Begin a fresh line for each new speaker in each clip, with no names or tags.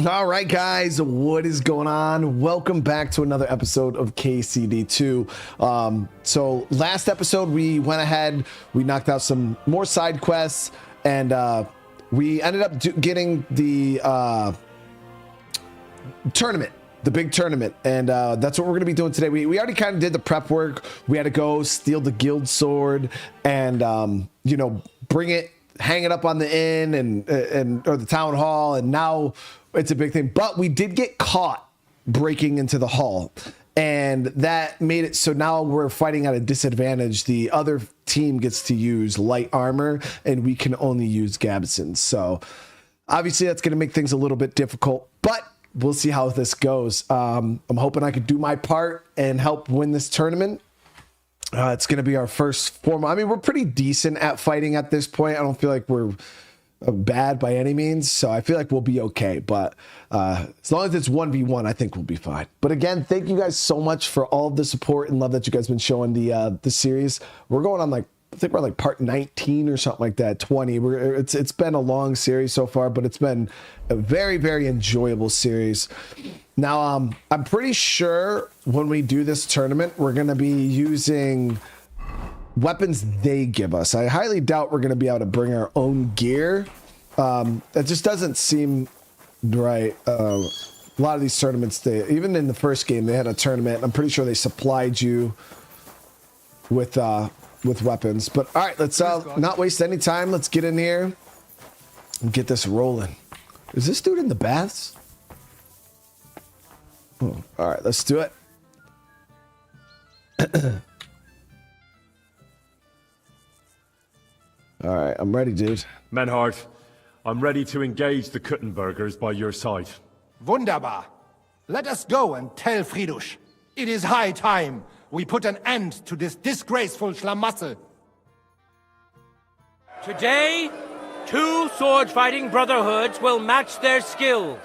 All right, guys, what is going on? Welcome back to another episode of KCD2. So last episode, we went ahead, we knocked out some more side quests, and we ended up getting the tournament, the big tournament, and that's what we're going to be doing today. We already kind of did the prep work. We had to go steal the guild sword and, you know, bring it, hang it up on the inn and or the town hall, and now it's a big thing. But we did get caught breaking into the hall, and that made it so now we're fighting at a disadvantage. The other team gets to use light armor, and we can only use Gabsons. So obviously that's going to make things a little bit difficult, but we'll see how this goes. I'm hoping I could do my part and help win this tournament. It's going to be our first formal. I mean, we're pretty decent at fighting at this point. I don't feel like we're bad by any means, so I feel like we'll be okay. But as long as it's 1v1, I think we'll be fine. But again, thank you guys so much for all of the support and love that you guys been showing the series. We're going on, like, I think we're like part 19 or something like that, 20. It's been a long series so far, but it's been a very, very enjoyable series. Now, I'm pretty sure when we do this tournament, we're going to be using weapons they give us. I highly doubt we're going to be able to bring our own gear. That just doesn't seem right. A lot of these tournaments, even in the first game, they had a tournament. I'm pretty sure they supplied you with weapons. But all right, let's not waste any time. Let's get in here and get this rolling. Is this dude in the baths? Oh, all right, let's do it. All right, I'm ready, dude.
Menhard, I'm ready to engage the Kuttenbergers by your side.
Wunderbar. Let us go and tell Friedrich. It is high time we put an end to this disgraceful schlamassel.
Today, two sword-fighting brotherhoods will match their skills.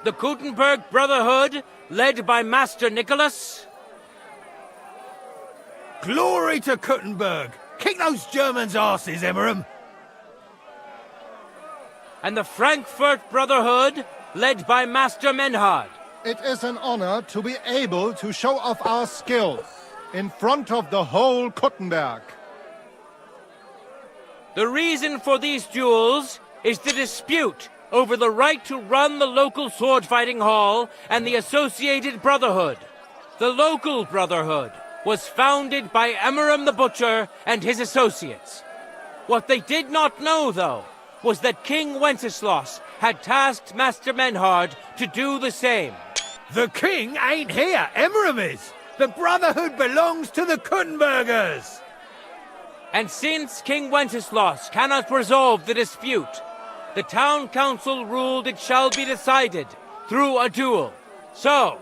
The Kuttenberg Brotherhood, led by Master Nicholas.
Glory to Kuttenberg! Kick those Germans' asses, Emmeram!
And the Frankfurt Brotherhood, led by Master Menhard.
It is an honor to be able to show off our skills in front of the whole Kuttenberg.
The reason for these duels is the dispute over the right to run the local sword-fighting hall and the associated brotherhood. The local brotherhood was founded by Emmeram the Butcher and his associates. What they did not know, though, was that King Wenceslas had tasked Master Menhard to do the same.
The king ain't here, Emmeram is! The Brotherhood belongs to the Kuttenbergers!
And since King Wenceslas cannot resolve the dispute, the town council ruled it shall be decided through a duel. So,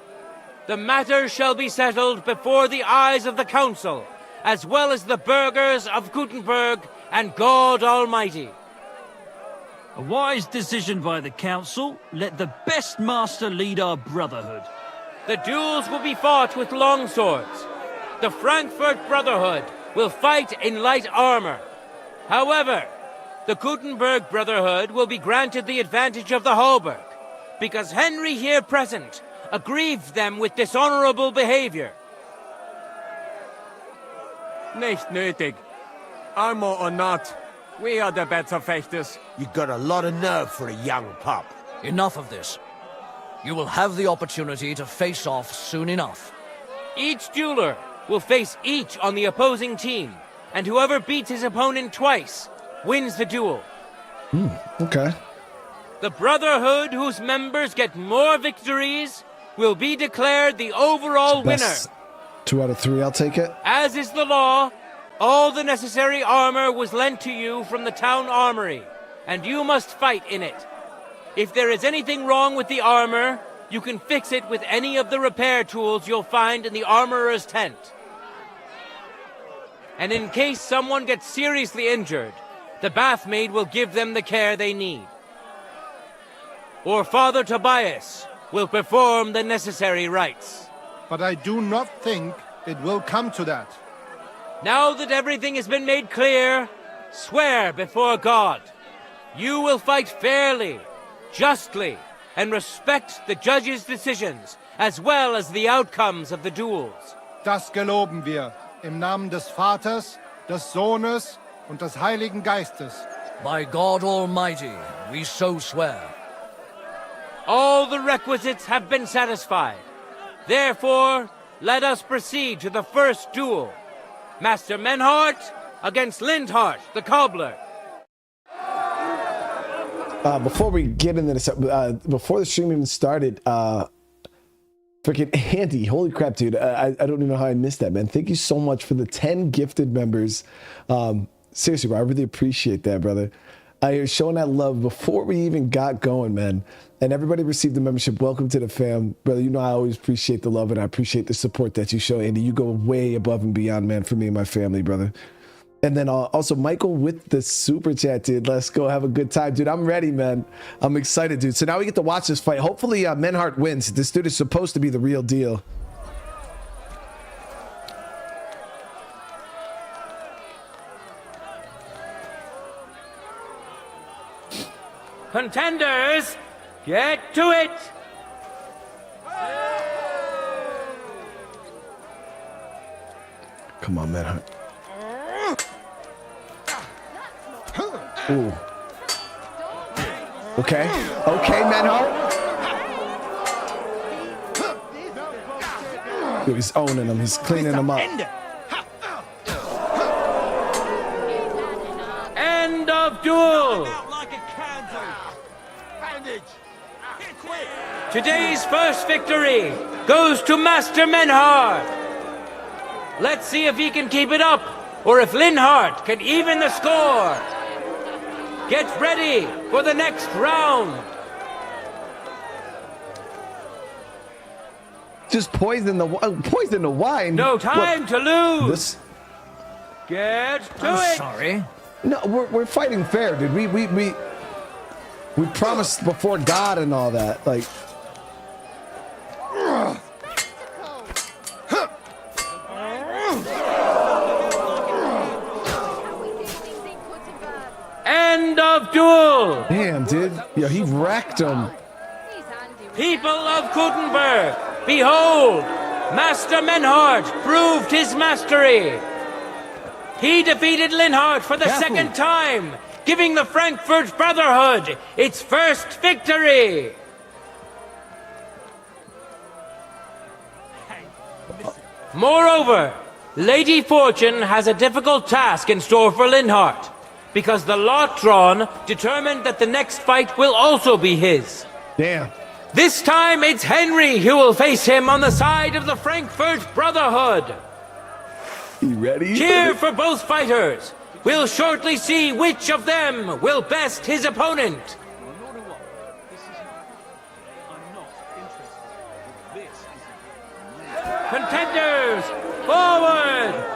the matter shall be settled before the eyes of the council, as well as the burghers of Kuttenberg and God Almighty.
A wise decision by the council. Let the best master lead our brotherhood.
The duels will be fought with long swords. The Frankfurt Brotherhood will fight in light armor. However, the Kuttenberg Brotherhood will be granted the advantage of the hauberk, because Henry here present aggrieved them with dishonorable behavior.
Nicht nötig. Armor or not, we are the better fechters.
You got a lot of nerve for a young pup.
Enough of this. You will have the opportunity to face off soon enough.
Each dueler will face each on the opposing team, and whoever beats his opponent twice wins the duel.
Okay.
The Brotherhood whose members get more victories will be declared the overall winner.
2 out of 3, I'll take it.
As is the law, all the necessary armor was lent to you from the town armory, and you must fight in it. If there is anything wrong with the armor, you can fix it with any of the repair tools you'll find in the armorer's tent. And in case someone gets seriously injured, the bathmaid will give them the care they need. Or Father Tobias will perform the necessary rites.
But I do not think it will come to that.
Now that everything has been made clear, swear before God. You will fight fairly, justly, and respect the judges' decisions, as well as the outcomes of the duels.
Das geloben wir im Namen des Vaters, des Sohnes und des Heiligen Geistes.
By God Almighty, we so swear.
All the requisites have been satisfied. Therefore, let us proceed to the first duel. Master Menhart against Lindhart, the cobbler.
Before we get into this, before the stream even started, freaking Andy, holy crap, dude. I don't even know how I missed that, man. Thank you so much for the 10 gifted members. Seriously, bro, I really appreciate that, brother. You're showing that love before we even got going, man. And everybody received the membership. Welcome to the fam. Brother, you know I always appreciate the love and I appreciate the support that you show, Andy. You go way above and beyond, man, for me and my family, brother. And then also Michael with the super chat, dude. Let's go have a good time, dude. I'm ready, man. I'm excited, dude. So now we get to watch this fight. Hopefully Menhart wins. This dude is supposed to be the real deal.
Contenders, get to it!
Come on, Menhart. Ooh. Okay. Okay, Menhart. Dude, he's owning him. He's cleaning him up.
End of duel! Today's first victory goes to Master Menhart. Let's see if he can keep it up, or if Lindhart can even the score. Get ready for the next round.
Just poison the wine.
No time to lose.
This...
Get to
I'm
it.
sorry.
No, we're fighting fair, dude. We promised before God and all that. Like,
End of duel.
damn, dude. Yeah, he wrecked him.
People of Kuttenberg, behold, Master Menhart proved his mastery. He defeated Lindhart for the second time, giving the Frankfurt Brotherhood its first victory. Moreover, Lady Fortune has a difficult task in store for Lindhart, because the lot drawn determined that the next fight will also be his.
Damn.
This time it's Henry who will face him on the side of the Frankfurt Brotherhood.
You ready?
Cheer for both fighters. We'll shortly see which of them will best his opponent. Contenders, forward!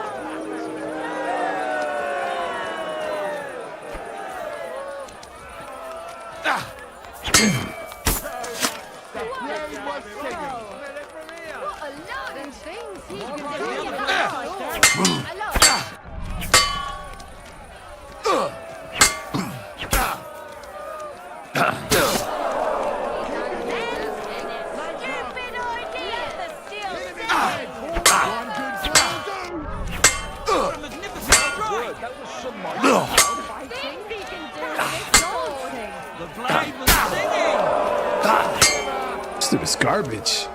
This dude is garbage.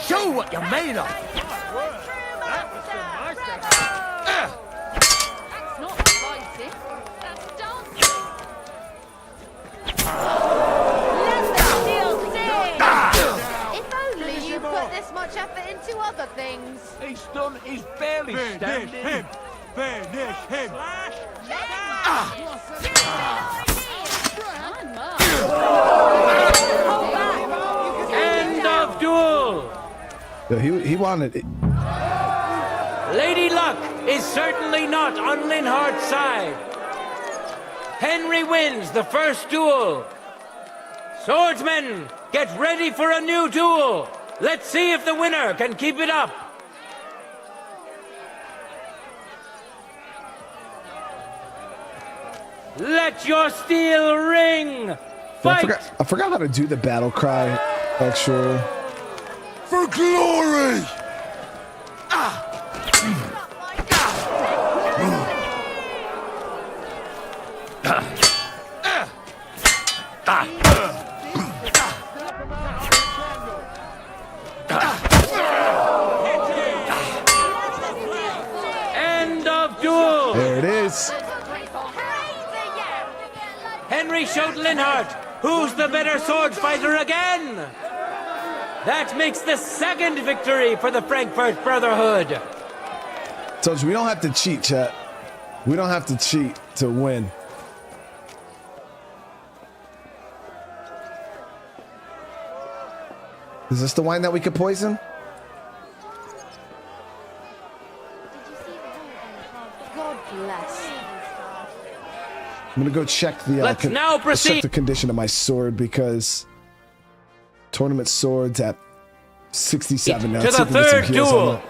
Show what you're made of.
Let the steel to other things.
He's done. He's barely standing.
Him! Finish him!
End of duel!
Yeah, he wanted it.
Lady Luck is certainly not on Linhart's side. Henry wins the first duel. Swordsmen, get ready for a new duel. Let's see if the winner can keep it up. Let your steel ring. Fight!
I forgot how to do the battle cry, actually.
For glory!
End of duel.
There it is.
Henry showed Linhart who's the better sword fighter again. That makes the second victory for the Frankfurt Brotherhood.
Told you, we don't have to cheat, chat. We don't have to cheat to win. Is this the wine that we could poison?
God bless.
I'm gonna go check the
Let's now proceed.
check the condition of my sword because tournament swords at 67 now.
To
Let's see
the
if we can get some
third
heals on
duel.
that.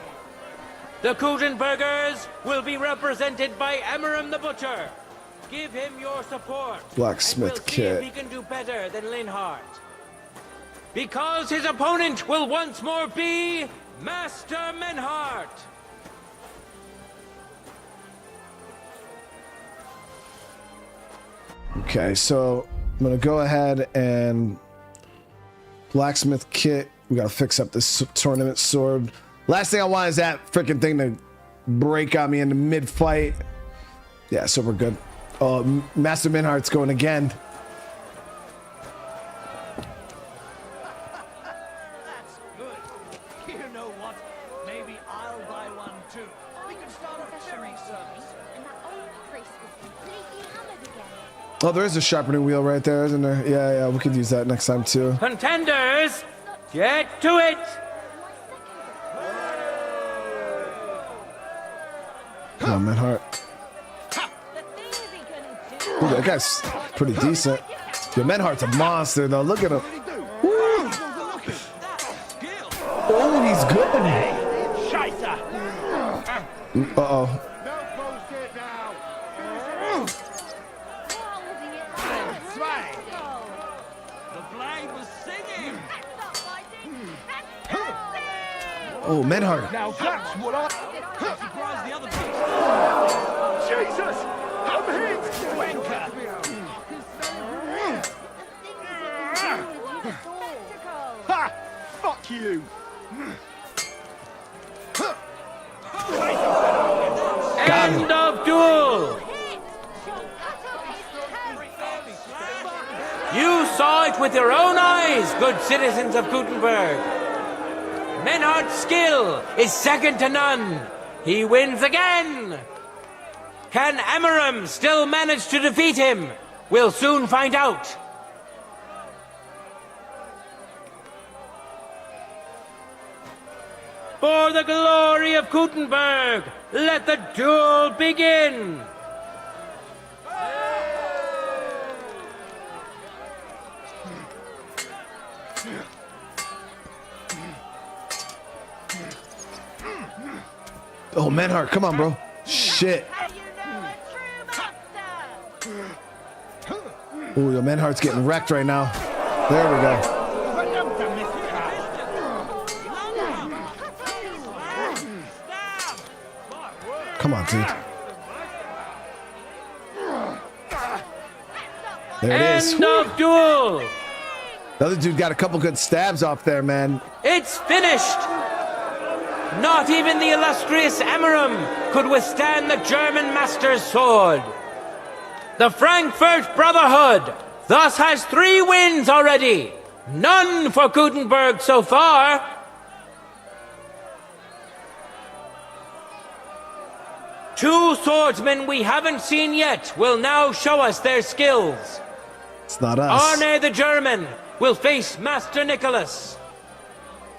The Kutenbergers will be represented by Emmeram the Butcher. Give him your support.
Blacksmith
and we'll see
kit.
if he can do better than Linhart. Because his opponent will once more be Master Menhart.
Okay, so I'm gonna go ahead and blacksmith kit. We gotta fix up this tournament sword. Last thing I want is that freaking thing to break on me in the mid-fight. Yeah, so we're good. Oh, Master Minhart's going again.
You know what? Maybe I'll buy one too. We can start a ferry service.
And that old priest was completely hammered again.
Oh, there is a sharpening wheel right there, isn't there? Yeah, we could use that next time too.
Contenders, get to it.
Come on, Minhart. Ooh, that guy's pretty decent. Yo, Menhart's a monster, though. Look at him. Woo. Oh, he's good. Uh-oh.
The blade was singing.
Oh, Menhart.
Now that's what I...
Surprised the other people.
Jesus! I'm hit! Ha! Fuck you!
End of duel. You saw it with your own eyes, good citizens of Gutenberg. Menhardt's skill is second to none. He wins again. Can Emmeram still manage to defeat him? We'll soon find out. For the glory of Gutenberg, let the duel begin.
Oh, Menhart, come on, bro. Shit. Ooh, yo, Menhart's getting wrecked right now. There we go. Come on, dude. There it is.
End of duel.
The other dude got a couple good stabs off there, man.
It's finished. Not even the illustrious Emmeram could withstand the German master's sword. The Frankfurt Brotherhood thus has 3 wins already. None for Gutenberg so far. 2 swordsmen we haven't seen yet will now show us their skills.
It's not us.
Arne the German will face Master Nicholas.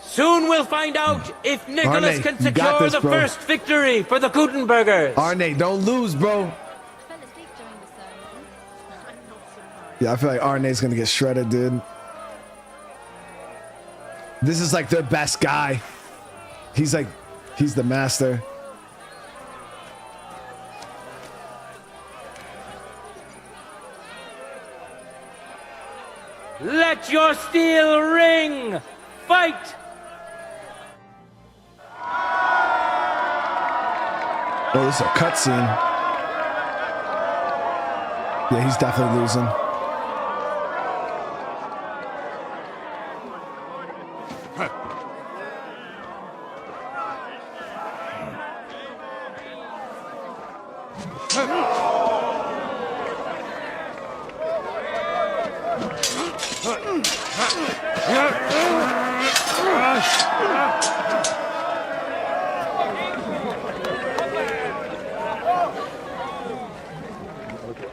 Soon we'll find out if Nicholas
Arne,
can
you got
secure
this,
the
bro.
first victory for the Gutenbergers.
Arne, don't lose, bro.
Fell asleep during the sermon. I'm not surprised.
Yeah, I feel like Arne's gonna get shredded, dude. This is like their best guy. He's the master.
Let your steel ring! Fight!
Oh, this is a cutscene. Yeah, he's definitely losing.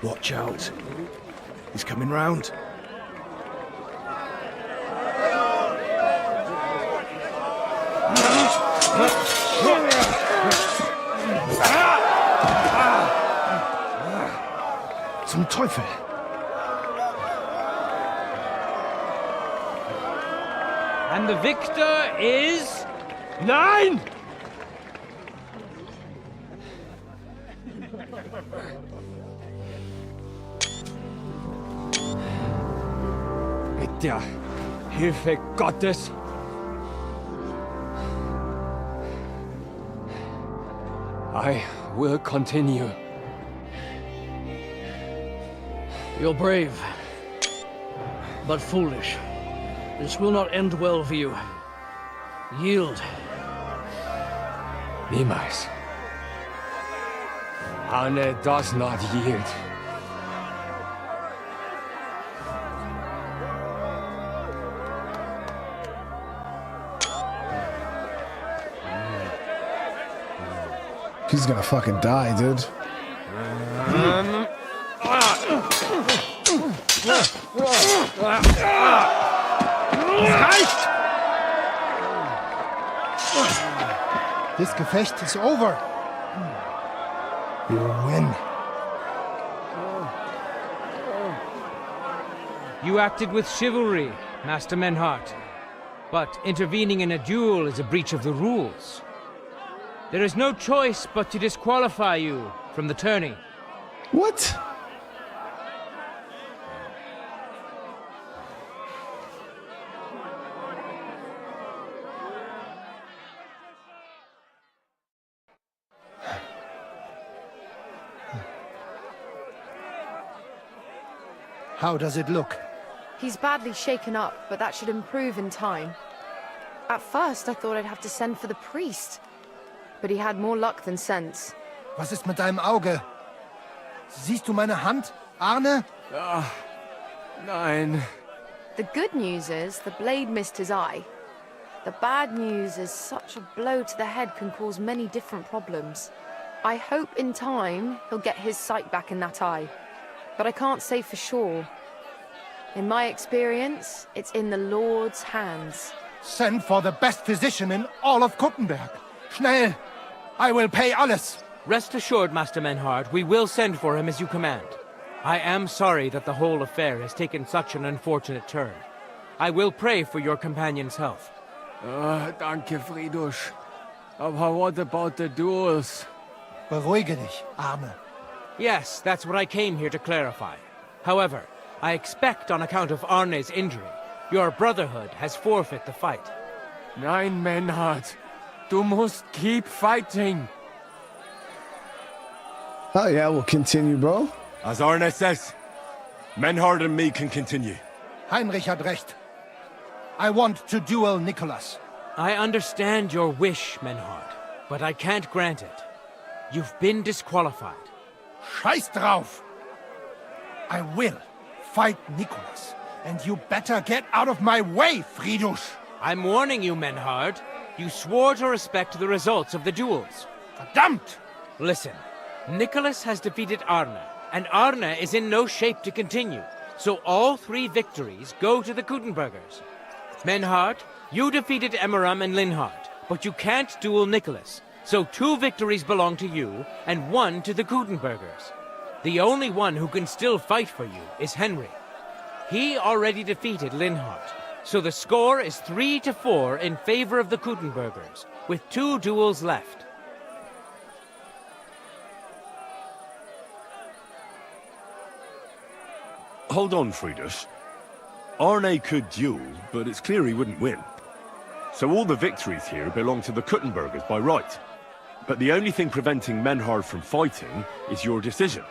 Watch out. He's coming round. Zum Teufel.
And the victor is...
Nein! Mit der Hilfe Gottes I will continue.
You're brave, but foolish. This will not end well for you. Yield.
Niemals. Arne does not yield.
He's gonna fucking die, dude.
This Gefecht is over. You win.
You acted with chivalry, Master Menhart. But intervening in a duel is a breach of the rules. There is no choice but to disqualify you from the tourney.
What?
How does it look?
He's badly shaken up, but that should improve in time. At first, I thought I'd have to send for the priest. But he had more luck than sense.
Was ist mit deinem Auge? Siehst du meine Hand, Arne?
Nein.
The good news is the blade missed his eye. The bad news is such a blow to the head can cause many different problems. I hope in time he'll get his sight back in that eye. But I can't say for sure. In my experience, it's in the Lord's hands.
Send for the best physician in all of Kuttenberg. Schnell! I will pay alles.
Rest assured, Master Menhart, we will send for him as you command. I am sorry that the whole affair has taken such an unfortunate turn. I will pray for your companion's health.
Danke, Fridusch. Aber what about the duels?
Beruhige dich, Arne.
Yes, that's what I came here to clarify. However, I expect on account of Arne's injury, your brotherhood has forfeit the fight.
Nein, Menhart. Du musst keep fighting.
Oh yeah, we'll continue, bro.
As Arne says, Menhard and me can continue.
Heinrich had recht. I want to duel Nicholas.
I understand your wish, Menhard, but I can't grant it. You've been disqualified.
Scheiß drauf! I will fight Nicholas, and you better get out of my way, Fridusch!
I'm warning you, Menhard. You swore to respect the results of the duels.
Verdammt!
Listen, Nicholas has defeated Arne, and Arne is in no shape to continue. So all 3 victories go to the Kuttenbergers. Menhard, you defeated Emmeram and Linhard, but you can't duel Nicholas. So 2 victories belong to you, and 1 to the Kuttenbergers. The only one who can still fight for you is Henry. He already defeated Linhard, so the score is 3-4 in favor of the Kuttenbergers, with 2 duels left.
Hold on, Friedrich. Arne could duel, but it's clear he wouldn't win. So all the victories here belong to the Kuttenbergers by right. But the only thing preventing Menhard from fighting is your decision.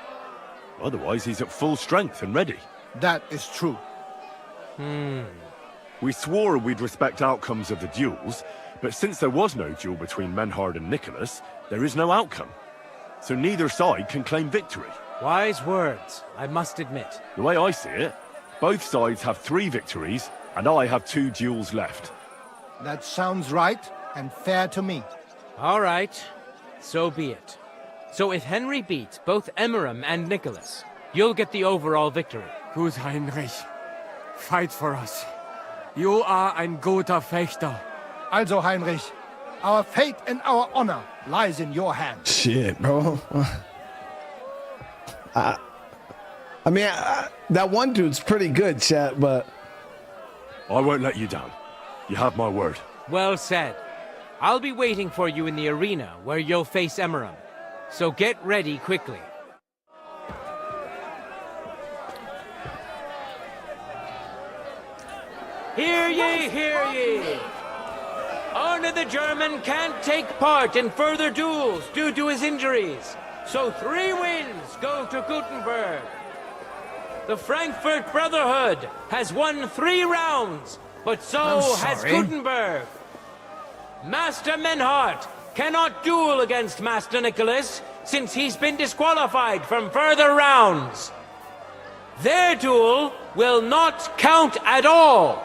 Otherwise, he's at full strength and ready.
That is true.
We swore we'd respect outcomes of the duels, but since there was no duel between Menhard and Nicholas, there is no outcome. So neither side can claim victory.
Wise words, I must admit.
The way I see it, both sides have 3 victories, and I have 2 duels left.
That sounds right and fair to me.
All right, so be it. So if Henry beats both Emmeram and Nicholas, you'll get the overall victory.
Gut, Heinrich. Fight for us. You are ein guter Fechter.
Also, Heinrich, our fate and our honor lies in your hands.
Shit, bro. I mean, that one dude's pretty good, chat, but...
I won't let you down. You have my word.
Well said. I'll be waiting for you in the arena where you'll face Emmeram. So get ready quickly. Hear ye, hear ye! Arne the German can't take part in further duels due to his injuries. So 3 wins go to Gutenberg. The Frankfurt Brotherhood has won 3 rounds, but so has Gutenberg. Master Menhard cannot duel against Master Nicholas since he's been disqualified from further rounds. Their duel will not count at all.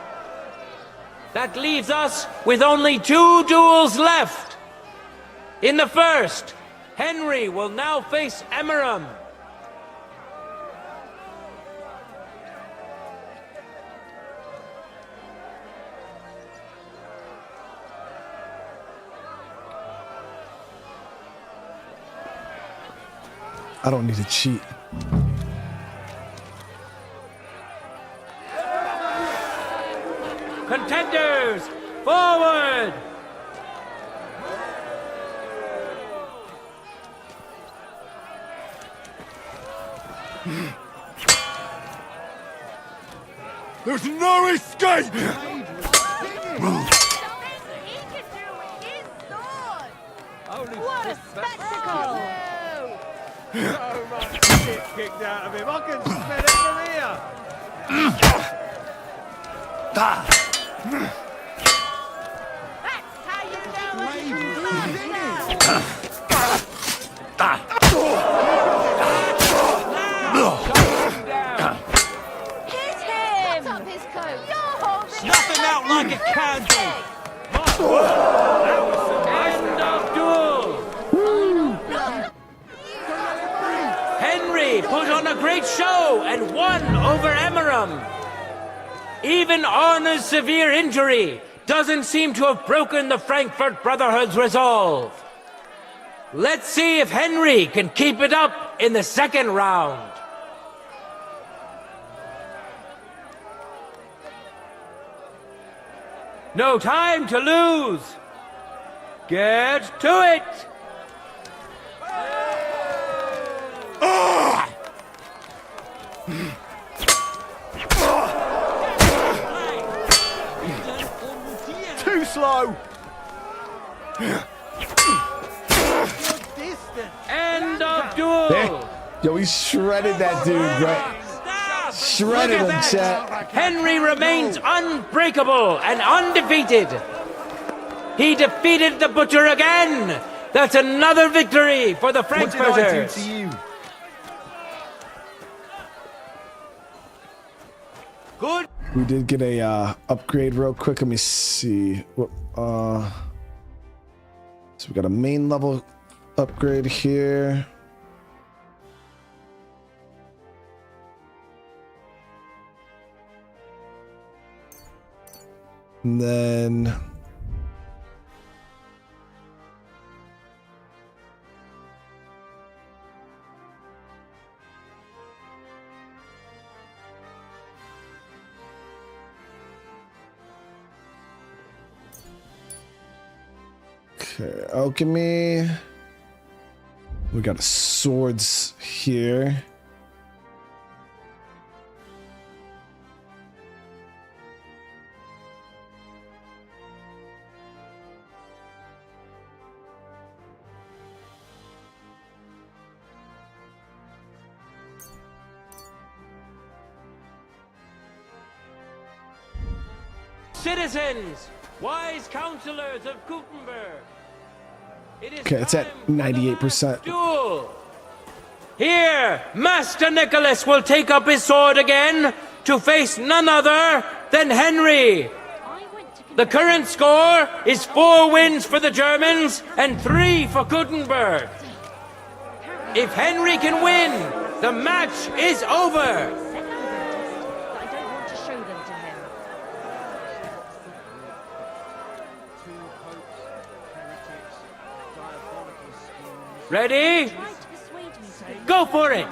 That leaves us with only 2 duels left. In the first, Henry will now face Emmeram.
I don't need to cheat.
Contenders, forward!
There's no escape!
What a spectacle!
So much shit kicked out of him. I can smell it from here.
That's how you know it's Hit him! Cut up his coat!
Nothing out like a candle!
End of duel! Henry put on a great show and won over Emmeram. Even Arne's severe injury doesn't seem to have broken the Frankfurt Brotherhood's resolve. Let's see if Henry can keep it up in the second round. No time to lose. Get to it.
Too slow!
End of duel.
Yo, he shredded that dude, bro. Shredded him, chat.
Henry remains unbreakable and undefeated. He defeated the Butcher again. That's another victory for the Frankfurters.
What did I do to you?
Good.
We did get a upgrade real quick. Let me see. So we got a main level upgrade here. And then okay, alchemy. We got swords here.
Citizens, wise counselors of Gutenberg. It is
Okay, it's at
time for the
98%.
last duel. Here, Master Nicholas will take up his sword again to face none other than Henry. The current score is 4 wins for the Germans and 3 for Gutenberg. If Henry can win, the match is over.
I don't want to show them to him.
Ready? Go for it!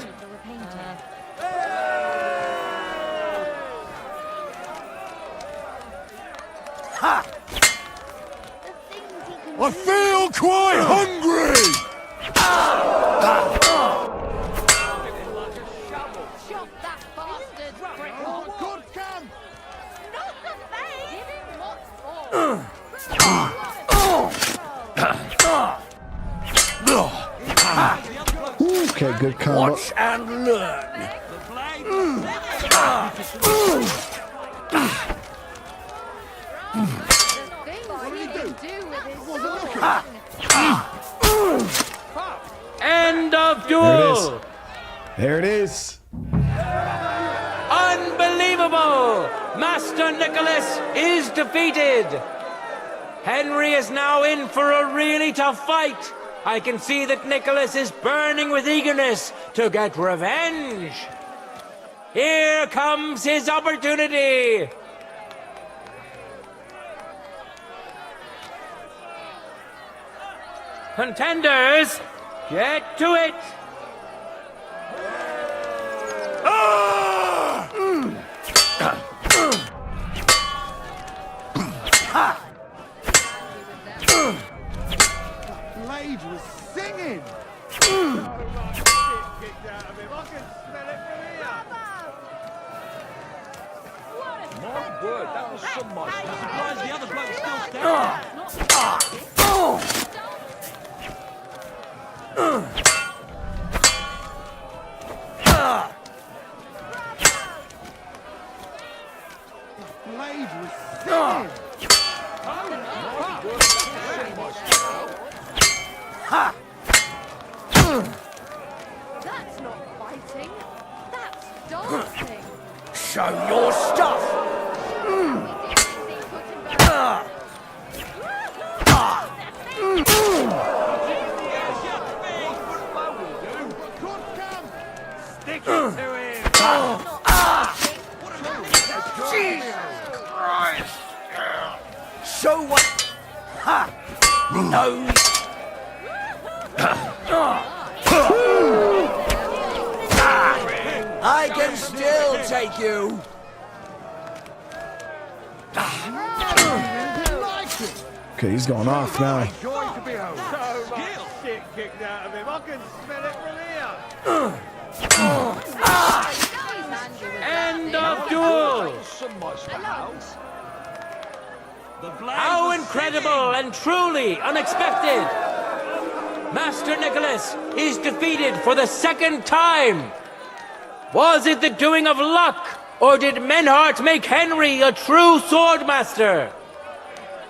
Ha! I feel quite hungry!
Shot that bastard! Good camp! Not the face! Give him what's
Okay, good combo.
Watch and learn.
End of duel!
There it is.
Unbelievable! Master Nicholas is defeated. Henry is now in for a really tough fight. I can see that Nicholas is burning with eagerness to get revenge. Here comes his opportunity. Contenders, get to it.
Blade was singing.
My word, that was some much. I'm surprised the other bloke's still standing.
Blade was singing.
That's not fighting. That's dancing.
Show your stuff.
Stick it to him!
Jesus Christ. Show what? Ha! No. I can still take you.
Okay, he's going off now.
Joy to behold. So much shit kicked out of him. I can smell it from here.
End of duel. How incredible and truly unexpected. Master Nicholas is defeated for the 2nd time. Was it the doing of luck, or did Menhart make Henry a true swordmaster?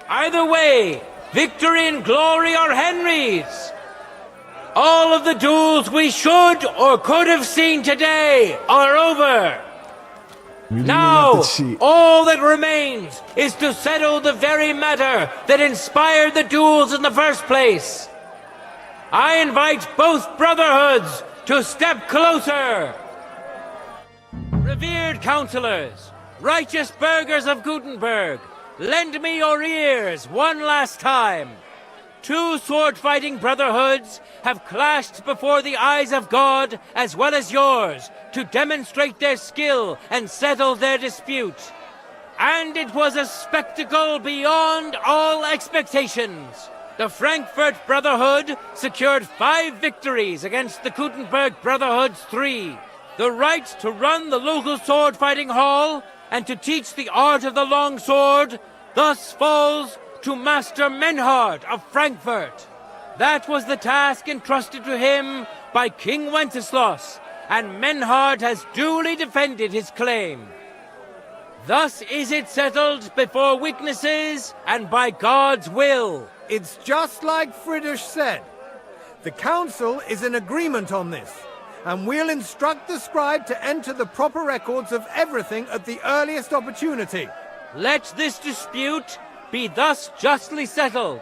Either way, victory and glory are Henry's. All of the duels we should or could have seen today are over. Now, all that remains is to settle the very matter that inspired the duels in the first place. I invite both brotherhoods to step closer. Revered counselors, righteous burghers of Gutenberg, Lend me your ears one last time. Two sword-fighting brotherhoods have clashed before the eyes of God as well as yours to demonstrate their skill and settle their dispute. And it was a spectacle beyond all expectations. The Frankfurt Brotherhood secured 5 victories against the Gutenberg Brotherhood's 3. The right to run the local sword-fighting hall and to teach the art of the long sword thus falls to Master Menhard of Frankfurt. That was the task entrusted to him by King Wenceslas, and Menhard has duly defended his claim. Thus is it settled before witnesses and by God's will.
It's just like Friedrich said. The council is in agreement on this, and we'll instruct the scribe to enter the proper records of everything at the earliest opportunity.
Let this dispute be thus justly settled,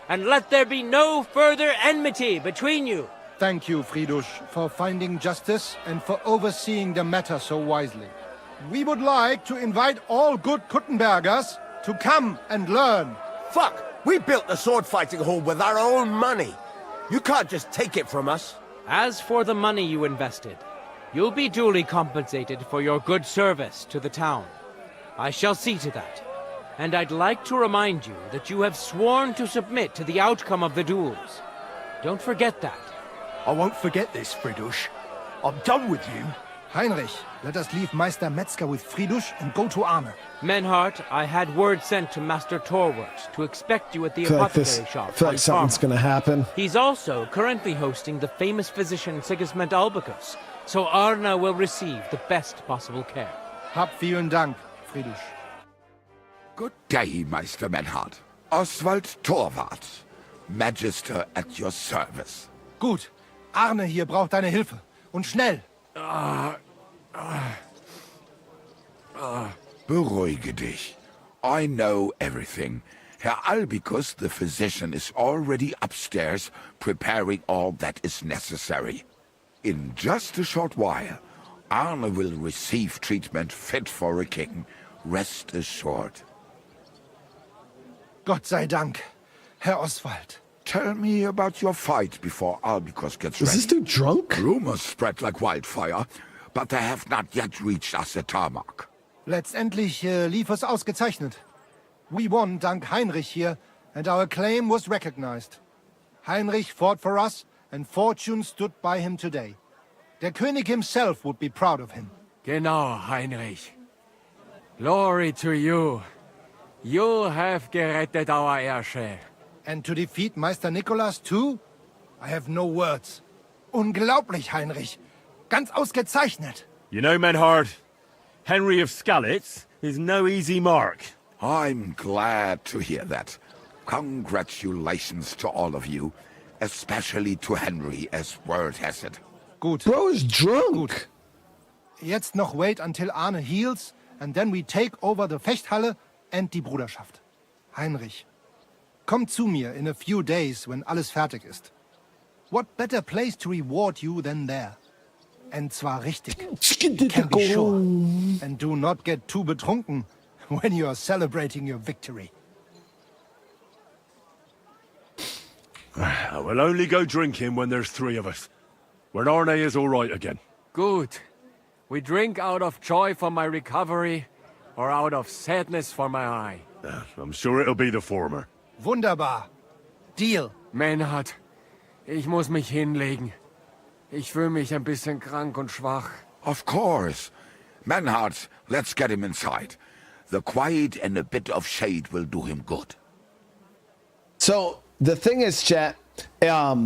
and let there be no further enmity between you.
Thank you, Friedrich, for finding justice and for overseeing the matter so wisely. We would like to invite all good Kuttenbergers to come and learn.
Fuck! We built the sword-fighting hall with our own money. You can't just take it from us.
As for the money you invested, you'll be duly compensated for your good service to the town. I shall see to that. And I'd like to remind you that you have sworn to submit to the outcome of the duels. Don't forget that.
I won't forget this, Friedrich. I'm done with you.
Heinrich, let us leave Meister Metzger with Friedrich and go to Arne.
Menhart, I had word sent to Master Torwart to expect you at the apothecary shop.
I feel like something's gonna happen.
He's also currently hosting the famous physician Sigismund Albicus, so Arne will receive the best possible care.
Hab vielen Dank, Friedrich.
Good day, Meister Menhard. Oswald Torwart, Magister at your service.
Gut. Arne hier braucht deine Hilfe. Und schnell.
Beruhige dich. I know everything. Herr Albicus, the physician, is already upstairs preparing all that is necessary. In just a short while, Arne will receive treatment fit for a king. Rest assured.
Gott sei Dank, Herr Oswald.
Tell me about your fight before Albicus gets ready.
Is this dude drunk?
Rumors spread like wildfire, but they have not yet reached us at Tarmac.
Letztendlich lief es ausgezeichnet. We won dank Heinrich here, and our claim was recognized. Heinrich fought for us, and fortune stood by him today. Der König himself would be proud of him.
Genau, Heinrich. Glory to you. You have gerettet our heirshare.
And to defeat Meister Nicholas too? I have no words. Unglaublich, Heinrich. Ganz ausgezeichnet.
You know, Menhard, Henry of Skalitz is no easy mark.
I'm glad to hear that. Congratulations to all of you, especially to Henry, as word has it.
Gut.
Bro is drunk.
Gut. Jetzt noch wait until Arne heals, and then we take over the Fechthalle and die Bruderschaft. Heinrich, komm zu mir in a few days when alles fertig ist. What better place to reward you than there? And zwar richtig. Can be sure. And do not get too betrunken when you are celebrating your victory.
We'll only go drinking when there's 3 of us. When Arne is all right again.
Good. We drink out of joy for my recovery, or out of sadness for my eye.
I'm sure it'll be the former.
Wunderbar. Deal.
Menhard, ich muss mich hinlegen. Ich fühle mich ein bisschen krank und schwach.
Of course. Menhard, let's get him inside. The quiet and a bit of shade will do him good.
So the thing is, chat, I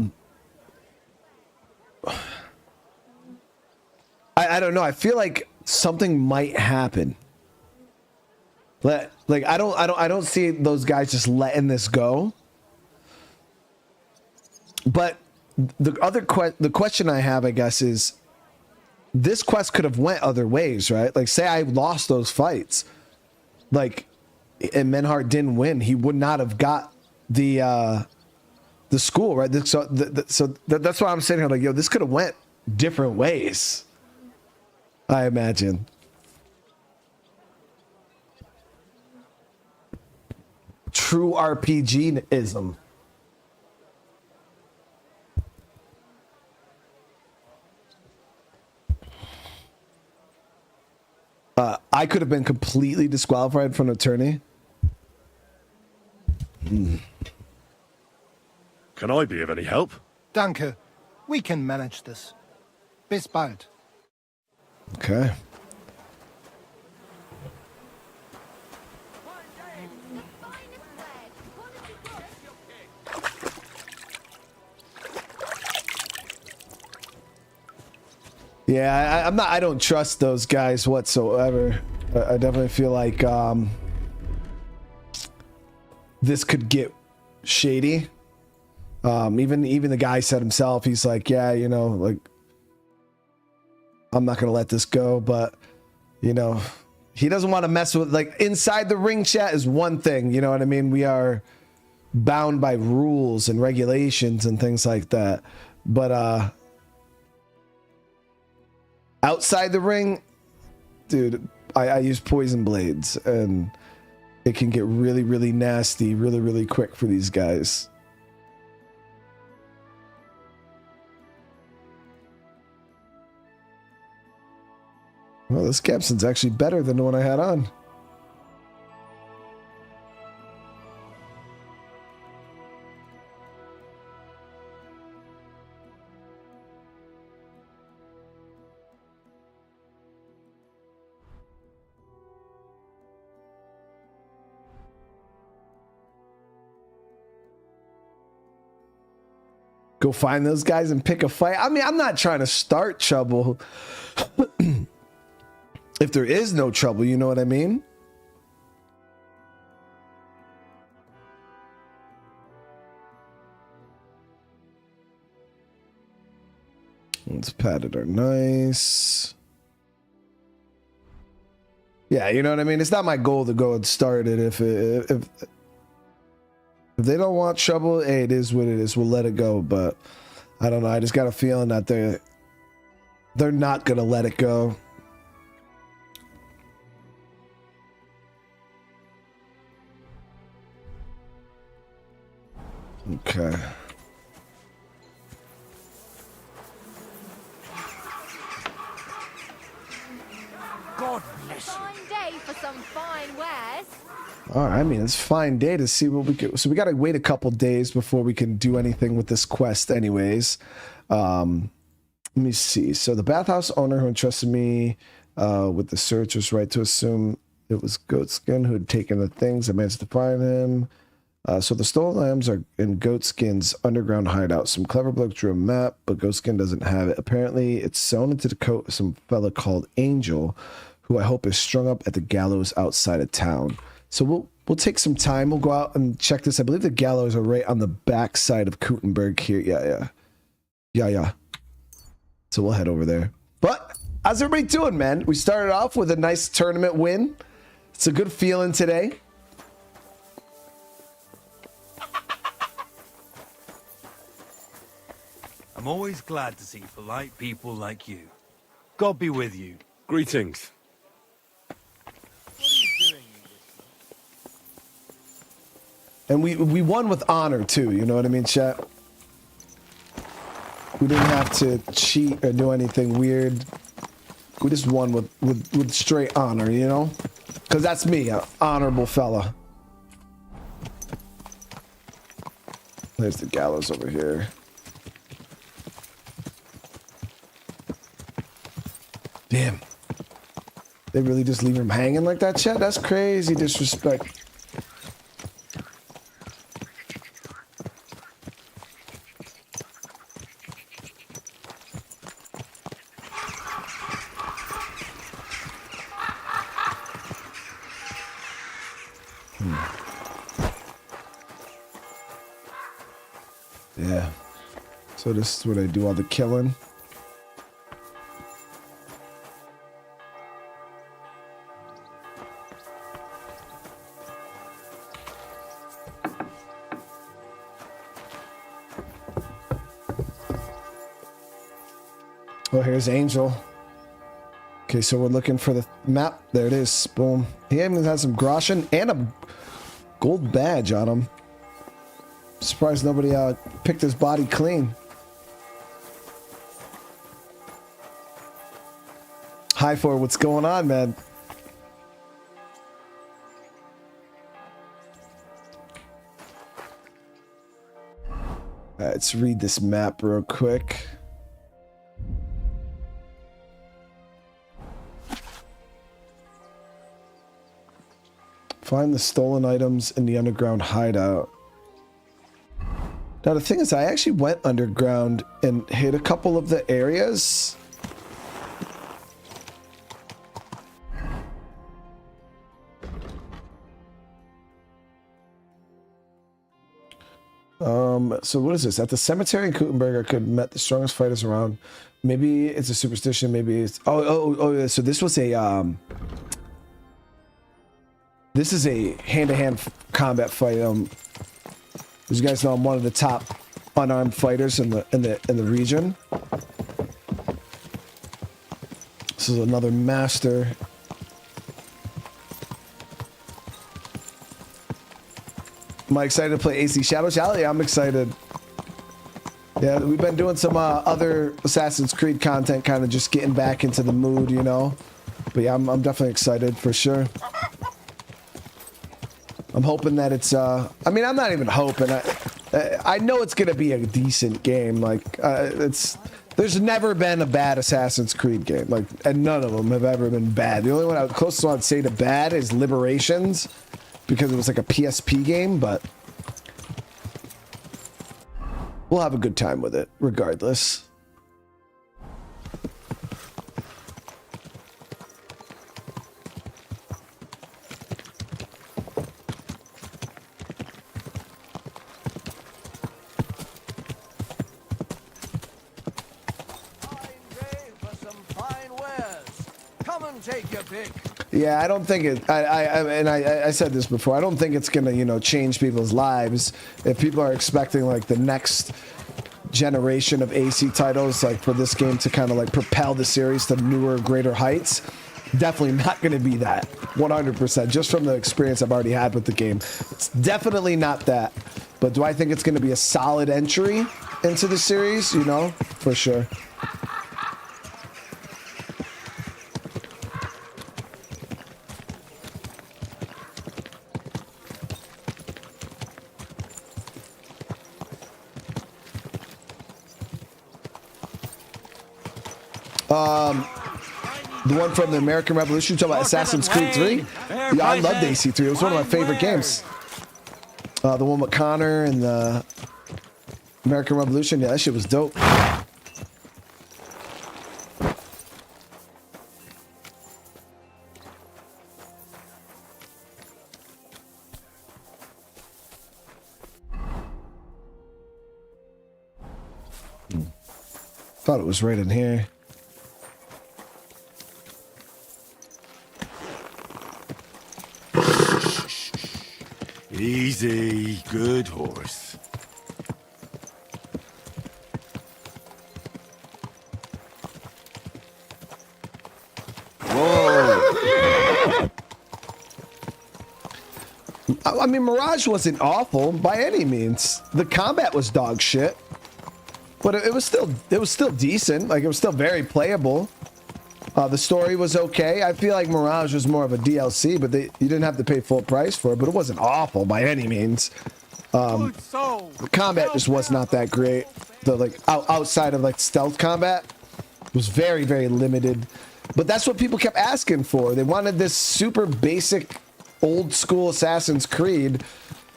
don't know. I feel like something might happen. Like I don't see those guys just letting this go. But the question I have, I guess, is this quest could have went other ways, right? Like, say I lost those fights, like, and Menhard didn't win, he would not have got the school, right? So that's why I'm saying here, like, yo, this could have went different ways, I imagine. true RPG-ism. I could have been completely disqualified from an attorney.
Can I be of any help?
Danke. We can manage this. Bis bald.
Okay. Yeah, I'm not. I don't trust those guys whatsoever. I definitely feel like this could get shady. Even the guy said himself, he's like, yeah, you know, like I'm not gonna let this go, but you know, he doesn't want to mess with, like, inside the ring chat is one thing, you know what I mean? We are bound by rules and regulations and things like that, but outside the ring, dude, I use poison blades and it can get really, really nasty really, really quick for these guys. Well, this capson's actually better than the one I had on. Go find those guys and pick a fight. I mean, I'm not trying to start trouble. If there is no trouble, you know what I mean? Let's padded are nice. Yeah, you know what I mean? It's not my goal to go and start it. If they don't want trouble, hey, it is what it is. We'll let it go. But I don't know. I just got a feeling that they're not gonna let it go. Okay.
God bless you. Fine day for some fine wares.
All right, I mean, it's a fine day to see what we can. So we got to wait a couple days before we can do anything with this quest anyways. Let me see. So the bathhouse owner who entrusted me with the search was right to assume it was Goatskin who had taken the things. I managed to find him. So the stolen items are in Goatskin's underground hideout. Some clever bloke drew a map, but Goatskin doesn't have it. Apparently, it's sewn into the coat of some fella called Angel, who I hope is strung up at the gallows outside of town. So we'll take some time. We'll go out and check this. I believe the gallows are right on the back side of Kuttenberg here. Yeah. So we'll head over there. But how's everybody doing, man? We started off with a nice tournament win. It's a good feeling today.
I'm always glad to see polite people like you. God be with you.
Greetings.
And we won with honor too, you know what I mean, chat? We didn't have to cheat or do anything weird. We just won with straight honor, you know? Because that's me, an honorable fella. There's the gallows over here. Damn. They really just leave him hanging like that, chat? That's crazy disrespect. Yeah. So this is where they do all the killing. Oh, here's Angel. Okay, so we're looking for the map. There it is. Boom. He even has some groschen and Gold badge on him. Surprised nobody picked his body clean. Hi, for what's going on, man? Let's read this map real quick. Find the stolen items in the underground hideout. Now the thing is, I actually went underground and hit a couple of the areas. So what is this? At the cemetery in Kuttenberg, I could have met the strongest fighters around. Maybe it's a superstition. Maybe it's oh. So this was a this is a hand-to-hand combat fight. As you guys know, I'm one of the top unarmed fighters in the region. This is another master. Am I excited to play AC Shadows? Yeah, I'm excited. Yeah, we've been doing some other Assassin's Creed content, kind of just getting back into the mood, you know. But yeah, I'm definitely excited for sure. I'm hoping that it's. I mean, I'm not even hoping. I know it's gonna be a decent game. Like, there's never been a bad Assassin's Creed game. Like, and none of them have ever been bad. The only one closest one I'd say to bad is Liberations, because it was like a PSP game, but we'll have a good time with it regardless.
Take your pick.
Yeah, I don't think it. I said this before. I don't think it's gonna, you know, change people's lives. If people are expecting like the next generation of AC titles, like for this game to kind of like propel the series to newer, greater heights, definitely not going to be that. 100%. Just from the experience I've already had with the game, it's definitely not that. But do I think it's going to be a solid entry into the series? You know, for sure. The one from the American Revolution, talking about Assassin's Creed 3. Yeah, I loved AC3. It was one of my favorite games. The one with Connor and the American Revolution. Yeah, that shit was dope. Thought it was right in here.
Easy, good horse. Whoa!
I mean, Mirage wasn't awful by any means. The combat was dog shit, but it was still decent. Like, it was still very playable. The story was okay. I feel like Mirage was more of a DLC, but you didn't have to pay full price for it, but it wasn't awful by any means. The combat just was not that great. The like outside of like stealth combat was very, very limited. But that's what people kept asking for. They wanted this super basic old school Assassin's Creed.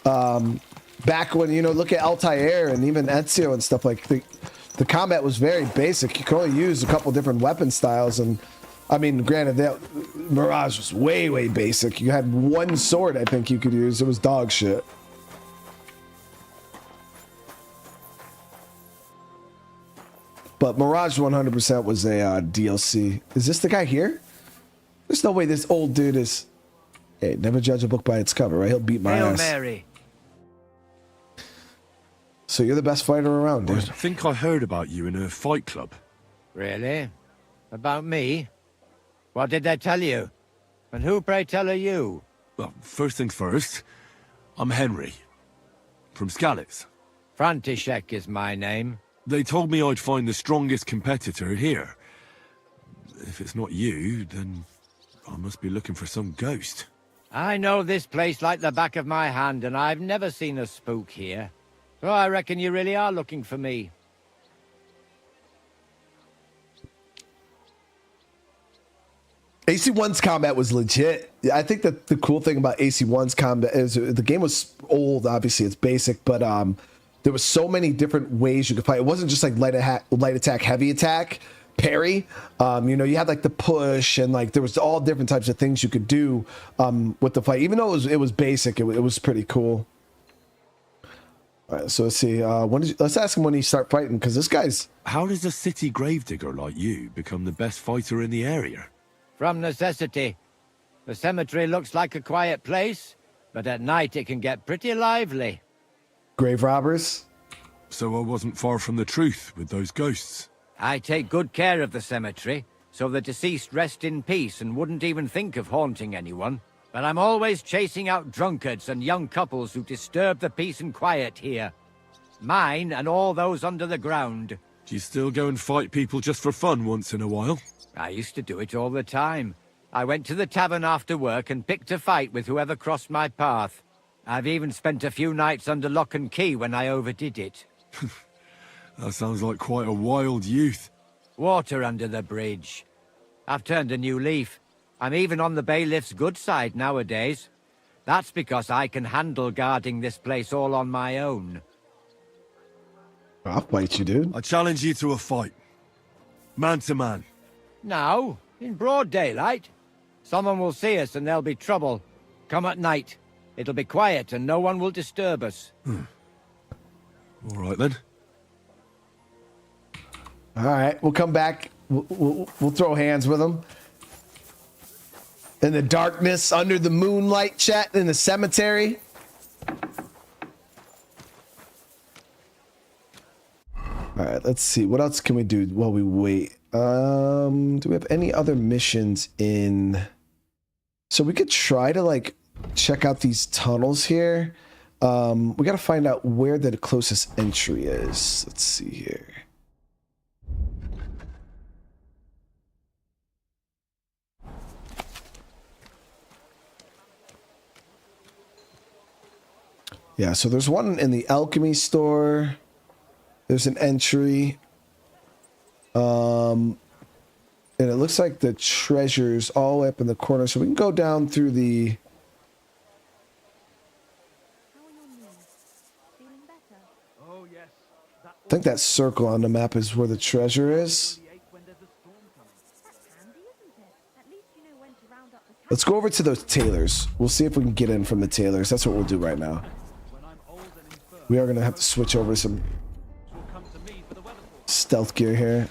Back when, you know, look at Altair and even Ezio and stuff, like the combat was very basic. You could only use a couple different weapon styles, and I mean, granted, Mirage was way, way basic. You had one sword, I think you could use. It was dog shit. But Mirage 100% was a DLC. Is this the guy here? There's no way this old dude is... Hey, never judge a book by its cover, right? He'll beat my ass.
Mary.
So you're the best fighter around, dude.
I think I heard about you in a fight club.
Really? About me? What did they tell you? And who, pray tell, are you?
Well, first things first, I'm Henry. From Skalitz.
František is my name.
They told me I'd find the strongest competitor here. If it's not you, then I must be looking for some ghost.
I know this place like the back of my hand, and I've never seen a spook here. So I reckon you really are looking for me.
AC1's combat was legit. I think that the cool thing about AC1's combat is the game was old, obviously it's basic, but there was so many different ways you could fight. It wasn't just like light attack, heavy attack, parry. You know, you had like the push, and like there was all different types of things you could do with the fight. Even though it was basic, it was pretty cool. All right, so let's see. Let's ask him when he start fighting, because this guy's...
How does a city gravedigger like you become the best fighter in the area?
From necessity. The cemetery looks like a quiet place, but at night it can get pretty lively.
Grave robbers?
So I wasn't far from the truth with those ghosts.
I take good care of the cemetery, so the deceased rest in peace and wouldn't even think of haunting anyone. But I'm always chasing out drunkards and young couples who disturb the peace and quiet here. Mine and all those under the ground.
Do you still go and fight people just for fun once in a while?
I used to do it all the time. I went to the tavern after work and picked a fight with whoever crossed my path. I've even spent a few nights under lock and key when I overdid it.
That sounds like quite a wild youth.
Water under the bridge. I've turned a new leaf. I'm even on the bailiff's good side nowadays. That's because I can handle guarding this place all on my own.
I'll fight you, dude.
I challenge you to a fight. Man to man.
Now, in broad daylight. Someone will see us and there'll be trouble. Come at night. It'll be quiet and no one will disturb us.
All right, then.
All right, we'll come back. We'll throw hands with him. In the darkness, under the moonlight, chat in the cemetery. All right, let's see. What else can we do while we wait? Do we have any other missions in? So we could try to like check out these tunnels here. We got to find out where the closest entry is. Let's see here. Yeah, so there's one in the alchemy store. There's an entry. And it looks like the treasure's all the way up in the corner. So we can go down through the... I think that circle on the map is where the treasure is. Let's go over to those tailors. We'll see if we can get in from the tailors. That's what we'll do right now. We are going to have to switch over some stealth gear here.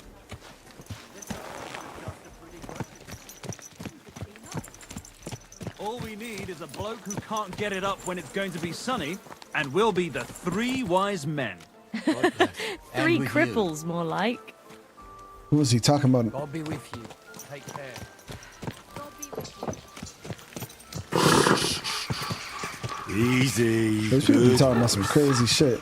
All we need is a bloke who can't get it up when it's going to be sunny, and we'll be the three wise men.
Three cripples, more like.
Who was he talking about?
God be with you. Take care.
Easy.
Those people be talking about some crazy shit.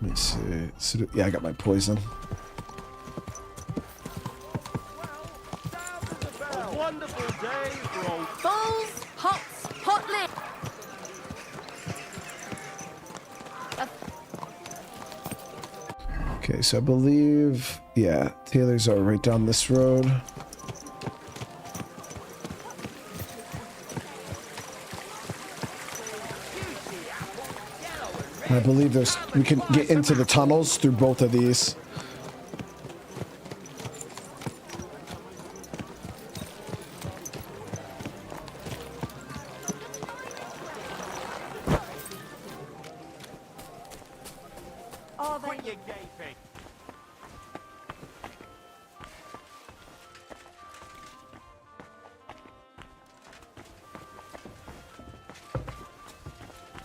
Let me see. Yeah, I got my poison.
A wonderful day for old bowls, pots, potlit.
Okay, so I believe, yeah, tailors are right down this road. And I believe we can get into the tunnels through both of these.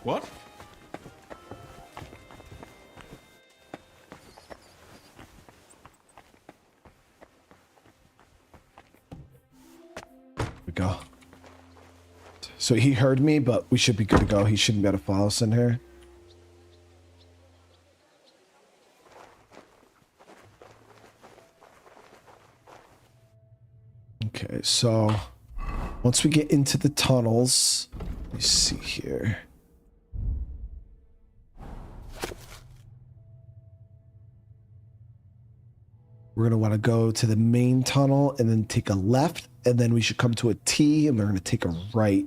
What?
go. So he heard me, but we should be good to go. He shouldn't be able to follow us in here. Okay, so once we get into the tunnels, let me see here. We're going to want to go to the main tunnel and then take a left, and then we should come to a T, and we're going to take a right.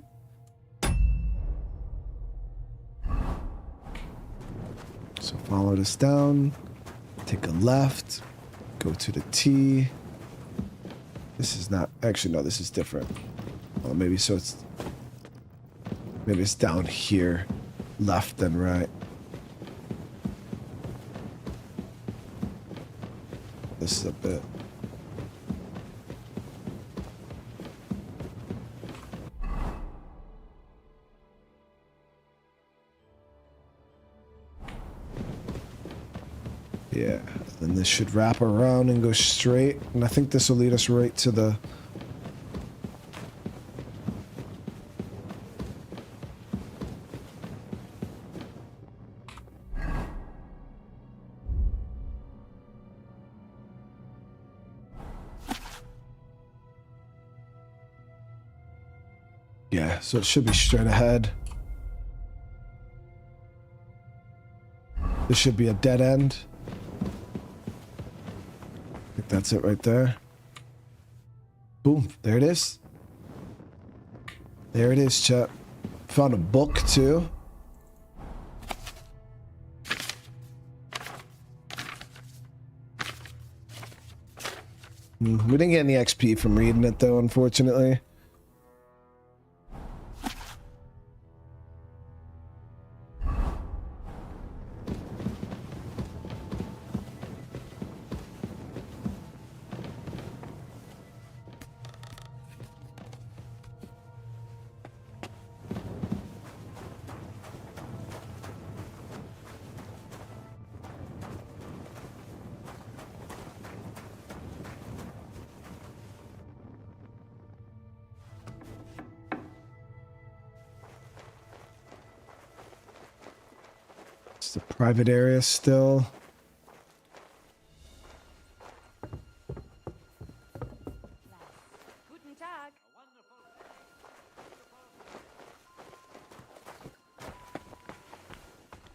So follow this down, take a left, go to the T. This is not, actually, no, this is different. Oh, maybe so maybe it's down here, left then right. This is a bit. Yeah, then this should wrap around and go straight. And I think this will lead us right to the... Yeah, so it should be straight ahead. This should be a dead end. I think that's it right there. Boom, there it is. There it is, chat. Found a book too. We didn't get any XP from reading it though, unfortunately. It's the private area still.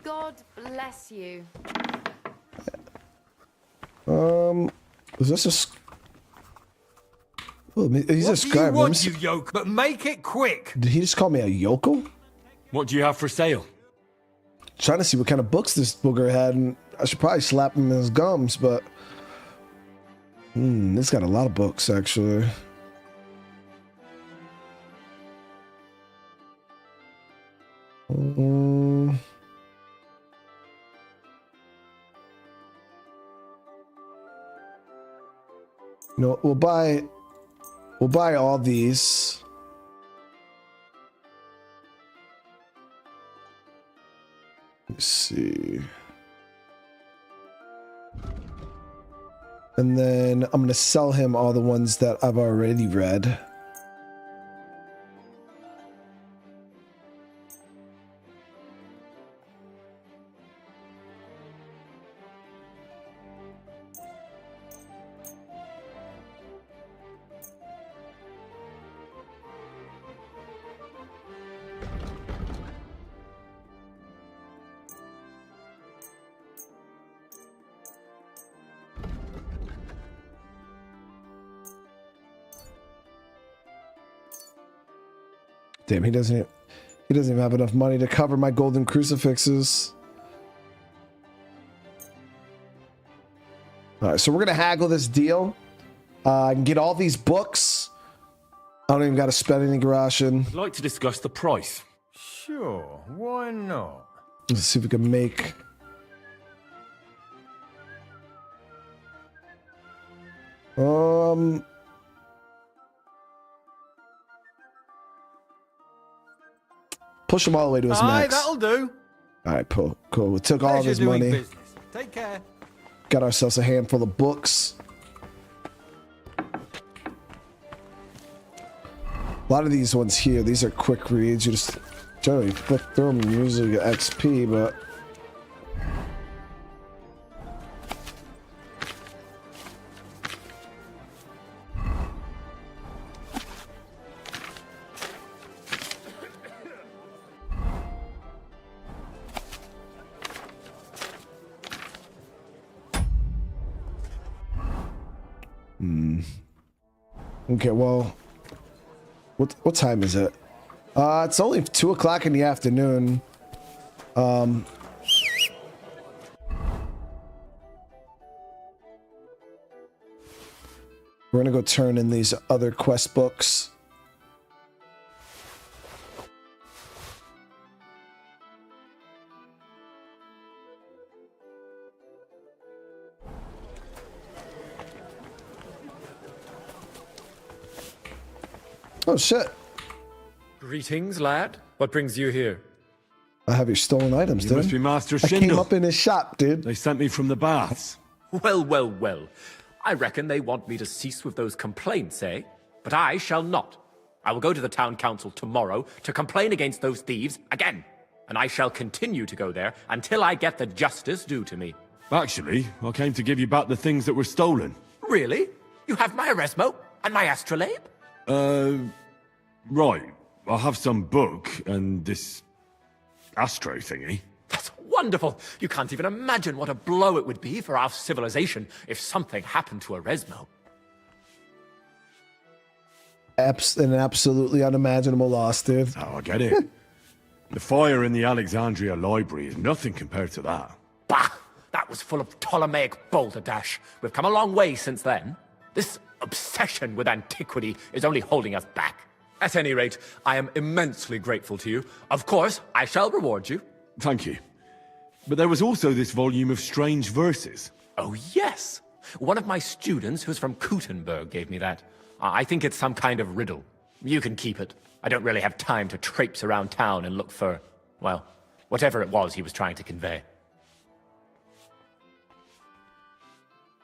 God bless you.
Is this a... Oh, he's a scribe.
What do you want, you yoke? But make it quick.
Did he just call me a yokel?
What do you have for sale?
Trying to see what kind of books this booger had, and I should probably slap him in his gums, but... This got a lot of books, actually. You know, we'll buy all these. Let's see. And then I'm gonna sell him all the ones that I've already read. Damn, he doesn't even have enough money to cover my golden crucifixes. All right, so we're gonna haggle this deal. I can get all these books. I don't even got to spend any garage-in.
I'd like to discuss the price.
Sure, why not?
Let's see if we can make... Push him all the way to his max.
That'll do.
All right, cool. We took all of his money.
Business. Take care.
Got ourselves a handful of books. A lot of these ones here, these are quick reads. You just generally flick through them and usually get XP, but... Okay, well, what time is it? It's only 2 o'clock in the afternoon. We're gonna go turn in these other quest books. Oh shit.
Greetings, lad. What brings you here?
I have your stolen items,
You
dude.
must be Master
I came
Shindle.
up in his shop, dude.
They sent me from the baths.
Well, well, well. I reckon they want me to cease with those complaints, eh? But I shall not. I will go to the town council tomorrow to complain against those thieves again. And I shall continue to go there until I get the justice due to me.
Actually, I came to give you back the things that were stolen.
Really? You have my Eresmo and my astrolabe?
Right. I have some book and this astro thingy.
That's wonderful. You can't even imagine what a blow it would be for our civilization if something happened to Eresmo.
An absolutely unimaginable loss, dude.
Oh, I get it. The fire in the Alexandria library is nothing compared to that.
Bah! That was full of Ptolemaic balderdash. We've come a long way since then. This obsession with antiquity is only holding us back. At any rate, I am immensely grateful to you. Of course, I shall reward you.
Thank you. But there was also this volume of strange verses.
Oh, yes. One of my students who's from Kuttenberg gave me that. I think it's some kind of riddle. You can keep it. I don't really have time to traipse around town and look for, well, whatever it was he was trying to convey.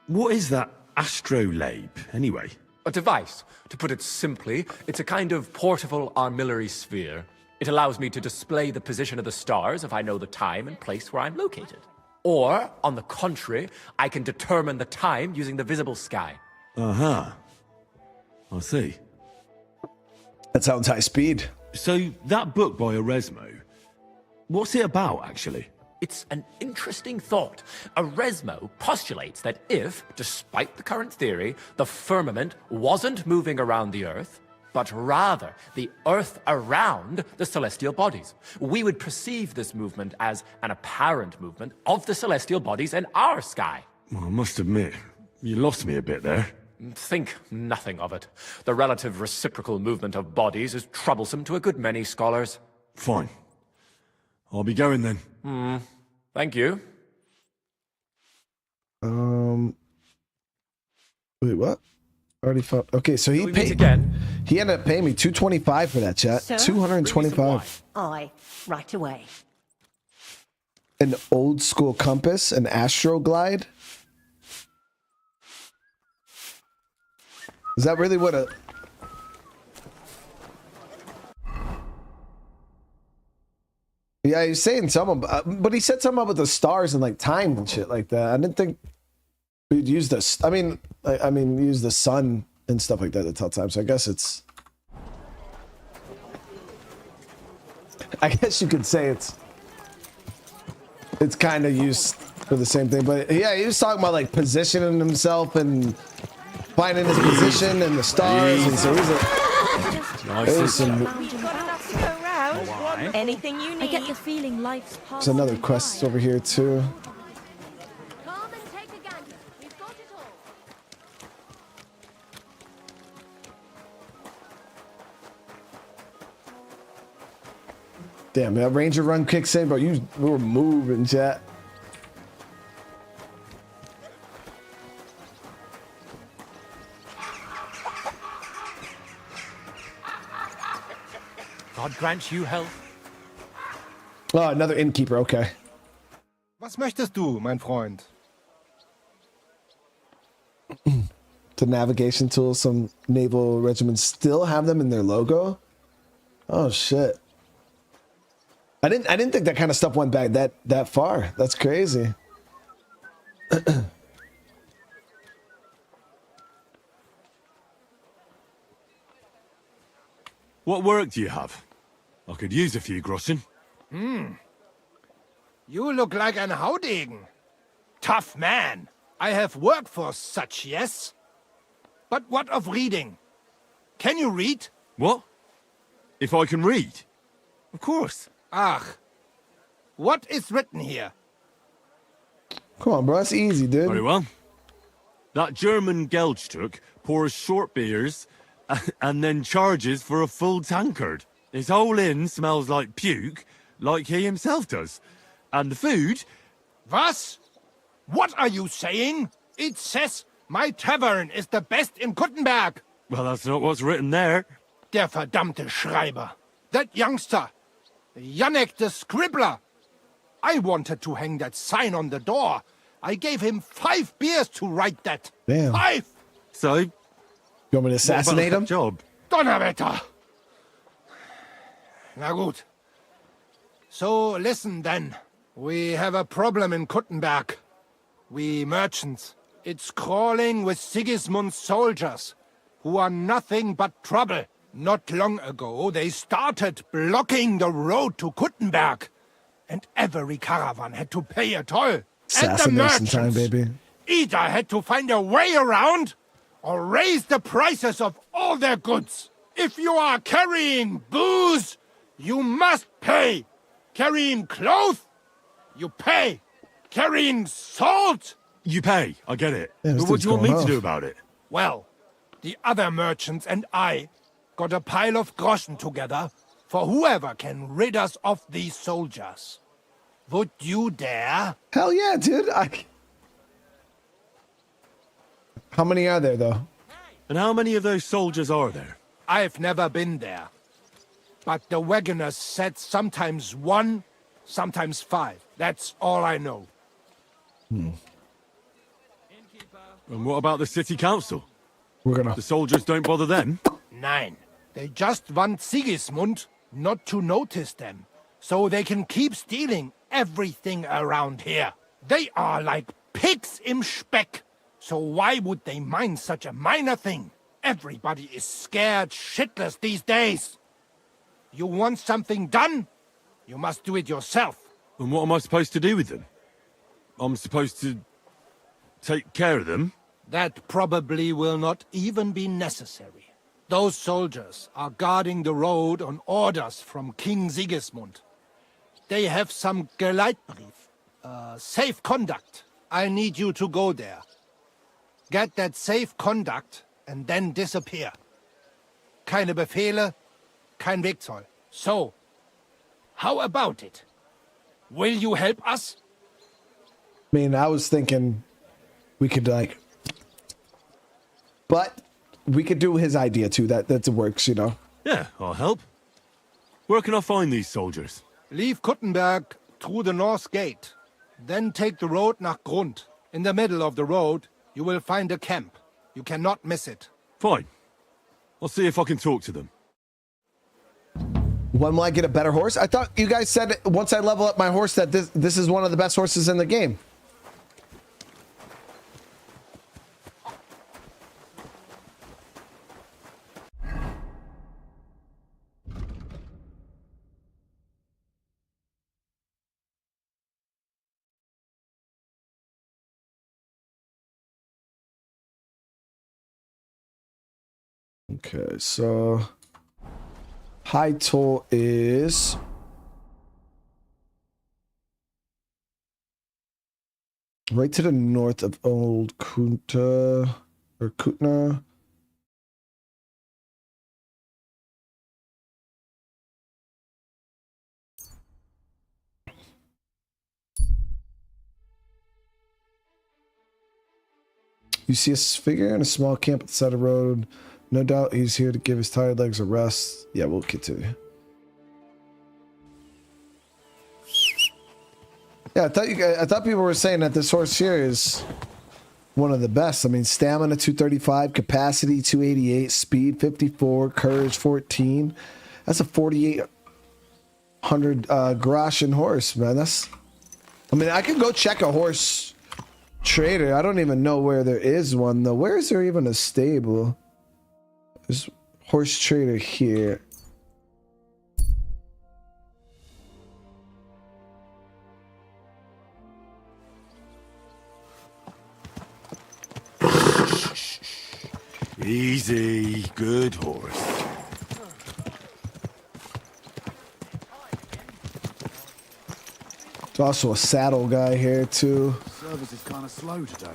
What is that astrolabe, anyway?
A device. To put it simply, it's a kind of portable armillary sphere. It allows me to display the position of the stars if I know the time and place where I'm located. Or, on the contrary, I can determine the time using the visible sky.
Uh-huh. I see.
That sounds high speed.
So, that book by Eresmo, what's it about, actually?
It's an interesting thought. Eresmo postulates that if, despite the current theory, the firmament wasn't moving around the Earth, but rather the Earth around the celestial bodies, we would perceive this movement as an apparent movement of the celestial bodies in our sky.
Well, I must admit, you lost me a bit there.
Think nothing of it. The relative reciprocal movement of bodies is troublesome to a good many scholars.
Fine. I'll be going then.
Thank you.
Wait, what? Already found. Okay, so he
we
paid
meet again.
He ended up paying me $225 for that, chat.
Sir?
$225.
Aye, right away.
An old school compass, an astroglide. Is that really what a? Yeah, he's saying something, but he said something about the stars and like time and shit like that. I didn't think we'd use this. I mean, use the sun and stuff like that to tell time. So I guess it's. I guess you could say it's kind of used for the same thing. But yeah, he was talking about like positioning himself and finding his position and the stars, and so he's
Anything you need. I get the feeling life's past.
there's another quest over here too.
Come and take a gander. We've got it all.
Damn, that ranger run kicks in, bro. We were moving, chat.
God grant you health.
Oh, another innkeeper. Okay.
Was möchtest du, mein Freund?
The navigation tools, some naval regiments still have them in their logo. Oh shit. I didn't think that kind of stuff went back that far. That's crazy.
What work do you have? I could use a few groschen.
You look like an Haudegen. Tough man. I have work for such, yes? But what of reading? Can you read?
What? If I can read? Of course.
Ach. What is written here?
Come on, bro. That's easy, dude.
Very well. That German Geldstück pours short beers and then charges for a full tankard. His whole inn smells like puke, like he himself does. And the food...
Was? What are you saying? It says my tavern is the best in Kuttenberg.
Well, that's not what's written there.
Der verdammte Schreiber. That youngster. Janek the scribbler. I wanted to hang that sign on the door. I gave him 5 beers to write that.
Damn.
5!
So?
You want me to assassinate him?
Job?
Donnerwetter! Na gut. So listen then. We have a problem in Kuttenberg. We merchants. It's crawling with Sigismund's soldiers, who are nothing but trouble. Not long ago, they started blocking the road to Kuttenberg, and every caravan had to pay a toll. And the merchants
time, baby.
either had to find a way around, or raise the prices of all their goods. If you are carrying booze, you must pay. Carrying clothes, you pay. Carrying salt,
You pay, I get it.
Yeah, this
but what
dude's
do you want me
going
to do
off.
about it?
well, the other merchants and I got a pile of groschen together for whoever can rid us of these soldiers. Would you dare?
Hell yeah, dude. How many are there, though?
And how many of those soldiers are there?
I've never been there. But the wagoners said sometimes 1, sometimes 5. That's all I know.
And what about the city council?
We're gonna...
The soldiers don't bother them?
Nein. They just want Sigismund not to notice them, so they can keep stealing everything around here. They are like pigs im Speck. So why would they mind such a minor thing? Everybody is scared shitless these days. You want something done? You must do it yourself.
And what am I supposed to do with them? I'm supposed to take care of them?
That probably will not even be necessary. Those soldiers are guarding the road on orders from King Sigismund. They have some Geleitbrief, safe conduct. I need you to go there. Get that safe conduct and then disappear. Keine Befehle, kein Wegzoll. So, how about it? Will you help us?
I mean, I was thinking we could, like... But we could do his idea, too. That works, you know?
Yeah, I'll help. Where can I find these soldiers?
Leave Kuttenberg through the north gate. Then take the road nach Grund. In the middle of the road, you will find a camp. You cannot miss it.
Fine. I'll see if I can talk to them.
When will I get a better horse? I thought you guys said once I level up my horse that this is one of the best horses in the game. Okay, so high toll is right to the north of Old Kunta or Kutna. You see a figure in a small camp at the side of the road. No doubt he's here to give his tired legs a rest. Yeah, we'll get to it. Yeah, I thought people were saying that this horse here is one of the best. I mean, stamina 235, capacity 288, speed 54, courage 14. That's a 4,800 Groshen horse, man. That's. I mean, I could go check a horse trader. I don't even know where there is one though. Where is there even a stable? There's horse trader here.
Easy, good horse.
There's also a saddle guy here too.
Service is kind of slow today.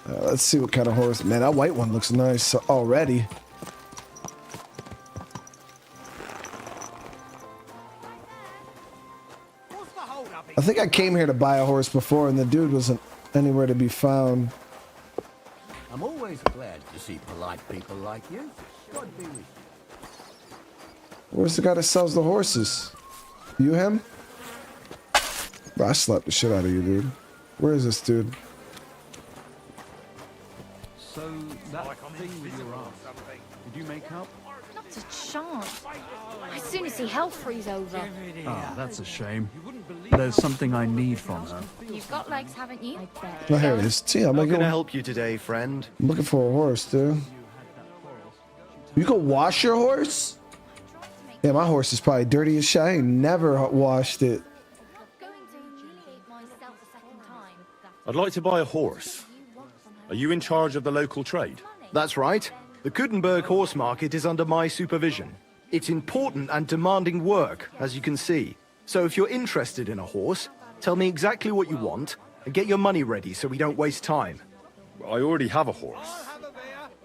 Let's see what kind of horse. Man, that white one looks nice already. I think I came here to buy a horse before and the dude wasn't anywhere to be found.
I'm always glad to see polite people like you. God be with you.
Where's the guy that sells the horses? You him? Bro, I slapped the shit out of you, dude. Where is this dude?
So, that thing with your arm, did you make up?
Not a chance. As soon as the hell freeze over.
Ah, that's a shame. There's something I need from her.
You've got legs, haven't you? I bet.
Oh, here it is. See, I'm
How can I help you today, friend?
looking for a horse, dude. You can wash your horse? Yeah, my horse is probably dirty as shit. I ain't never washed it.
I'd like to buy a horse. Are you in charge of the local trade?
That's right. The Kuttenberg horse market is under my supervision. It's important and demanding work, as you can see. So if you're interested in a horse, tell me exactly what you want and get your money ready so we don't waste time.
I already have a horse.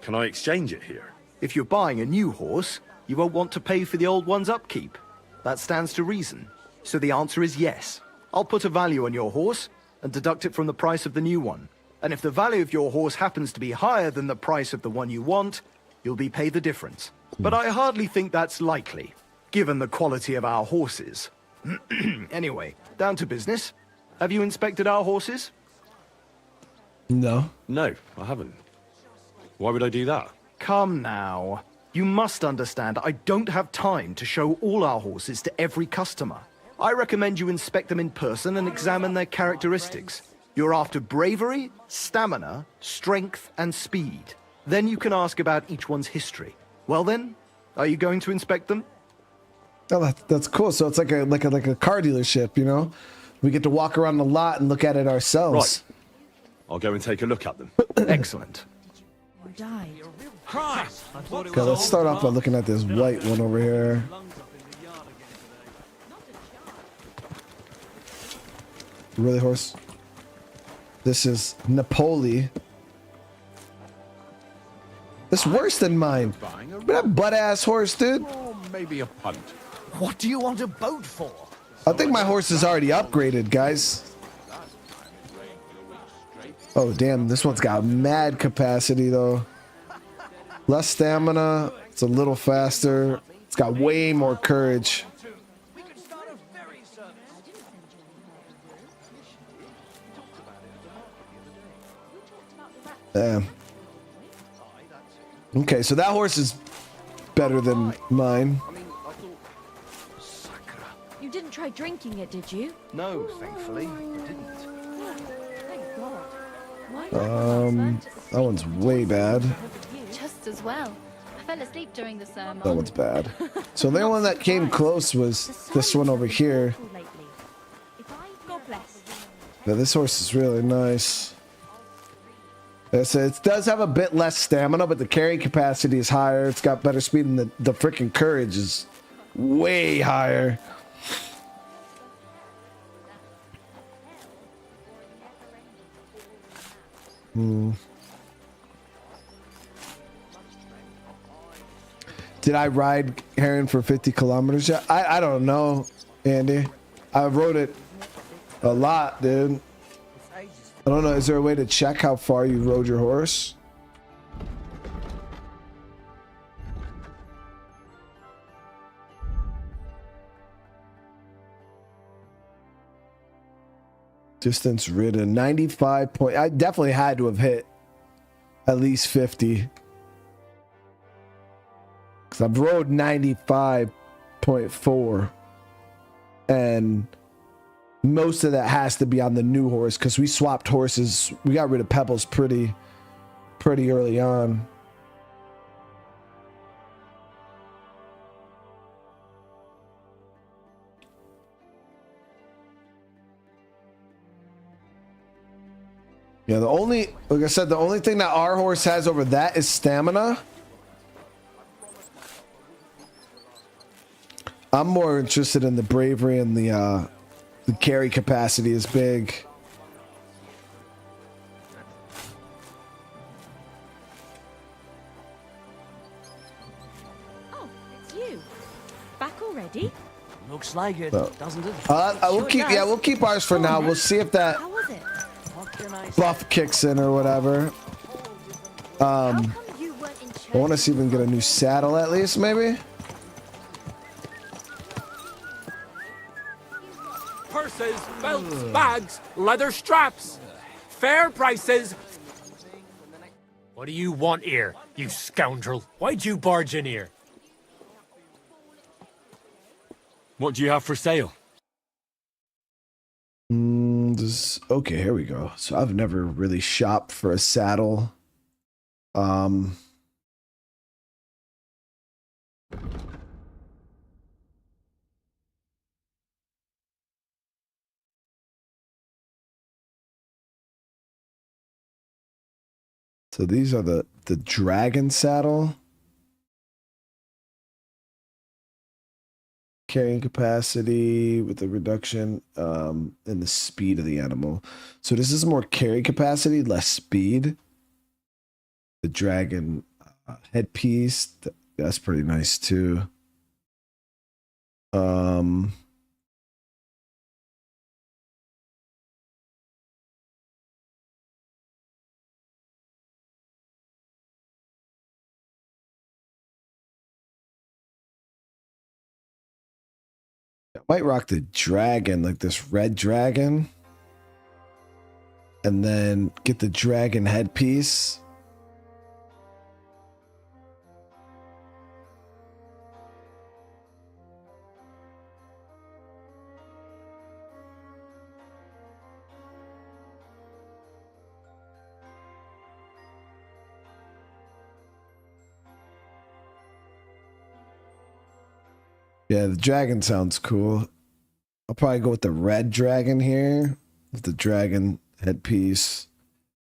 Can I exchange it here?
If you're buying a new horse, you won't want to pay for the old one's upkeep. That stands to reason. So the answer is yes. I'll put a value on your horse and deduct it from the price of the new one. And if the value of your horse happens to be higher than the price of the one you want, you'll be paid the difference. But I hardly think that's likely, given the quality of our horses. Anyway, down to business. Have you inspected our horses?
No.
No, I haven't. Why would I do that?
Come now. You must understand, I don't have time to show all our horses to every customer. I recommend you inspect them in person and examine their characteristics. You're after bravery, stamina, strength, and speed. Then you can ask about each one's history. Well then, are you going to inspect them?
Oh, that's cool. So it's like a car dealership, you know? We get to walk around the lot and look at it ourselves.
Right. I'll go and take a look at them.
Excellent.
Died.
Okay, let's start off by looking at this white one over here. Really, horse? This is Napoli. It's worse than mine. That butt-ass horse, dude.
Or maybe a punt.
What do you want a boat for?
I think my horse is already upgraded, guys. Oh, damn. This one's got mad capacity, though. Less stamina. It's a little faster. It's got way more courage. Damn. Okay, so that horse is better than mine.
You didn't try drinking it, did you?
No, thankfully, I didn't.
Thank God. Why
That one's way bad.
Just as well. I fell asleep during the sermon.
That one's bad. So the only one that came close was this one over here.
God bless.
Yeah, this horse is really nice. Yeah, so it does have a bit less stamina, but the carry capacity is higher. It's got better speed, and the freaking courage is way higher. Did I ride Heron for 50 kilometers yet? I don't know, Andy. I rode it a lot, dude. I don't know. Is there a way to check how far you rode your horse? Distance ridden 95 point. I definitely had to have hit at least 50. Because I've rode 95.4. And most of that has to be on the new horse because we swapped horses. We got rid of Pebbles pretty early on. Yeah, like I said, the only thing that our horse has over that is stamina. I'm more interested in the bravery, and the carry capacity is big.
Oh, it's you. Back already?
Looks like it,
So,
doesn't it?
we'll keep ours for now. We'll see if that buff kicks in or whatever. I want to see if we can get a new saddle at least, maybe.
Purses, belts, bags, leather straps. Fair prices. What do you want here, you scoundrel? Why'd you barge in here?
What do you have for sale?
Okay, here we go. So I've never really shopped for a saddle. So these are the dragon saddle. Carrying capacity with the reduction in the speed of the animal. So this is more carry capacity, less speed. The dragon headpiece, that's pretty nice too. I might rock the dragon, like this red dragon. And then get the dragon headpiece. Yeah, the dragon sounds cool. I'll probably go with the red dragon here with the dragon headpiece.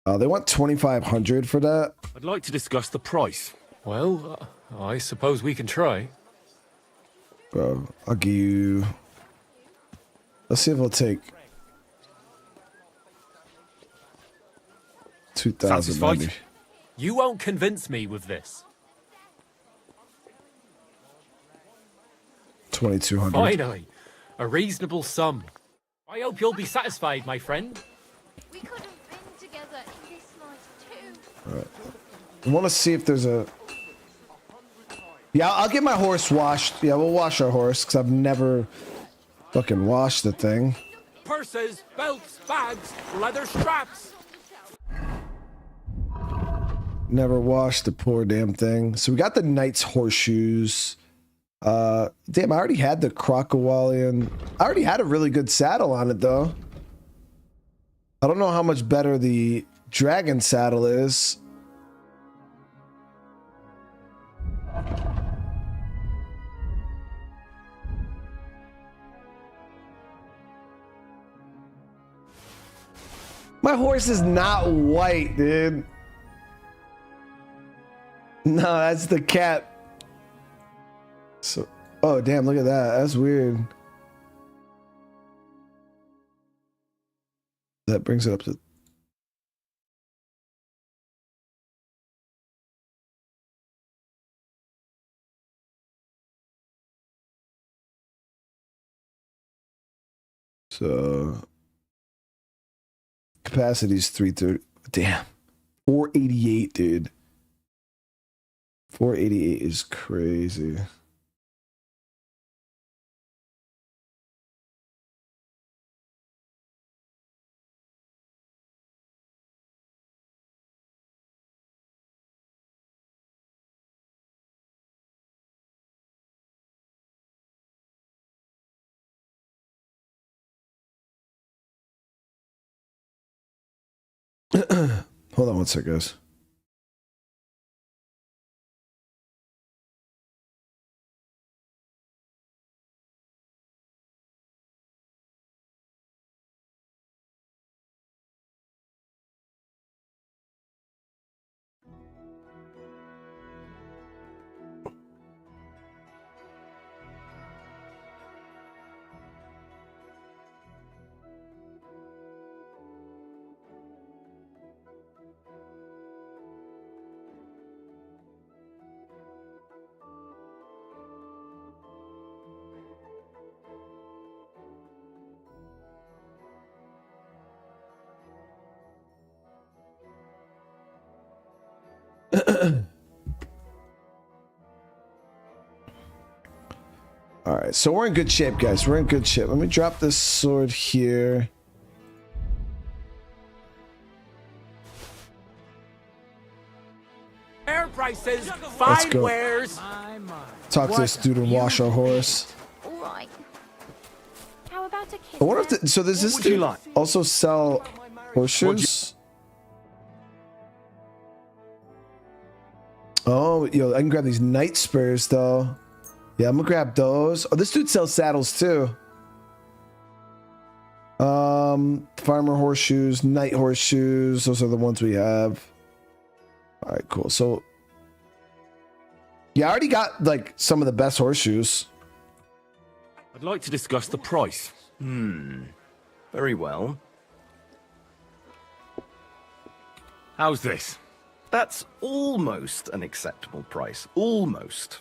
They want 2,500 for that.
I'd like to discuss the price.
Well, I suppose we can try.
Bro, I'll give you... Let's see if I'll take 2,000 maybe.
You won't convince me with this.
2,200.
Finally, a reasonable sum. I hope you'll be satisfied, my friend.
We could have been together in this life too.
All right. I want to see if there's a... Yeah, I'll get my horse washed. Yeah, we'll wash our horse because I've never fucking washed the thing.
Purses, belts, bags, leather straps.
Never washed the poor damn thing. So we got the knight's horseshoes. Damn, I already had the crocodilian. I already had a really good saddle on it though. I don't know how much better the dragon saddle is. My horse is not white, dude. No, that's the cat. So, oh damn, look at that. That's weird. That brings it up to... So, capacity is 330. Damn. 488, dude. 488 is crazy. Hold on one sec, guys. All right, so we're in good shape, guys. We're in good shape. Let me drop this sword here.
Fair prices,
Let's
fine
go.
wares.
Talk to this dude and wash our horse.
All right. How about a kiss?
I wonder if so does this dude also sell horseshoes? Oh, yo, I can grab these knight spurs though. Yeah, I'm gonna grab those. Oh, this dude sells saddles too. Farmer horseshoes, knight horseshoes. Those are the ones we have. All right, cool. So, yeah, I already got like some of the best horseshoes.
I'd like to discuss the price.
Very well.
How's this?
That's almost an acceptable price. Almost.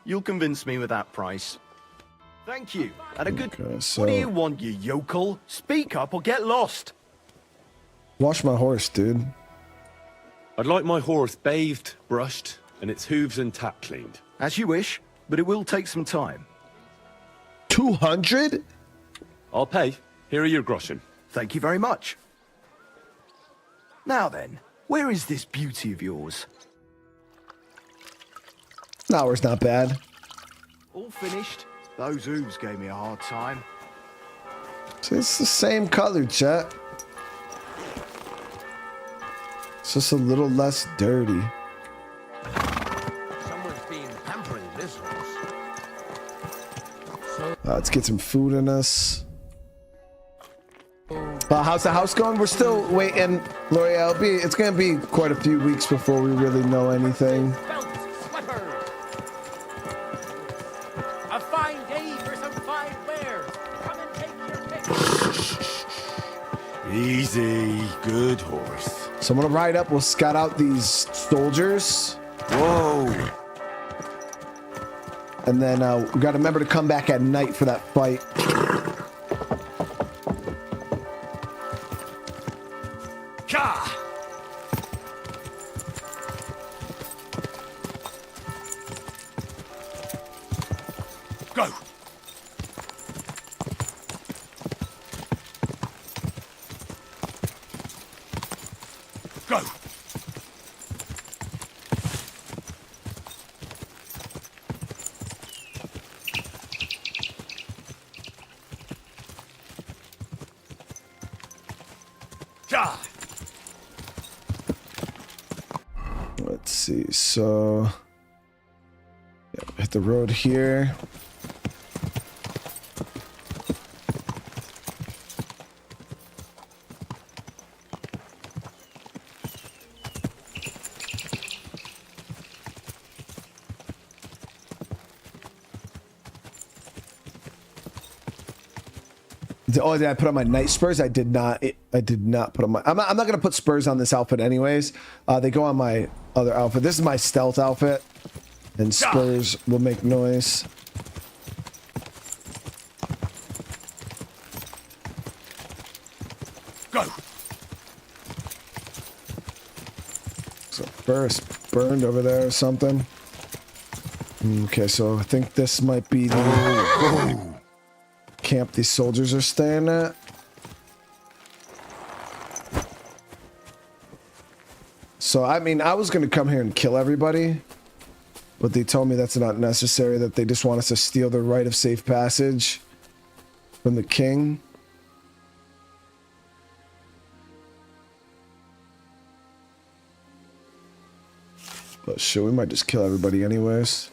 You'll convince me with that price. Thank you. And a good...
Okay, so
What do you want, you yokel? Speak up or get lost.
wash my horse, dude.
I'd like my horse bathed, brushed, and its hooves and tack cleaned.
As you wish, but it will take some time.
200?
I'll pay. Here are your groschen.
Thank you very much. Now then, where is this beauty of yours?
An hour's not bad.
All finished? Those hooves gave me a hard time.
So it's the same color, chat. It's just a little less dirty.
Someone's been pampering this horse.
Let's get some food in us. How's the house going? We're still waiting, L'Oreal. It's gonna be quite a few weeks before we really know anything.
A fine day for some fine wares. Come and take your pick.
Easy, good horse.
So I'm gonna ride up. We'll scout out these soldiers.
Whoa.
And then we gotta remember to come back at night for that fight.
Go. Go.
Let's see. So hit the road here. Oh, did I put on my night spurs? I did not. I did not put on my. I'm not gonna put spurs on this outfit anyways. They go on my other outfit. This is my stealth outfit, and spurs will make noise.
Go.
So first burned over there or something. Okay, so I think this might be the camp these soldiers are staying at. So, I mean, I was going to come here and kill everybody, but they told me that's not necessary, that they just want us to steal the right of safe passage from the king. But shit, we might just kill everybody anyways.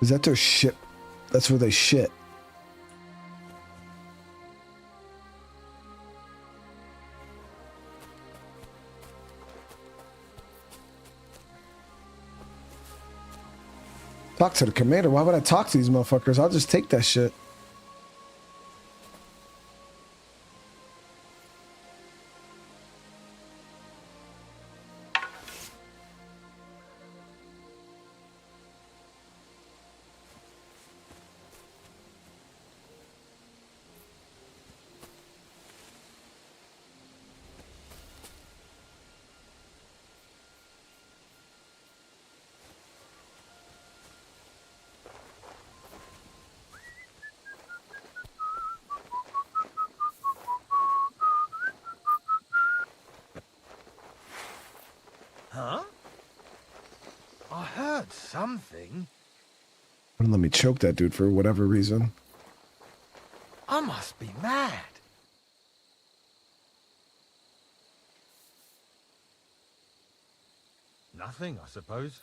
Is that their ship? That's where they shit. Talk to the commander. Why would I talk to these motherfuckers? I'll just take that shit.
Huh? I heard something.
Wouldn't let me choke that dude for whatever reason.
I must be mad. Nothing, I suppose.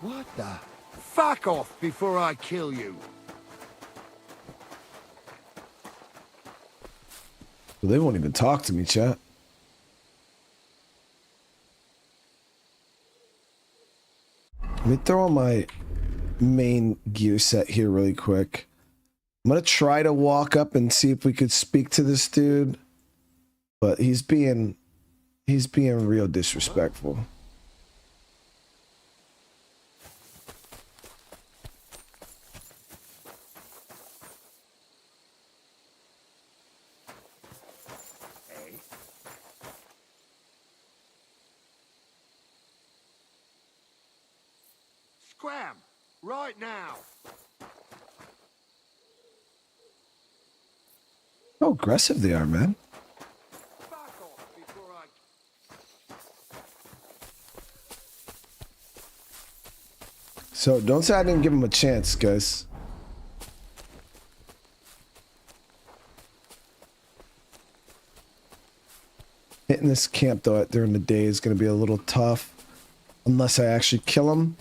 What the? Fuck off before I kill you.
Well, they won't even talk to me, chat. Let me throw on my main gear set here really quick. I'm gonna try to walk up and see if we could speak to this dude, but he's being real disrespectful.
Scram! Right now!
How aggressive they are, man. So don't say I didn't give him a chance, guys. Hitting this camp though during the day is going to be a little tough, unless I actually kill him.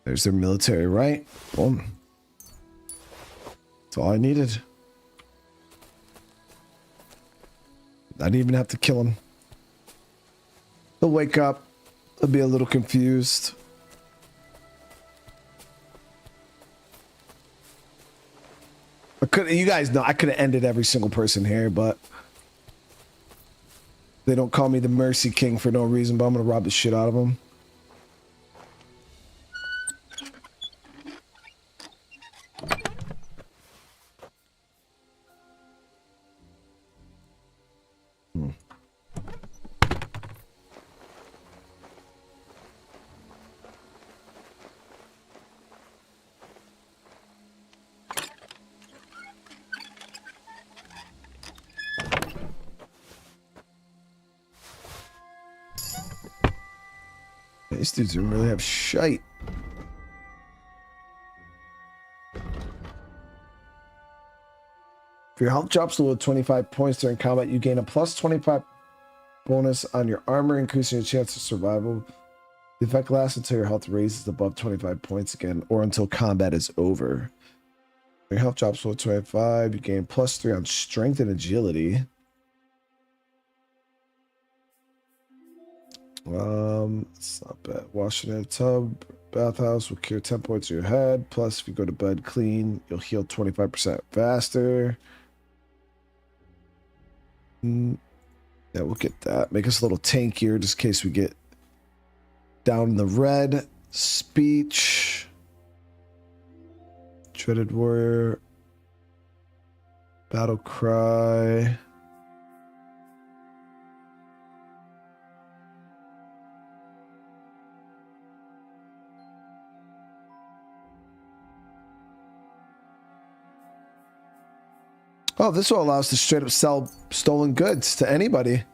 There's their military, right? Boom. That's all I needed. I didn't even have to kill him. He'll wake up. He'll be a little confused. You guys know I could have ended every single person here, but they don't call me the Mercy King for no reason, but I'm gonna rob the shit out of them. These dudes don't really have shite. If your health drops below 25 points during combat, you gain a plus 25 bonus on your armor, increasing your chance of survival. The effect lasts until your health raises above 25 points again, or until combat is over. When your health drops below 25, you gain plus 3 on strength and agility. It's not bad. Washing in a tub, bathhouse will cure 10 points to your head. Plus, if you go to bed clean, you'll heal 25% faster. Yeah, we'll get that. Make us a little tankier just in case we get down in the red. Speech. Dreaded warrior. Battle cry. Oh, this will allow us to straight up sell stolen goods to anybody.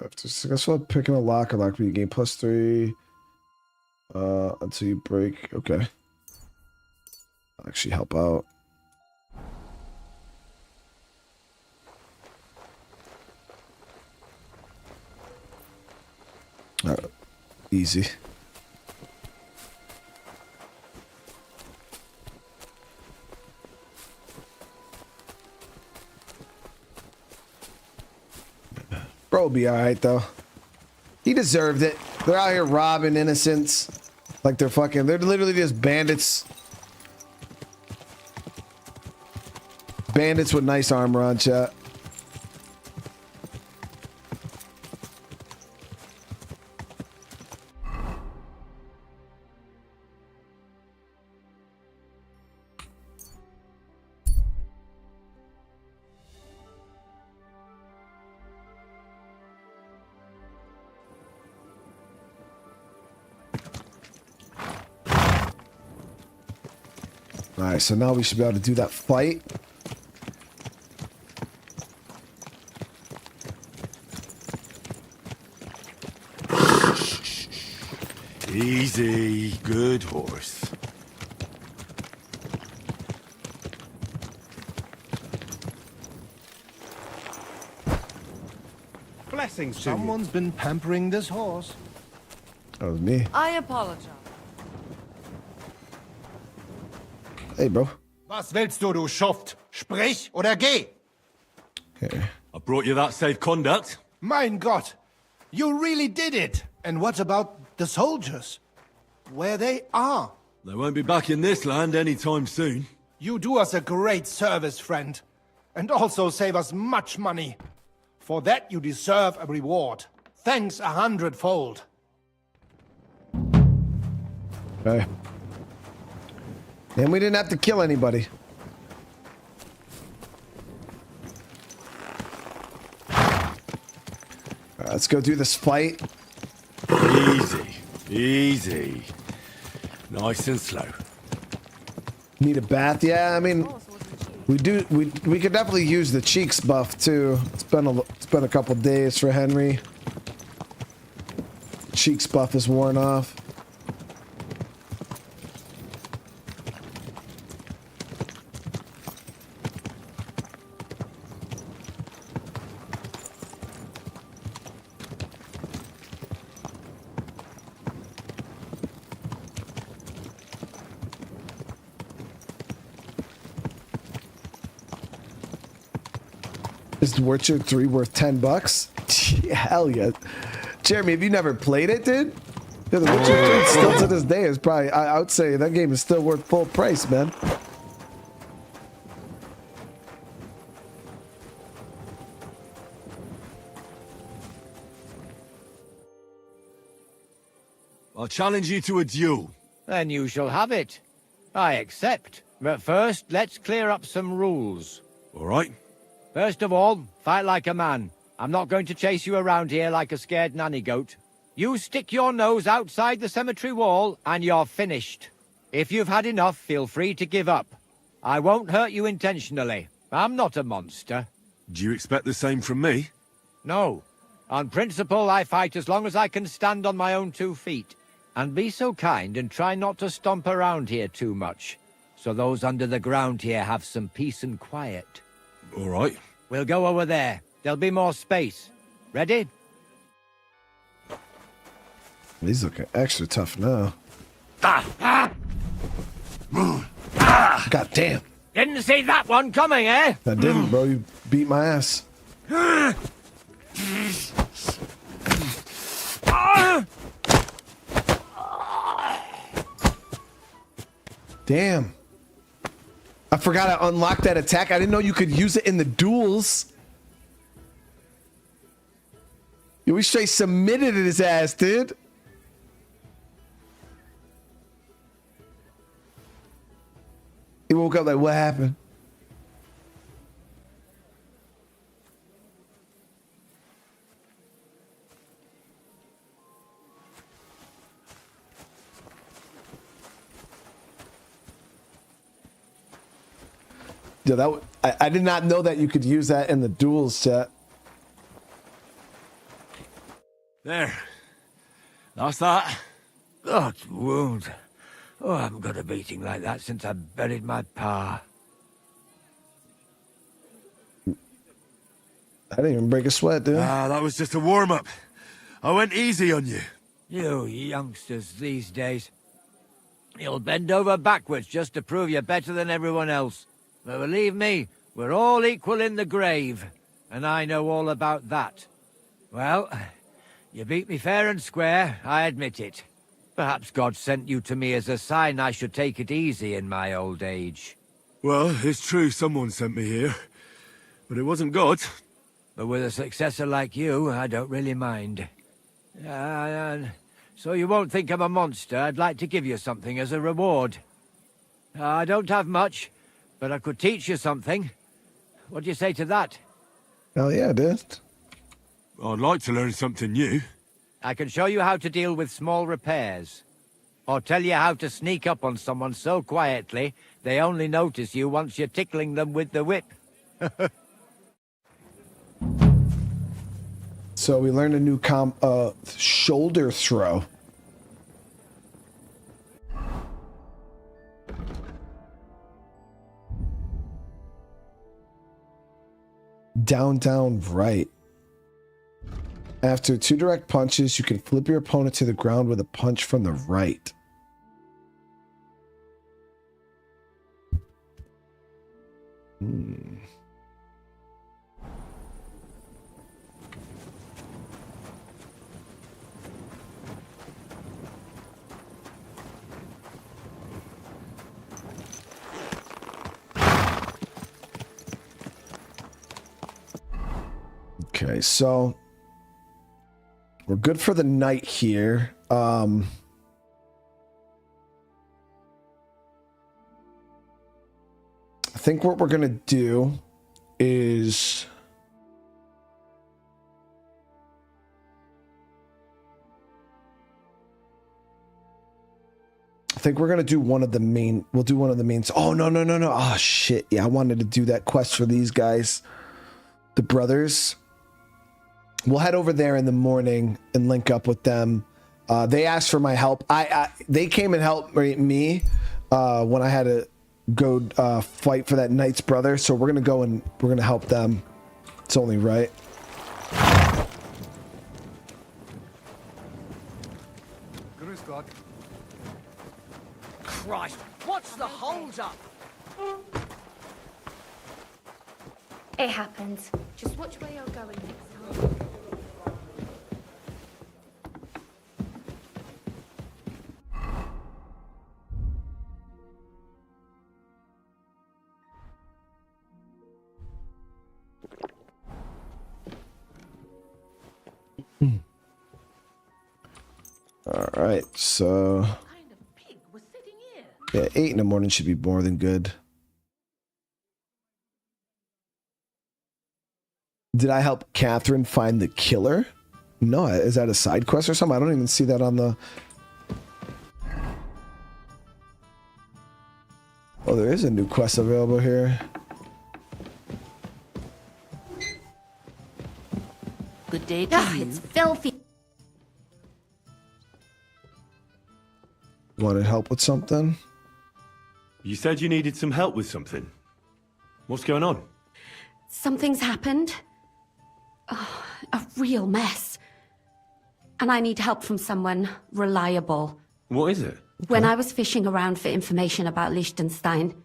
After successful picking a lock, you gain plus 3 until you break. Okay. I'll actually help out. Alright. Easy. Bro will be alright though. He deserved it. They're out here robbing innocents. Like they're literally just bandits. Bandits with nice armor on, chat. Alright, so now we should be able to do that fight.
Easy, good horse.
Blessings to Someone's been pampering this horse.
That was me.
I apologize.
Hey, bro.
Was willst du, du Schuft? Sprich oder geh!
Okay.
I brought you that safe conduct.
Mein Gott! You really did it! And what about the soldiers? Where they are?
They won't be back in this land anytime soon.
You do us a great service, friend. And also save us much money. For that you deserve a reward. Thanks 100-fold.
Okay. And we didn't have to kill anybody. Alright, let's go do this fight.
Easy, easy. Nice and slow.
Need a bath? Yeah, I mean, we could definitely use the cheeks buff too. It's been a couple days for Henry. Cheeks buff is worn off. Is Witcher 3 worth $10? Hell yeah. Jeremy, have you never played it, dude? Yeah, the Witcher 3 still to this day is probably, I would say that game is still worth full price, man.
I'll challenge you to a duel.
Then you shall have it. I accept. But first, let's clear up some rules.
All right.
First of all, fight like a man. I'm not going to chase you around here like a scared nanny goat. You stick your nose outside the cemetery wall, and you're finished. If you've had enough, feel free to give up. I won't hurt you intentionally. I'm not a monster.
Do you expect the same from me?
No. On principle, I fight as long as I can stand on my own 2 feet. And be so kind and try not to stomp around here too much, so those under the ground here have some peace and quiet.
All right.
We'll go over there. There'll be more space. Ready?
He's looking extra tough now. God damn.
Didn't see that one coming, eh?
I didn't, bro. You beat my ass. Damn. I forgot I unlocked that attack. I didn't know you could use it in the duels. Yo, we straight submitted his ass, dude. He woke up like, what happened? Yeah, I did not know that you could use that in the duels chat.
There. That's that.
That wound. Oh, I haven't got a beating like that since I buried my pa.
I didn't even break a sweat, dude.
That was just a warm-up. I went easy on you.
You youngsters these days. You'll bend over backwards just to prove you're better than everyone else. But believe me, we're all equal in the grave. And I know all about that. Well, you beat me fair and square, I admit it. Perhaps God sent you to me as a sign I should take it easy in my old age.
Well, it's true someone sent me here. But it wasn't God.
But with a successor like you, I don't really mind. So you won't think I'm a monster. I'd like to give you something as a reward. I don't have much, but I could teach you something. What do you say to that?
Hell yeah, dude.
I'd like to learn something new.
I can show you how to deal with small repairs. Or tell you how to sneak up on someone so quietly, they only notice you once you're tickling them with the whip.
So we learned a new shoulder throw. Down, down, right. After 2 direct punches, you can flip your opponent to the ground with a punch from the right. Okay, so we're good for the night here. I think what we're gonna do is do one of the main. We'll do one of the mains. Oh no. Oh shit. Yeah, I wanted to do that quest for these guys, the brothers. We'll head over there in the morning and link up with them. They asked for my help. They came and helped me when I had to go fight for that knight's brother. So we're gonna go and we're gonna help them. It's only right.
Grüß Gott.
Christ, what's the hold-up?
It happens. Just watch where you're going next time.
All right, so yeah, 8 in the morning should be more than good. Did I help Catherine find the killer? No, is that a side quest or something? I don't even see that on the... Oh, there is a new quest available here.
Good day to you. It's filthy.
Wanted help with something?
You said you needed some help with something. What's going on?
Something's happened. Oh, a real mess. And I need help from someone reliable.
What is it?
When I was fishing around for information about Liechtenstein,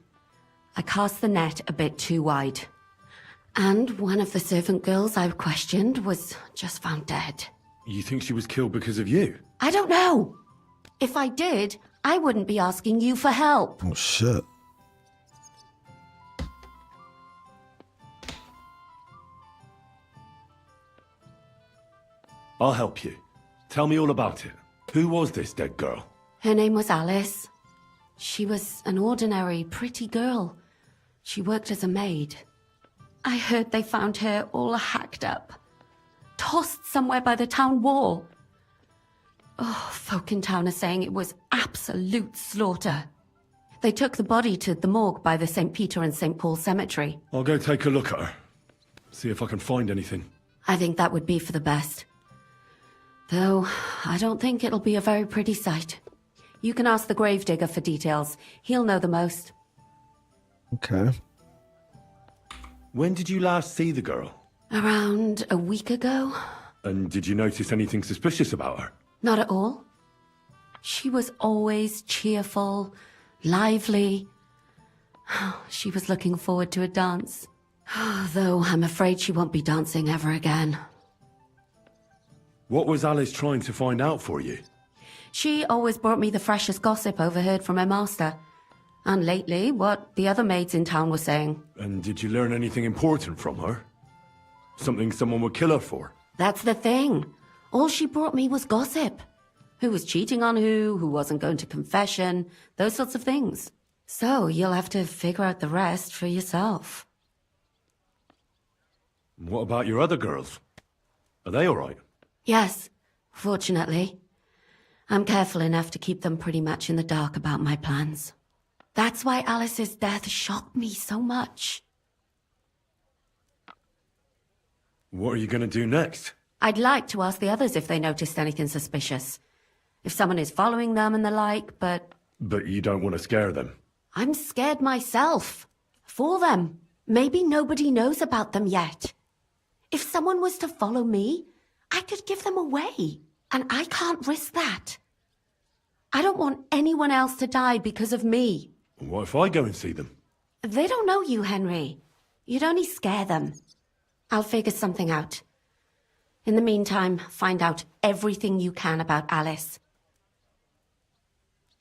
I cast the net a bit too wide. And one of the servant girls I questioned was just found dead.
You think she was killed because of you?
I don't know. If I did, I wouldn't be asking you for help.
Oh, shit.
I'll help you. Tell me all about it. Who was this dead girl?
Her name was Alice. She was an ordinary, pretty girl. She worked as a maid. I heard they found her all hacked up, tossed somewhere by the town wall. Oh, folk in town are saying it was absolute slaughter. They took the body to the morgue by the St. Peter and St. Paul cemetery.
I'll go take a look at her. See if I can find anything.
I think that would be for the best. Though, I don't think it'll be a very pretty sight. You can ask the gravedigger for details. He'll know the most.
Okay.
When did you last see the girl?
Around a week ago?
And did you notice anything suspicious about her?
Not at all. She was always cheerful, lively. She was looking forward to a dance. Though I'm afraid she won't be dancing ever again.
What was Alice trying to find out for you?
She always brought me the freshest gossip overheard from her master. And lately, what the other maids in town were saying.
And did you learn anything important from her? Something someone would kill her for?
That's the thing. All she brought me was gossip. Who was cheating on who wasn't going to confession, those sorts of things. So you'll have to figure out the rest for yourself.
What about your other girls? Are they all right?
Yes, fortunately. I'm careful enough to keep them pretty much in the dark about my plans. That's why Alice's death shocked me so much.
What are you going to do next?
I'd like to ask the others if they noticed anything suspicious. If someone is following them and the like, but...
But you don't want to scare them.
I'm scared myself. For them. Maybe nobody knows about them yet. If someone was to follow me, I could give them away. And I can't risk that. I don't want anyone else to die because of me.
What if I go and see them?
They don't know you, Henry. You'd only scare them. I'll figure something out. In the meantime, find out everything you can about Alice.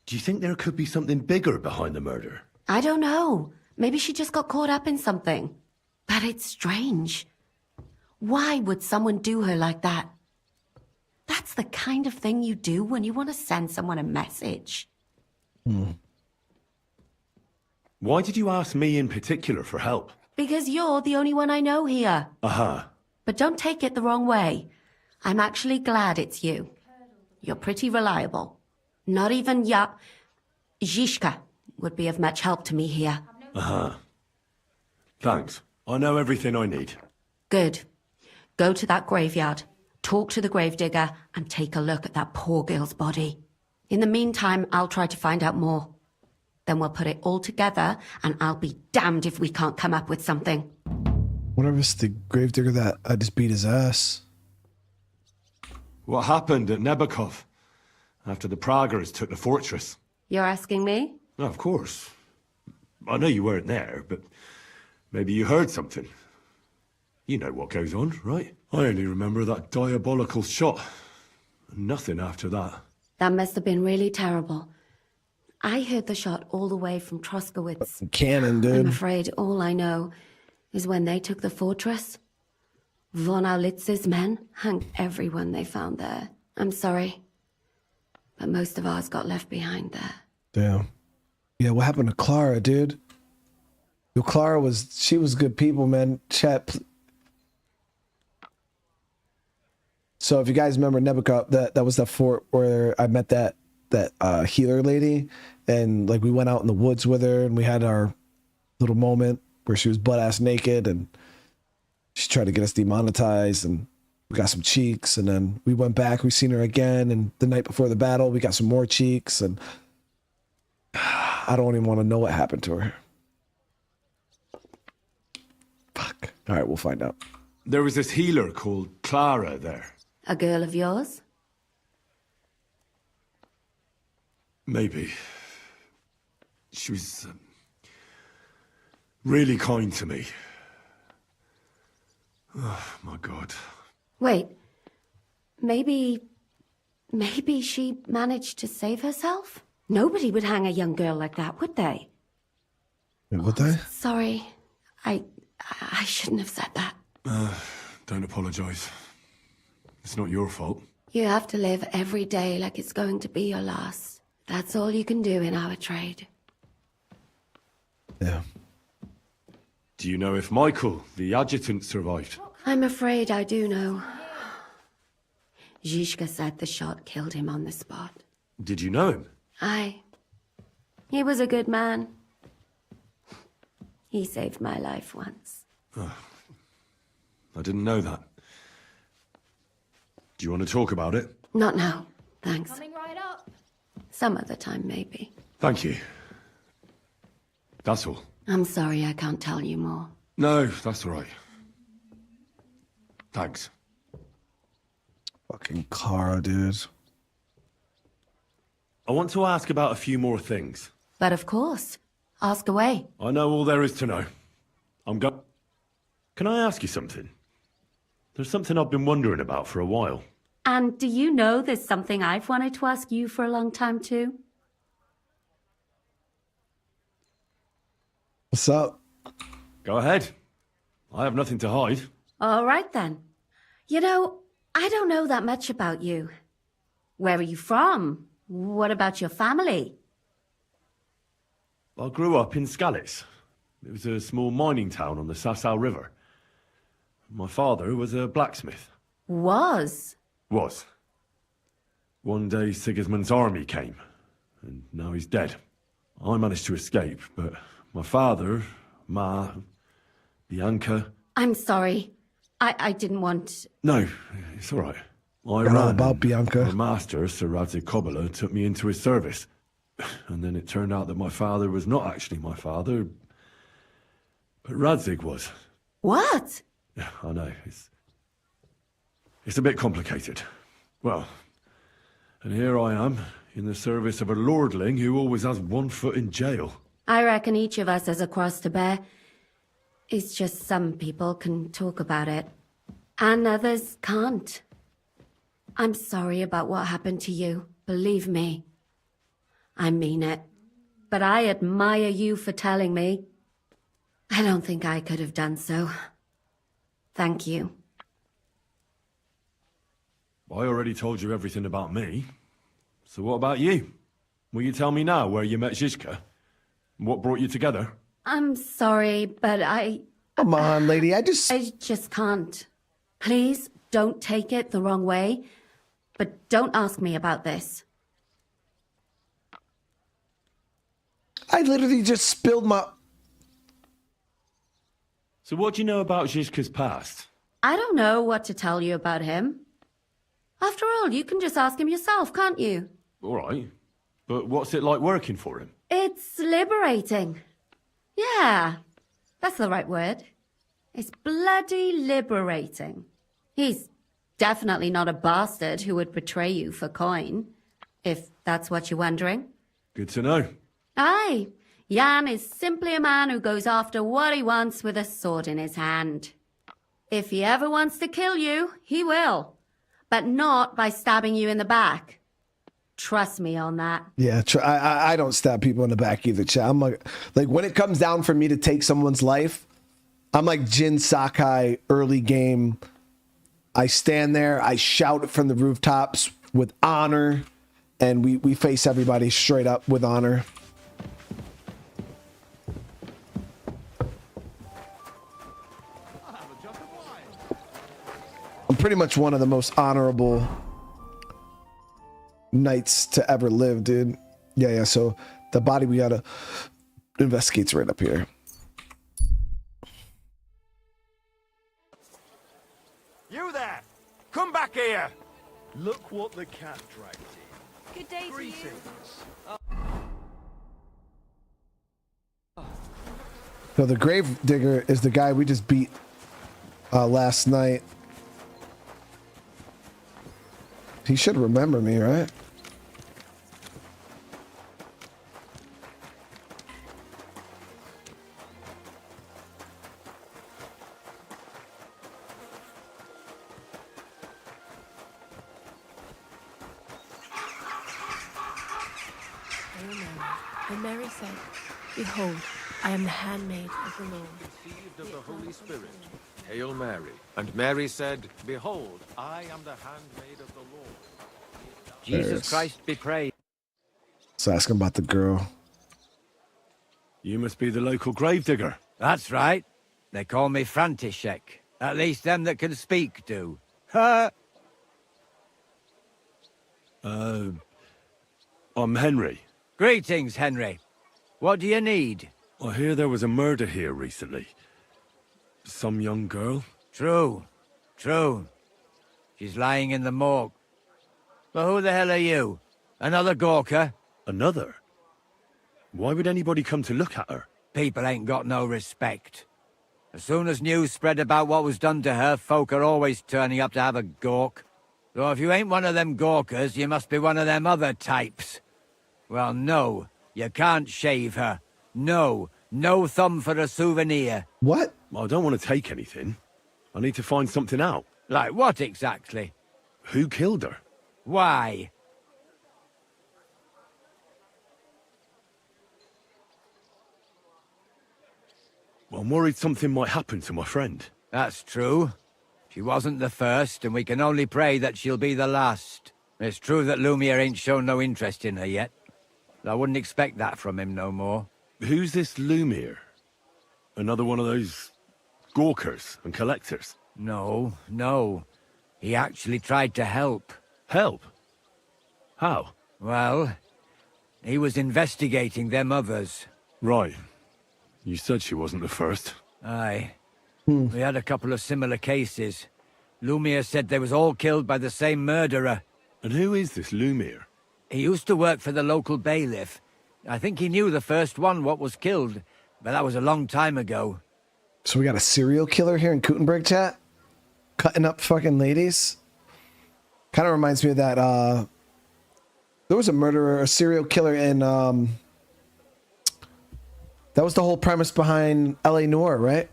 Do you think there could be something bigger behind the murder?
I don't know. Maybe she just got caught up in something. But it's strange. Why would someone do her like that? That's the kind of thing you do when you want to send someone a message.
Why did you ask me in particular for help?
Because you're the only one I know here.
Uh-huh.
But don't take it the wrong way. I'm actually glad it's you. You're pretty reliable. Not even Zhishka would be of much help to me here.
Uh-huh. Thanks. I know everything I need.
Good. Go to that graveyard, talk to the gravedigger, and take a look at that poor girl's body. In the meantime, I'll try to find out more. Then we'll put it all together, and I'll be damned if we can't come up with something.
Whatever it's the gravedigger that I just beat his ass.
What happened at Nebakov after the Praguers took the fortress?
You're asking me?
No, of course. I know you weren't there, but maybe you heard something. You know what goes on, right? I only remember that diabolical shot. Nothing after that.
That must have been really terrible. I heard the shot all the way from Troskowitz.
Cannon, dude.
I'm afraid all I know is when they took the fortress, von Aulitz's men hung everyone they found there. I'm sorry. but most of ours got left behind there.
Damn. Yeah, what happened to Clara, dude? Yo, Clara she was good people, man. Chat. So if you guys remember Nebuchadnezzar, that was the fort where I met that healer lady, and like we went out in the woods with her, and we had our little moment where she was butt ass naked, and she tried to get us demonetized, and we got some cheeks, and then we went back, we seen her again, and the night before the battle, we got some more cheeks, and I don't even want to know what happened to her. Fuck. All right, we'll find out.
There was this healer called Clara there.
A girl of yours?
Maybe. She was really kind to me. Oh, my God.
Wait. Maybe she managed to save herself? Nobody would hang a young girl like that, would they?
Would they?
Sorry. I shouldn't have said that.
Don't apologize. It's not your fault.
You have to live every day like it's going to be your last. That's all you can do in our trade.
Yeah.
Do you know if Michael, the adjutant, survived?
I'm afraid I do know. Zhishka said the shot killed him on the spot.
Did you know him?
Aye. He was a good man. He saved my life once.
Oh, I didn't know that. Do you want to talk about it?
Not now, thanks.
Coming right up.
Some other time, maybe.
Thank you. That's all.
I'm sorry I can't tell you more.
No, that's all right. Thanks.
Fucking Clara, dude.
I want to ask about a few more things.
But of course. Ask away.
I know all there is to know. Can I ask you something? There's something I've been wondering about for a while.
And do you know there's something I've wanted to ask you for a long time too?
What's up?
Go ahead. I have nothing to hide.
All right then. You know, I don't know that much about you. Where are you from? What about your family?
I grew up in Skalitz. It was a small mining town on the Sasau River. My father was a blacksmith.
Was?
Was. One day Sigismund's army came, and now he's dead. I managed to escape, but my father, Ma, Bianca...
I'm sorry. I didn't want...
No, it's all right. I
Forgot all
ran,
about
and
Bianca.
My master, Sir Radzik Kobala, took me into his service. And then it turned out that my father was not actually my father, but Radzik was.
What?
Yeah, I know. It's a bit complicated. Well, and here I am, in the service of a lordling who always has one foot in jail.
I reckon each of us has a cross to bear. It's just some people can talk about it, and others can't. I'm sorry about what happened to you, believe me. I mean it. But I admire you for telling me. I don't think I could have done so. Thank you.
I already told you everything about me. So what about you? Will you tell me now where you met Zhishka? What brought you together?
I'm sorry, but
Come on, lady, I
just can't. Please, don't take it the wrong way. But don't ask me about this.
I literally just spilled my...
So what do you know about Zhishka's past?
I don't know what to tell you about him. After all, you can just ask him yourself, can't you?
All right. But what's it like working for him?
It's liberating. Yeah, that's the right word. It's bloody liberating. He's definitely not a bastard who would betray you for coin, if that's what you're wondering.
Good to know.
Aye, Jan is simply a man who goes after what he wants with a sword in his hand. If he ever wants to kill you, he will. But not by stabbing you in the back. Trust me on that.
Yeah, I don't stab people in the back either, chat. I'm like when it comes down for me to take someone's life, I'm like Jin Sakai early game. I stand there, I shout it from the rooftops with honor, and we face everybody straight up with honor. I'm pretty much one of the most honorable knights to ever live, dude. Yeah. So the body we gotta investigate's right up here.
You there! Come back here!
Look what the cat dragged in.
Good day to you.
So the gravedigger is the guy we just beat last night. He should remember me, right?
And Mary said, "Behold, I am the handmaid of the Lord."
Conceived of the Holy Spirit. Hail Mary. And Mary said, "Behold, I am the handmaid of the Lord."
Jesus Christ be praised.
So ask him about the girl.
You must be the local gravedigger.
That's right. They call me František. At least them that can speak do.
I'm Henry.
Greetings, Henry. What do you need?
I hear there was a murder here recently. Some young girl?
True. She's lying in the morgue. But who the hell are you? Another gawker?
Another? Why would anybody come to look at her?
People ain't got no respect. As soon as news spread about what was done to her, folk are always turning up to have a gawk. So if you ain't one of them gawkers, you must be one of them other types. Well, no, you can't shave her. No thumb for a souvenir.
What?
I don't want to take anything. I need to find something out.
Like what exactly?
Who killed her?
Why?
I'm worried something might happen to my friend.
That's true. She wasn't the first, and we can only pray that she'll be the last. It's true that Lumiere ain't shown no interest in her yet. I wouldn't expect that from him no more.
Who's this Lumiere? Another one of those gawkers and collectors?
No. He actually tried to help.
Help? How?
Well, he was investigating them others.
Right. You said she wasn't the first.
Aye. We had a couple of similar cases. Lumiere said they was all killed by the same murderer.
And who is this Lumiere?
He used to work for the local bailiff. I think he knew the first one what was killed, but that was a long time ago.
So we got a serial killer here in Gutenberg, chat? Cutting up fucking ladies? Kind of reminds me of that, there was a murderer, a serial killer in, that was the whole premise behind L.A. Noire, right?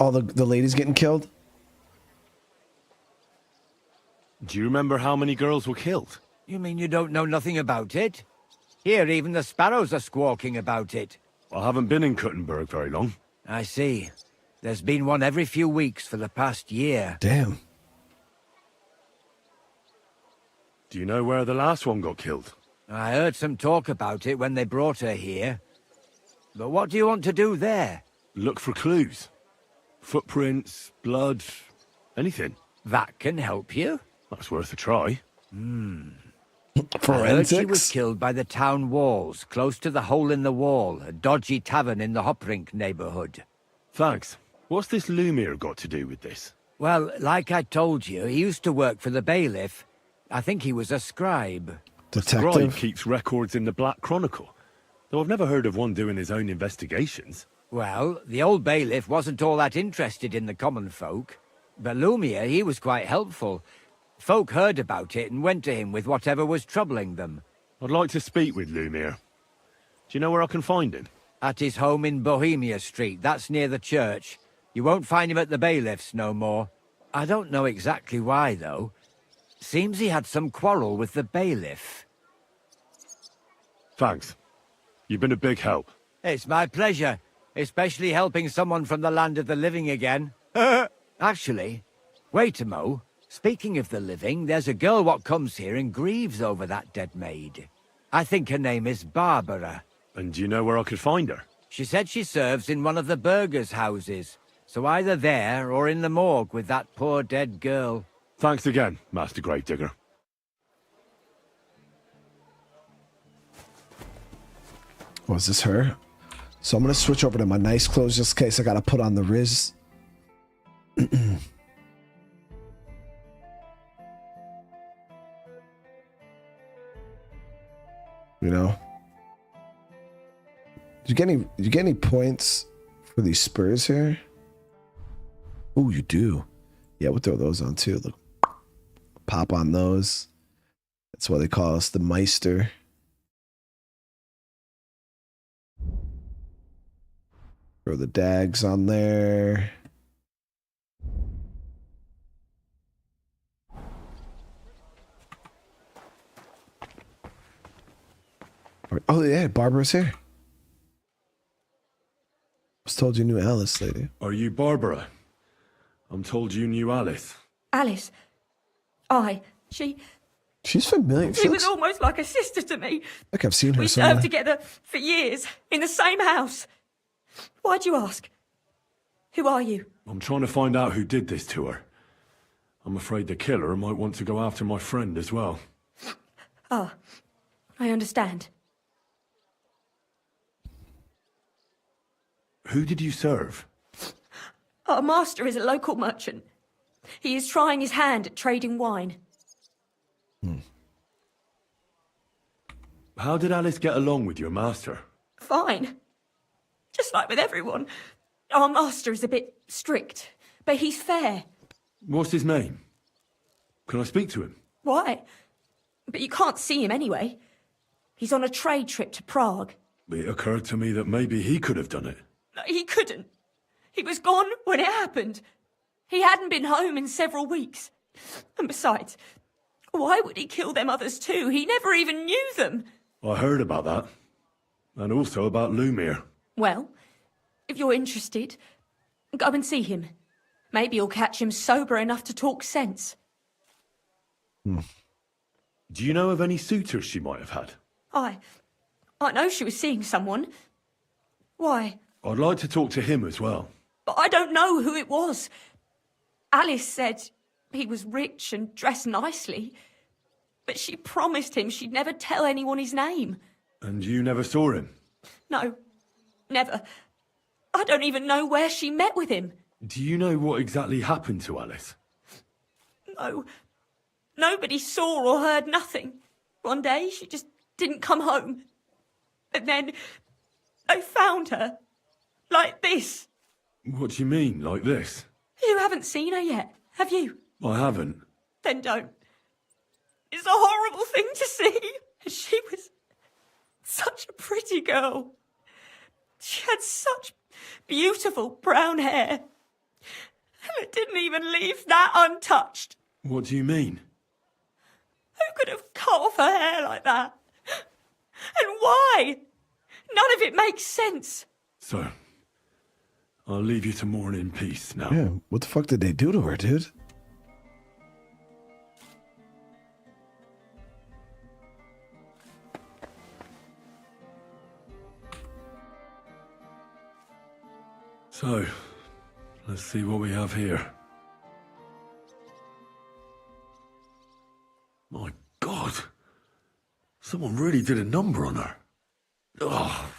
All the ladies getting killed?
Do you remember how many girls were killed?
You mean you don't know nothing about it? Here, even the sparrows are squawking about it.
I haven't been in Gutenberg very long.
I see. There's been one every few weeks for the past year.
Damn.
Do you know where the last one got killed?
I heard some talk about it when they brought her here. But what do you want to do there?
Look for clues. Footprints, blood, anything.
That can help you?
That's worth a try.
I heard she was killed by the town walls, close to the Hole in the Wall, a dodgy tavern in the Hoprink neighborhood.
Thanks. What's this Lumiere got to do with this?
Well, like I told you, he used to work for the bailiff. I think he was a scribe.
Detective?
Scribe keeps records in the Black Chronicle, though I've never heard of one doing his own investigations.
Well, the old bailiff wasn't all that interested in the common folk. But Lumiere, he was quite helpful. Folk heard about it and went to him with whatever was troubling them.
I'd like to speak with Lumiere. Do you know where I can find him?
At his home in Bohemia Street, that's near the church. You won't find him at the bailiff's no more. I don't know exactly why, though. Seems he had some quarrel with the bailiff.
Thanks. You've been a big help.
It's my pleasure, especially helping someone from the land of the living again. Actually, wait a mo. Speaking of the living, there's a girl what comes here and grieves over that dead maid. I think her name is Barbara.
And do you know where I could find her?
She said she serves in one of the burgers' houses. So either there or in the morgue with that poor dead girl.
Thanks again, Master Gravedigger.
Oh, is this her? So I'm gonna switch over to my nice clothes just in case I gotta put on the Riz. You know? Did you get any points for these spurs here? Oh, you do. Yeah, we'll throw those on too. Look, pop on those. That's why they call us the Meister. Throw the dags on there. Oh yeah, Barbara's here. I was told you knew Alice, lady.
Are you Barbara? I'm told you knew Alice.
Alice.
She's familiar.
She was almost like a sister to me.
Like I've seen her
We
somewhere.
served together for years, in the same house. Why'd you ask? Who are you?
I'm trying to find out who did this to her. I'm afraid the killer might want to go after my friend as well.
Ah, I understand.
Who did you serve?
Our master is a local merchant. He is trying his hand at trading wine.
How did Alice get along with your master?
Fine. Just like with everyone. Our master is a bit strict, but he's fair.
What's his name? Can I speak to him?
Why? But you can't see him anyway. He's on a trade trip to Prague.
It occurred to me that maybe he could have done it.
No, he couldn't. He was gone when it happened. He hadn't been home in several weeks. And besides, why would he kill them others too? He never even knew them.
I heard about that. And also about Lumir.
Well, if you're interested, go and see him. Maybe you'll catch him sober enough to talk sense.
Do you know of any suitors she might have had?
I know she was seeing someone. Why?
I'd like to talk to him as well.
But I don't know who it was. Alice said he was rich and dressed nicely. But she promised him she'd never tell anyone his name.
And you never saw him?
No, never. I don't even know where she met with him.
Do you know what exactly happened to Alice?
No. Nobody saw or heard nothing. One day, she just didn't come home. And then I found her. Like this.
What do you mean, like this?
You haven't seen her yet, have you?
I haven't.
Then don't. It's a horrible thing to see. She was such a pretty girl. She had such beautiful brown hair. And it didn't even leave that untouched.
What do you mean?
Who could have cut off her hair like that? And why? None of it makes sense.
So, I'll leave you to mourn in peace now.
Yeah, what the fuck did they do to her, dude?
So, let's see what we have here. My God! Someone really did a number on her. Oh,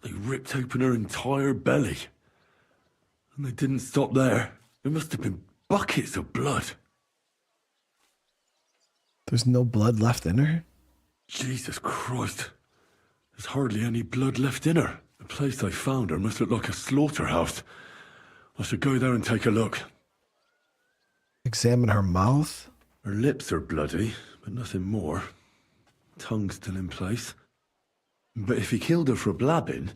they ripped open her entire belly. And they didn't stop there. There must have been buckets of blood.
There's no blood left in her?
Jesus Christ. There's hardly any blood left in her. The place they found her must look like a slaughterhouse. I should go there and take a look.
Examine her mouth?
Her lips are bloody, but nothing more. Tongue still in place. But if he killed her for blabbing,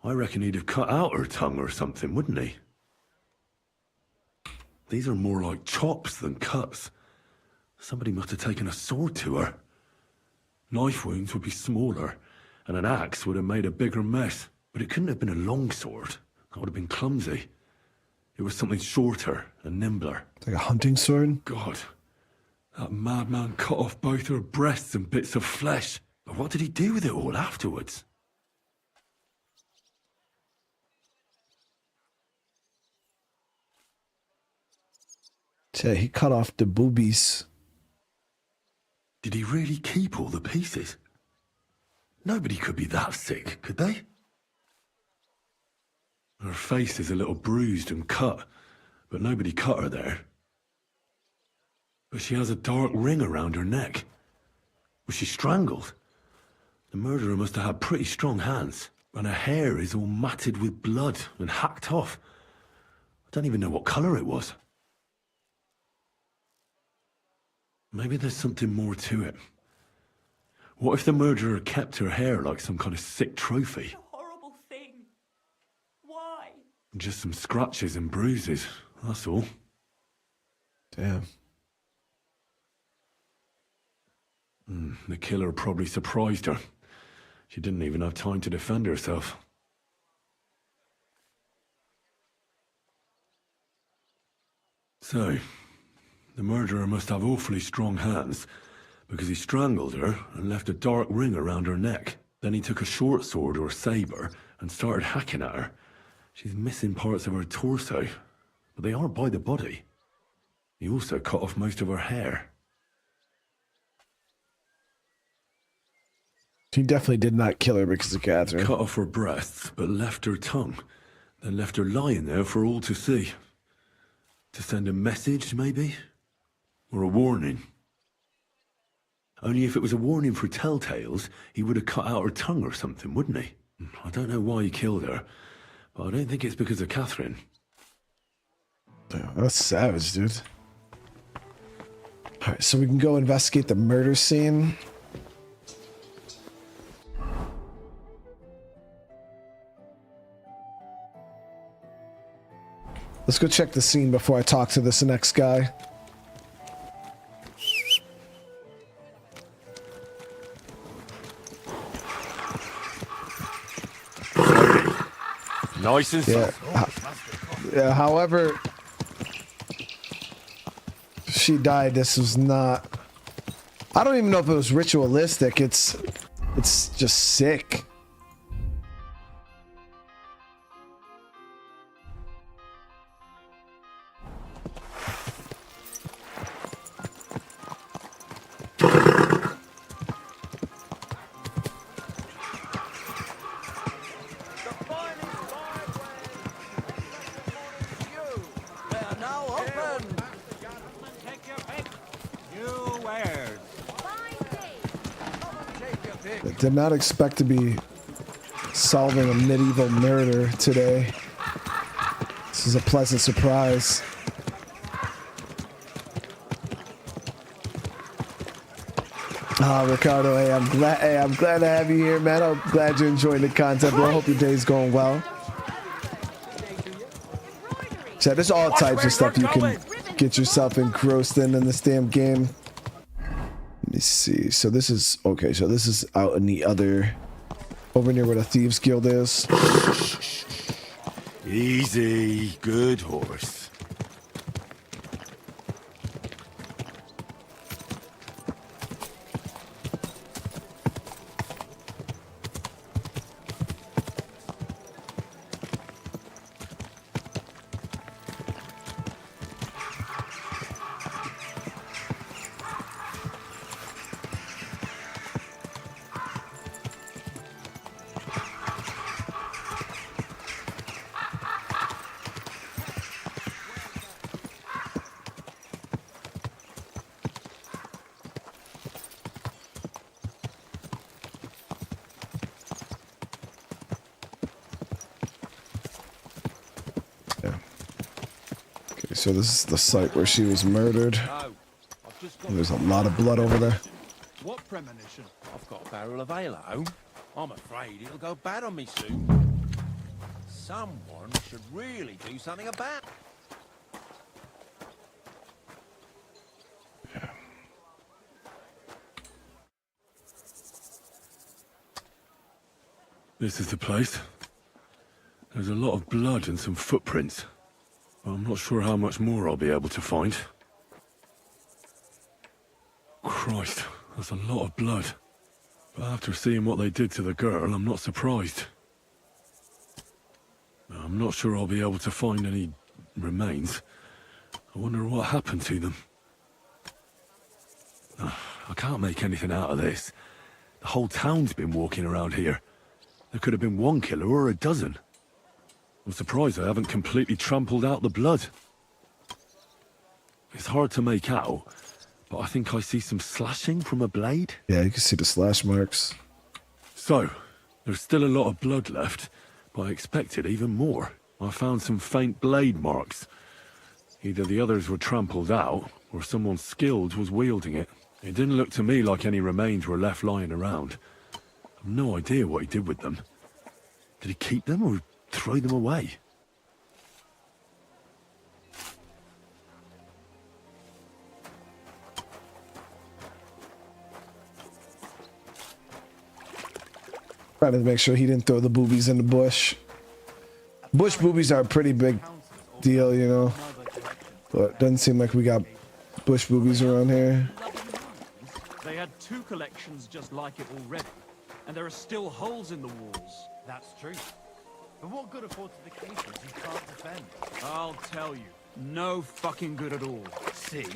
I reckon he'd have cut out her tongue or something, wouldn't he? These are more like chops than cuts. Somebody must have taken a sword to her. Knife wounds would be smaller, and an axe would have made a bigger mess. But it couldn't have been a long sword. That would have been clumsy. It was something shorter and nimbler.
Like a hunting sword?
God, that madman cut off both her breasts and bits of flesh. But what did he do with it all afterwards?
Yeah, he cut off the boobies.
Did he really keep all the pieces? Nobody could be that sick, could they? Her face is a little bruised and cut, but nobody cut her there. But she has a dark ring around her neck. Was she strangled? The murderer must have had pretty strong hands, and her hair is all matted with blood and hacked off. I don't even know what colour it was. Maybe there's something more to it. What if the murderer kept her hair like some kind of sick trophy?
A horrible thing. Why?
Just some scratches and bruises, that's all.
Damn.
The killer probably surprised her. She didn't even have time to defend herself. So, the murderer must have awfully strong hands, because he strangled her and left a dark ring around her neck. Then he took a short sword or saber and started hacking at her. She's missing parts of her torso, but they aren't by the body. He also cut off most of her hair.
He definitely did not kill her because of Catherine.
Cut off her breasts, but left her tongue. Then left her lying there for all to see. To send a message, maybe? Or a warning? Only if it was a warning for telltales, he would have cut out her tongue or something, wouldn't he? I don't know why he killed her, but I don't think it's because of Catherine.
Damn, that's savage, dude. Alright, so we can go investigate the murder scene. Let's go check the scene before I talk to this next guy.
Nice and
yeah, however she died, this was not, I don't even know if it was ritualistic. It's just sick. Did not expect to be solving a medieval murder today. This is a pleasant surprise. Ricardo, hey, I'm glad to have you here, man. I'm glad you're enjoying the content, bro. I hope your day's going well. So there's all types of stuff you can get yourself engrossed in this damn game. Let me see. So this is okay. So this is out in the other, over near where the Thieves Guild is.
Easy, good horse.
So this is the site where she was murdered. There's a lot of blood over there.
What premonition? I've got a barrel of ale at home. I'm afraid it'll go bad on me soon. Someone should really do something about it.
Yeah.
This is the place. There's a lot of blood and some footprints. I'm not sure how much more I'll be able to find. Christ, that's a lot of blood. But after seeing what they did to the girl, I'm not surprised. I'm not sure I'll be able to find any remains. I wonder what happened to them. I can't make anything out of this. The whole town's been walking around here. There could have been one killer or a dozen. I'm surprised I haven't completely trampled out the blood. It's hard to make out, but I think I see some slashing from a blade.
Yeah, you can see the slash marks.
So, there's still a lot of blood left, but I expected even more. I found some faint blade marks. Either the others were trampled out, or someone skilled was wielding it. It didn't look to me like any remains were left lying around. I've no idea what he did with them. Did he keep them or throw them away?
Trying to make sure he didn't throw the boobies in the bush. Bush boobies are a pretty big deal, you know. But it doesn't seem like we got bush boobies around here.
They had 2 collections just like it already, and there are still holes in the walls.
That's true. But what good are fortifications you can't defend?
I'll tell you, no fucking good at all. See?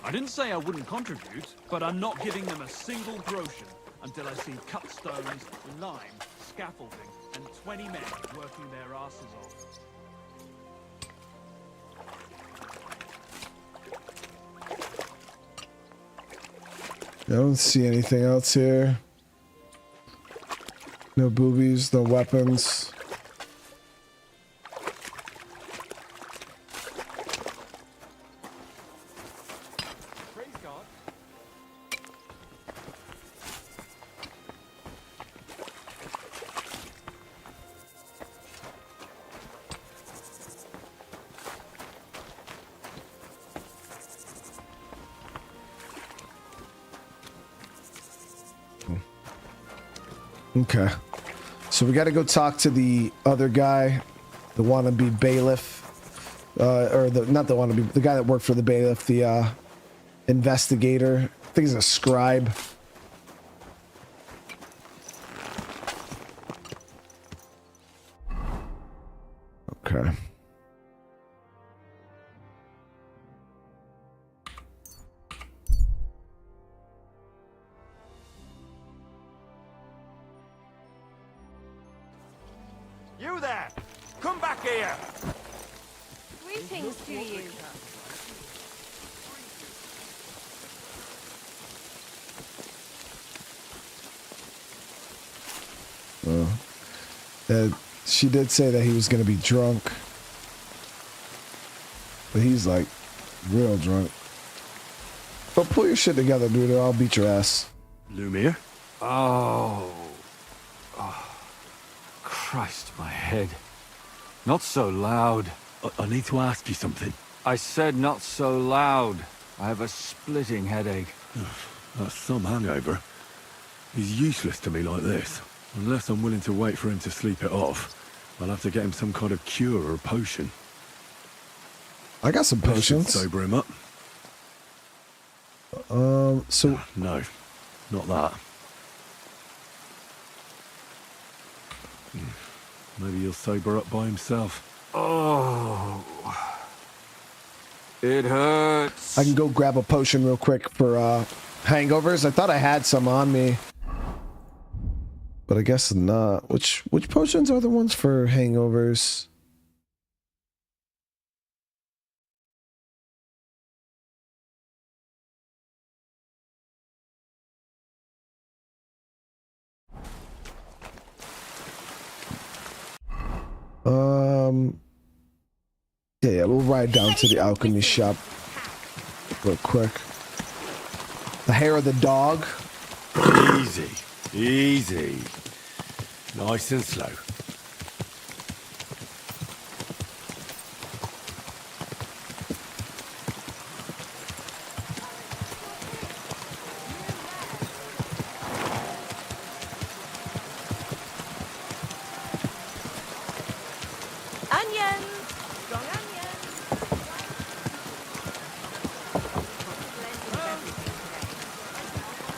I didn't say I wouldn't contribute, but I'm not giving them a single groschen until I see cut stones, lime, scaffolding, and 20 men working their asses off.
I don't see anything else here. No boobies, no weapons.
Praise God.
Okay. So we got to go talk to the other guy, the wannabe bailiff. Or not the wannabe, the guy that worked for the bailiff, the investigator. I think he's a scribe. Okay.
You there! Come back here!
Greetings to you.
She did say that he was going to be drunk. But he's like real drunk. But pull your shit together, dude, or I'll beat your ass.
Lumiere?
Oh. Christ, my head. Not so loud.
I need to ask you something.
I said not so loud. I have a splitting headache.
That's some hangover. He's useless to me like this. Unless I'm willing to wait for him to sleep it off, I'll have to get him some kind of cure or potion.
I got some potions.
Sober him up.
So...
No, not that. Maybe he'll sober up by himself.
Oh. It hurts.
I can go grab a potion real quick for hangovers. I thought I had some on me. But I guess not. Which potions are the ones for hangovers? Yeah, we'll ride down to the alchemy shop real quick. The hair of the dog.
Easy, easy. Nice and slow.
Onions! Strong onions!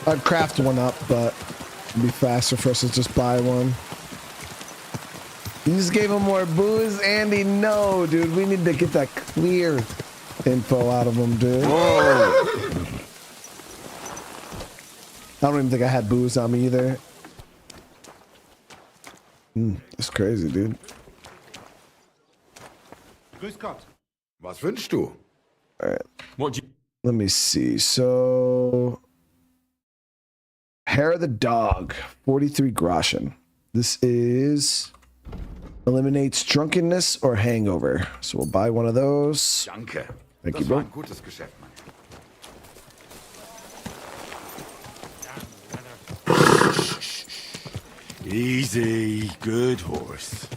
I'd craft one up, but it'd be faster for us to just buy one. You just gave him more booze, Andy. No, dude, we need to get that clear info out of him, dude.
Whoa.
I don't even think I had booze on me either. That's crazy, dude.
Grüß Gott. Was wünschst du?
All right. Let me see. So, hair of the dog, 43 Groschen. This is eliminates drunkenness or hangover. So we'll buy one of those.
Danke.
Thank you, bro.
Ein gutes Geschäft, Mann.
Easy, good horse.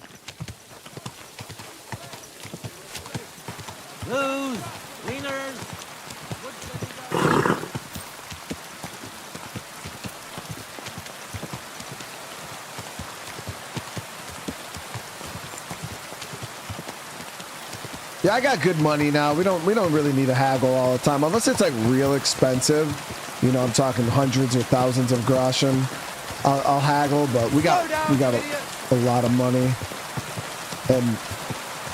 Blues, leaners.
Yeah, I got good money now. We don't really need to haggle all the time unless it's like real expensive. You know, I'm talking hundreds or thousands of groschen. I'll haggle, but we got a lot of money and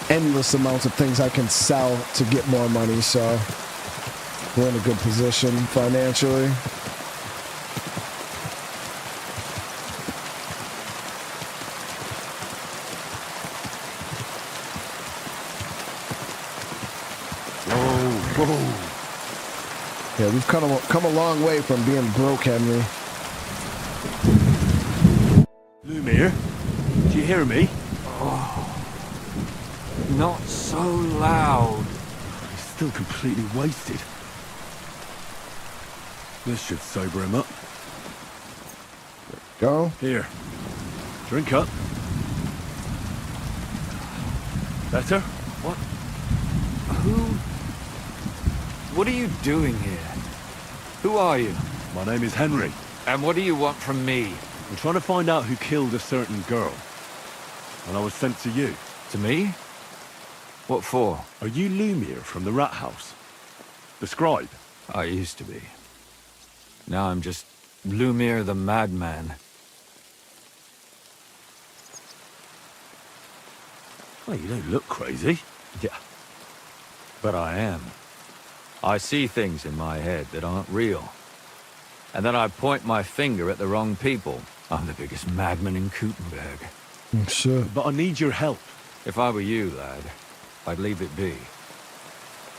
endless amounts of things I can sell to get more money. So we're in a good position financially. Yeah, we've come a long way from being broke, Henry.
Lumir, do you hear me?
Oh, not so loud.
He's still completely wasted. This should sober him up.
Go.
Here, drink up. Better?
What? What are you doing here? Who are you?
My name is Henry.
And what do you want from me?
I'm trying to find out who killed a certain girl. And I was sent to you.
To me? What for?
Are you Lumir from the rat house? The scribe?
I used to be. Now I'm just Lumir the madman.
Well, you don't look crazy.
Yeah. But I am. I see things in my head that aren't real. And then I point my finger at the wrong people. I'm the biggest madman in Kuttenberg.
Sure.
But I need your help.
If I were you, lad, I'd leave it be.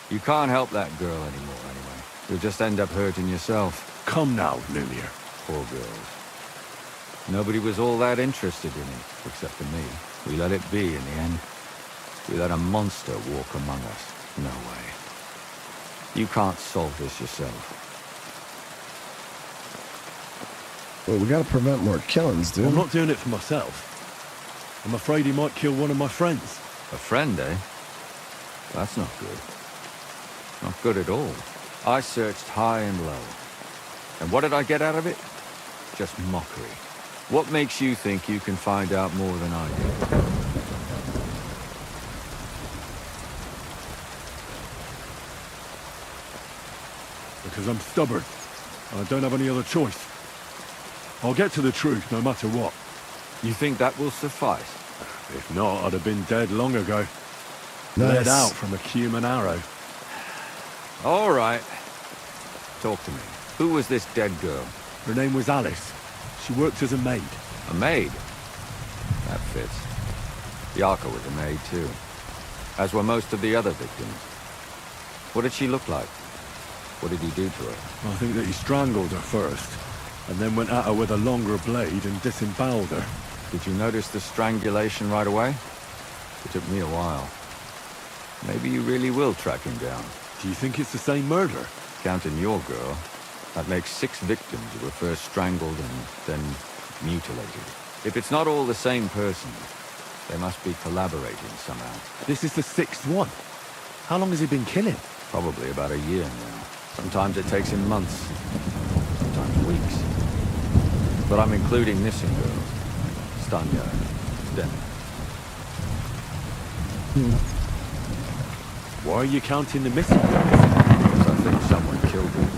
You can't help that girl anymore, anyway. You'll just end up hurting yourself.
Come now, Lumir.
Poor girls. Nobody was all that interested in it, except for me. We let it be in the end. We let a monster walk among us. No way. You can't solve this yourself.
Well, we gotta prevent more killings, dude.
I'm not doing it for myself. I'm afraid he might kill one of my friends.
A friend, eh? That's not good. Not good at all. I searched high and low. And what did I get out of it? Just mockery. What makes you think you can find out more than I do?
Because I'm stubborn. And I don't have any other choice. I'll get to the truth no matter what.
You think that will suffice?
If not, I'd have been dead long ago.
Nice.
Led out from a human arrow.
All right. Talk to me. Who was this dead girl?
Her name was Alice. She worked as a maid.
A maid? That fits. Yarka was a maid too. As were most of the other victims. What did she look like? What did he do to her?
I think that he strangled her first, and then went at her with a longer blade and disemboweled her.
Did you notice the strangulation right away? It took me a while. Maybe you really will track him down.
Do you think it's the same murder?
Counting your girl, that makes 6 victims who were first strangled and then mutilated. If it's not all the same person, they must be collaborating somehow.
This is the 6th one. How long has he been killing?
Probably about a year now. Sometimes it takes him months, sometimes weeks. But I'm including missing girls. Stanya, Denny.
Why are you counting the missing girls?
Because I think someone killed them,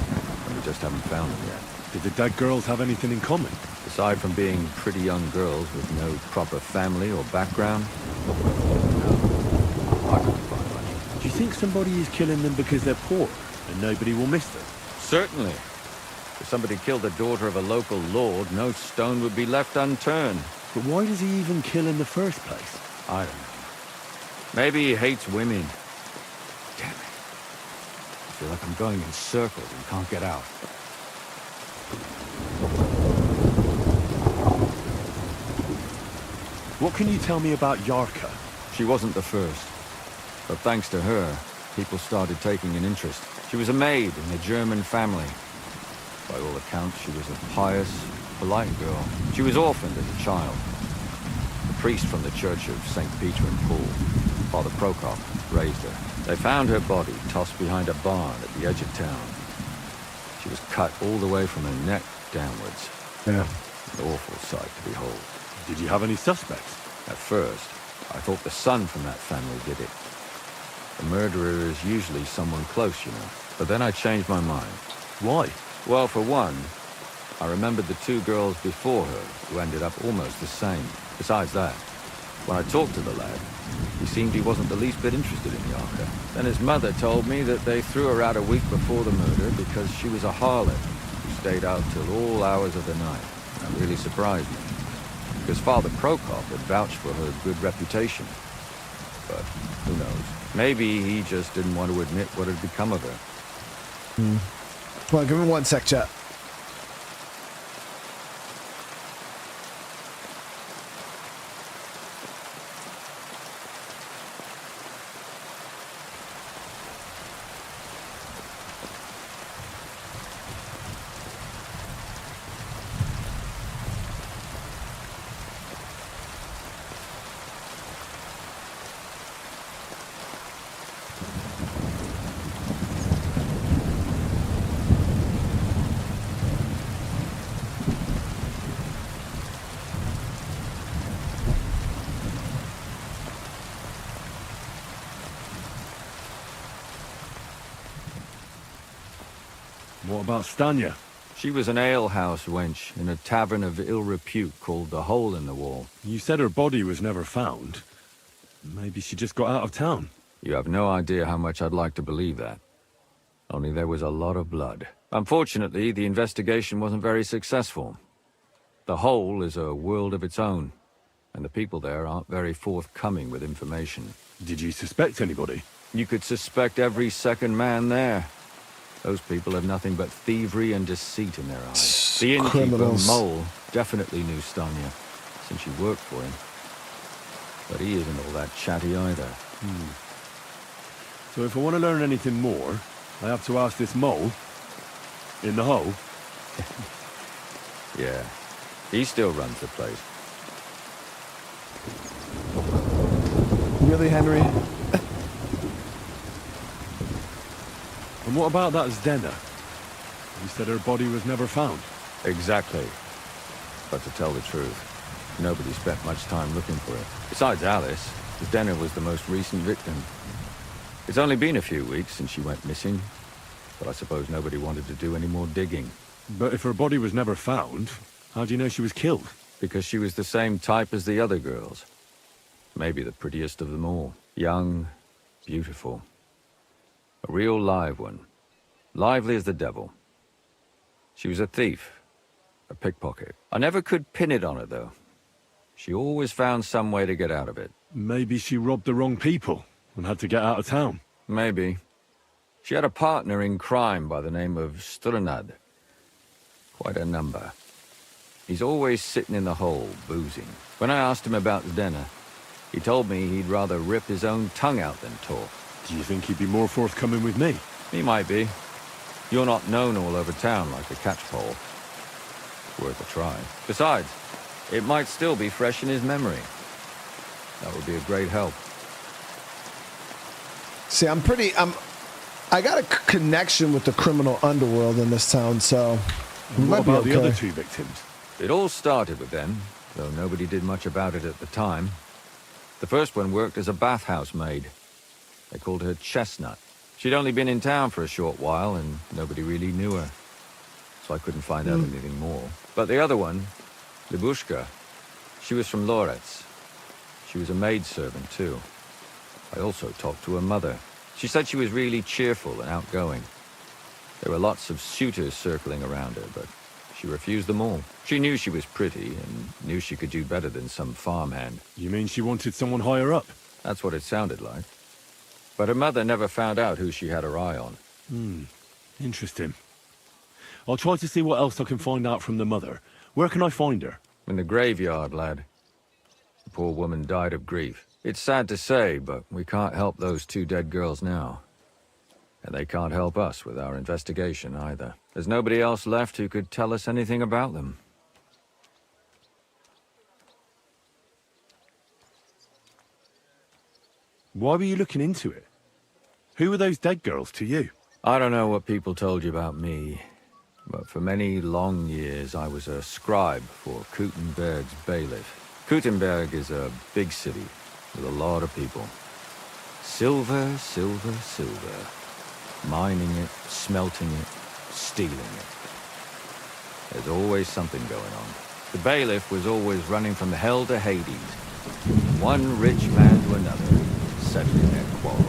and we just haven't found them yet.
Did the dead girls have anything in common?
Aside from being pretty young girls with no proper family or background,
Do you think somebody is killing them because they're poor and nobody will miss them?
certainly. If somebody killed the daughter of a local lord, no stone would be left unturned.
But why does he even kill in the first place?
I don't know. Maybe he hates women. Damn it. I feel like I'm going in circles and can't get out.
What can you tell me about Yarka?
She wasn't the first. But thanks to her, people started taking an interest. She was a maid in a German family. By all accounts, she was a pious, polite girl. She was orphaned as a child. The priest from the Church of St. Peter and Paul, Father Prokop, raised her. They found her body tossed behind a barn at the edge of town. She was cut all the way from her neck downwards.
Yeah.
An awful sight to behold.
Did you have any suspects?
At first, I thought the son from that family did it. The murderer is usually someone close, you know. But then I changed my mind.
Why?
Well, for one, I remembered the two girls before her who ended up almost the same. Besides that, when I talked to the lad, he seemed he wasn't the least bit interested in Yarka. Then his mother told me that they threw her out a week before the murder because she was a harlot who stayed out till all hours of the night. That really surprised me, because Father Prokop had vouched for her good reputation. But who knows? Maybe he just didn't want to admit what had become of her.
Well, give me one sec, chat.
What about Stanya?
She was an alehouse wench in a tavern of ill repute called the Hole in the Wall.
You said her body was never found. Maybe she just got out of town.
You have no idea how much I'd like to believe that. Only there was a lot of blood. Unfortunately, the investigation wasn't very successful. The Hole is a world of its own, and the people there aren't very forthcoming with information.
Did you suspect anybody?
You could suspect every second man there. Those people have nothing but thievery and deceit in their eyes. The innkeeper,
Criminals.
Mole, definitely knew Stanya, since she worked for him. But he isn't all that chatty either.
So if I want to learn anything more, I have to ask this mole in the hole.
Yeah, he still runs the place.
Really, Henry?
And what about that Zdena? You said her body was never found.
Exactly. But to tell the truth, nobody spent much time looking for her. Besides Alice, Zdena was the most recent victim. It's only been a few weeks since she went missing, but I suppose nobody wanted to do any more digging.
But if her body was never found, how do you know she was killed?
Because she was the same type as the other girls. Maybe the prettiest of them all. Young, beautiful. A real live one. Lively as the devil. She was a thief. A pickpocket. I never could pin it on her, though. She always found some way to get out of it.
Maybe she robbed the wrong people and had to get out of town.
Maybe. She had a partner in crime by the name of Strunad. Quite a number. He's always sitting in the hole, boozing. When I asked him about Zdena, he told me he'd rather rip his own tongue out than talk.
Do you think he'd be more forthcoming with me?
He might be. You're not known all over town like a catchpole. Worth a try. Besides, it might still be fresh in his memory. That would be a great help.
See, I got a connection with the criminal underworld in this town, so we
And
might
what
be
about
okay.
the other two victims?
It all started with them, though nobody did much about it at the time. The first one worked as a bathhouse maid. They called her Chestnut. She'd only been in town for a short while, and nobody really knew her. so I couldn't find out anything more. But the other one, Libushka, she was from Loretz. She was a maidservant, too. I also talked to her mother. She said she was really cheerful and outgoing. There were lots of suitors circling around her, but she refused them all. She knew she was pretty and knew she could do better than some farmhand.
You mean she wanted someone higher up?
That's what it sounded like. But her mother never found out who she had her eye on.
Interesting. I'll try to see what else I can find out from the mother. Where can I find her?
In the graveyard, lad. The poor woman died of grief. It's sad to say, but we can't help those 2 dead girls now. And they can't help us with our investigation either. There's nobody else left who could tell us anything about them.
Why were you looking into it? Who were those dead girls to you?
I don't know what people told you about me, but for many long years I was a scribe for Kuttenberg's bailiff. Kuttenberg is a big city with a lot of people. Silver, silver, silver. Mining it, smelting it, stealing it. There's always something going on. The bailiff was always running from hell to Hades. One rich man to another, settling their quarrels.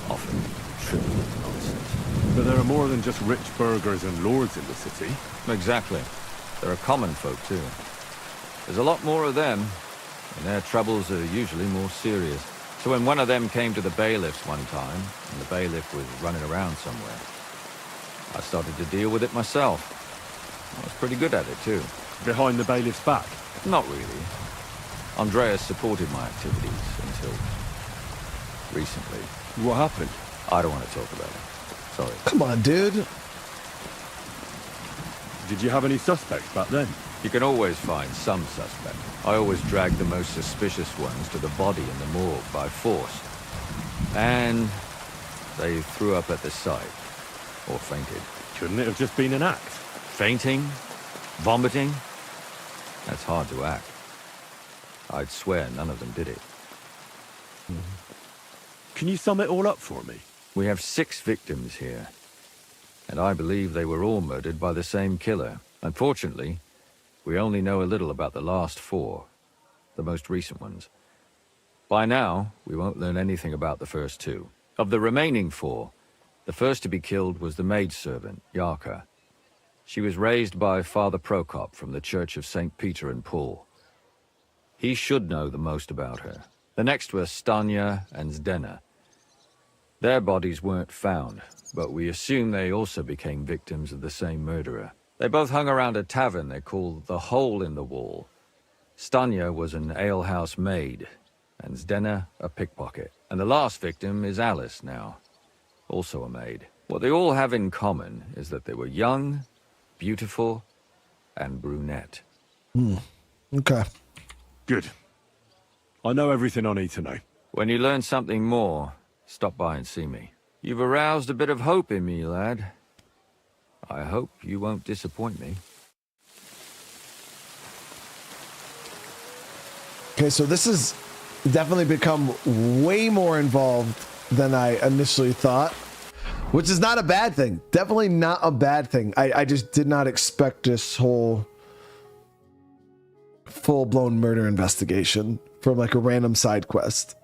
Often trivial nonsense.
But there are more than just rich burghers and lords in the city.
Exactly. There are common folk too. There's a lot more of them, and their troubles are usually more serious. So when one of them came to the bailiff's one time, and the bailiff was running around somewhere, I started to deal with it myself. I was pretty good at it too.
Behind the bailiff's back?
Not really. Andreas supported my activities until recently.
What happened?
I don't want to talk about it. Sorry.
Come on, dude.
Did you have any suspects back then?
You can always find some suspect. I always dragged the most suspicious ones to the body in the morgue by force. And they threw up at the sight. Or fainted.
Couldn't it have just been an act?
Fainting? Vomiting? That's hard to act. I'd swear none of them did it.
Can you sum it all up for me?
We have 6 victims here. And I believe they were all murdered by the same killer. Unfortunately, we only know a little about the last 4, the most recent ones. By now, we won't learn anything about the first 2. Of the remaining 4, the first to be killed was the maidservant, Yarka. She was raised by Father Prokop from the Church of St. Peter and Paul. He should know the most about her. The next were Stanya and Zdena. Their bodies weren't found, but we assume they also became victims of the same murderer. They both hung around a tavern they called the Hole in the Wall. Stanya was an alehouse maid, and Zdena a pickpocket. And the last victim is Alice now, also a maid. What they all have in common is that they were young, beautiful, and brunette.
Okay.
Good. I know everything I need to know.
When you learn something more, stop by and see me. You've aroused a bit of hope in me, lad. I hope you won't disappoint me.
Okay, so this has definitely become way more involved than I initially thought, which is not a bad thing. Definitely not a bad thing. I just did not expect this whole full-blown murder investigation from like a random side quest.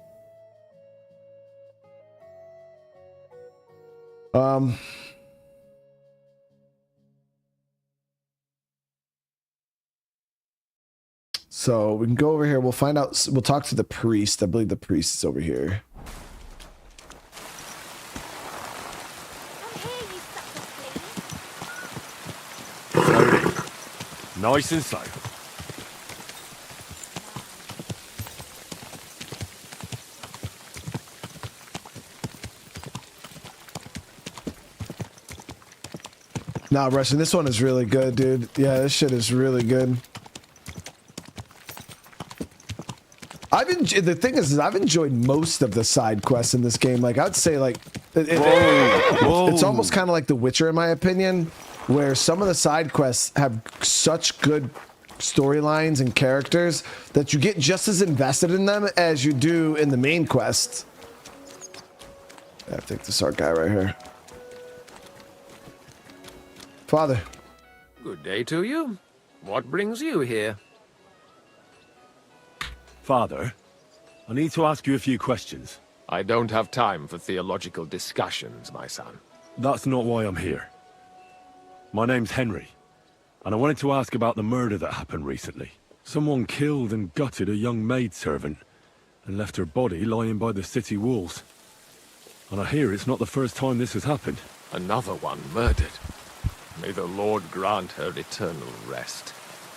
So we can go over here. We'll find out. We'll talk to the priest. I believe the priest is over here.
Nice and slow.
Nah, Russian, this one is really good, dude. Yeah, this shit is really good. The thing is I've enjoyed most of the side quests in this game. Like, I'd say, like, it's almost kind of like The Witcher, in my opinion, where some of the side quests have such good storylines and characters that you get just as invested in them as you do in the main quests. I think this is our guy right here. Father.
Good day to you. What brings you here?
Father, I need to ask you a few questions.
I don't have time for theological discussions, my son.
That's not why I'm here. My name's Henry, and I wanted to ask about the murder that happened recently. Someone killed and gutted a young maidservant and left her body lying by the city walls. And I hear it's not the first time this has happened.
Another one murdered. May the Lord grant her eternal rest.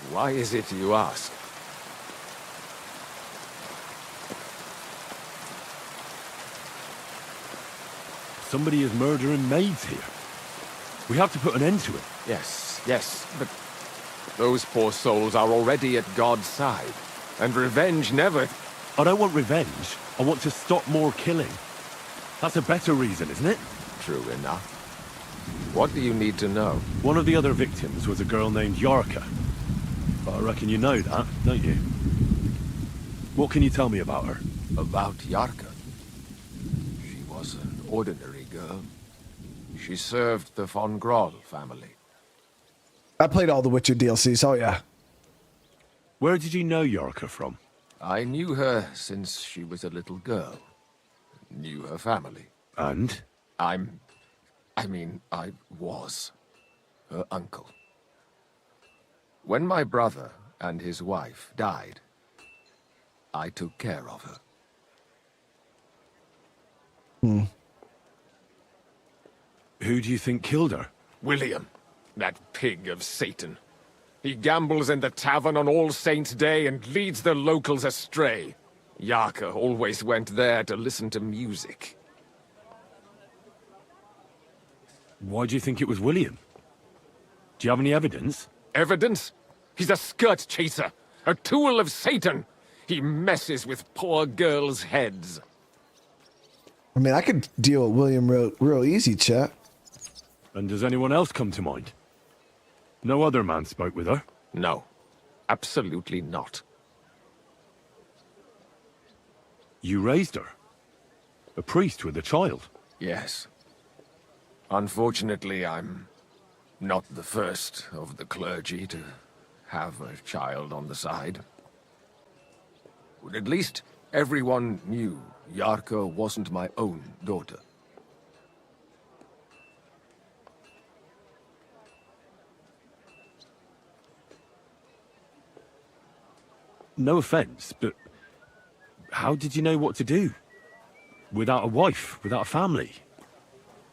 Why is it you ask?
Somebody is murdering maids here. We have to put an end to it.
Yes, yes, but those poor souls are already at God's side. And revenge never...
I don't want revenge. I want to stop more killing. That's a better reason, isn't it?
True enough. What do you need to know?
One of the other victims was a girl named Yarka. I reckon you know that, don't you? What can you tell me about her?
About Yarka? She was an ordinary girl. She served the von Groll family.
I played all the Witcher DLCs, oh yeah.
Where did you know Yarka from?
I knew her since she was a little girl. Knew her family.
And?
I was her uncle. When my brother and his wife died, I took care of her.
Who do you think killed her?
William, that pig of Satan. He gambles in the tavern on All Saints' Day and leads the locals astray. Yarka always went there to listen to music.
Why do you think it was William? Do you have any evidence?
Evidence? He's a skirt chaser, a tool of Satan. He messes with poor girls' heads.
I mean, I could deal with William real easy, chat.
And does anyone else come to mind? No other man spoke with her?
No, absolutely not.
You raised her? A priest with a child?
Yes. Unfortunately, I'm not the first of the clergy to have a child on the side. But at least everyone knew Yarka wasn't my own daughter.
No offense, but how did you know what to do? Without a wife, without a family?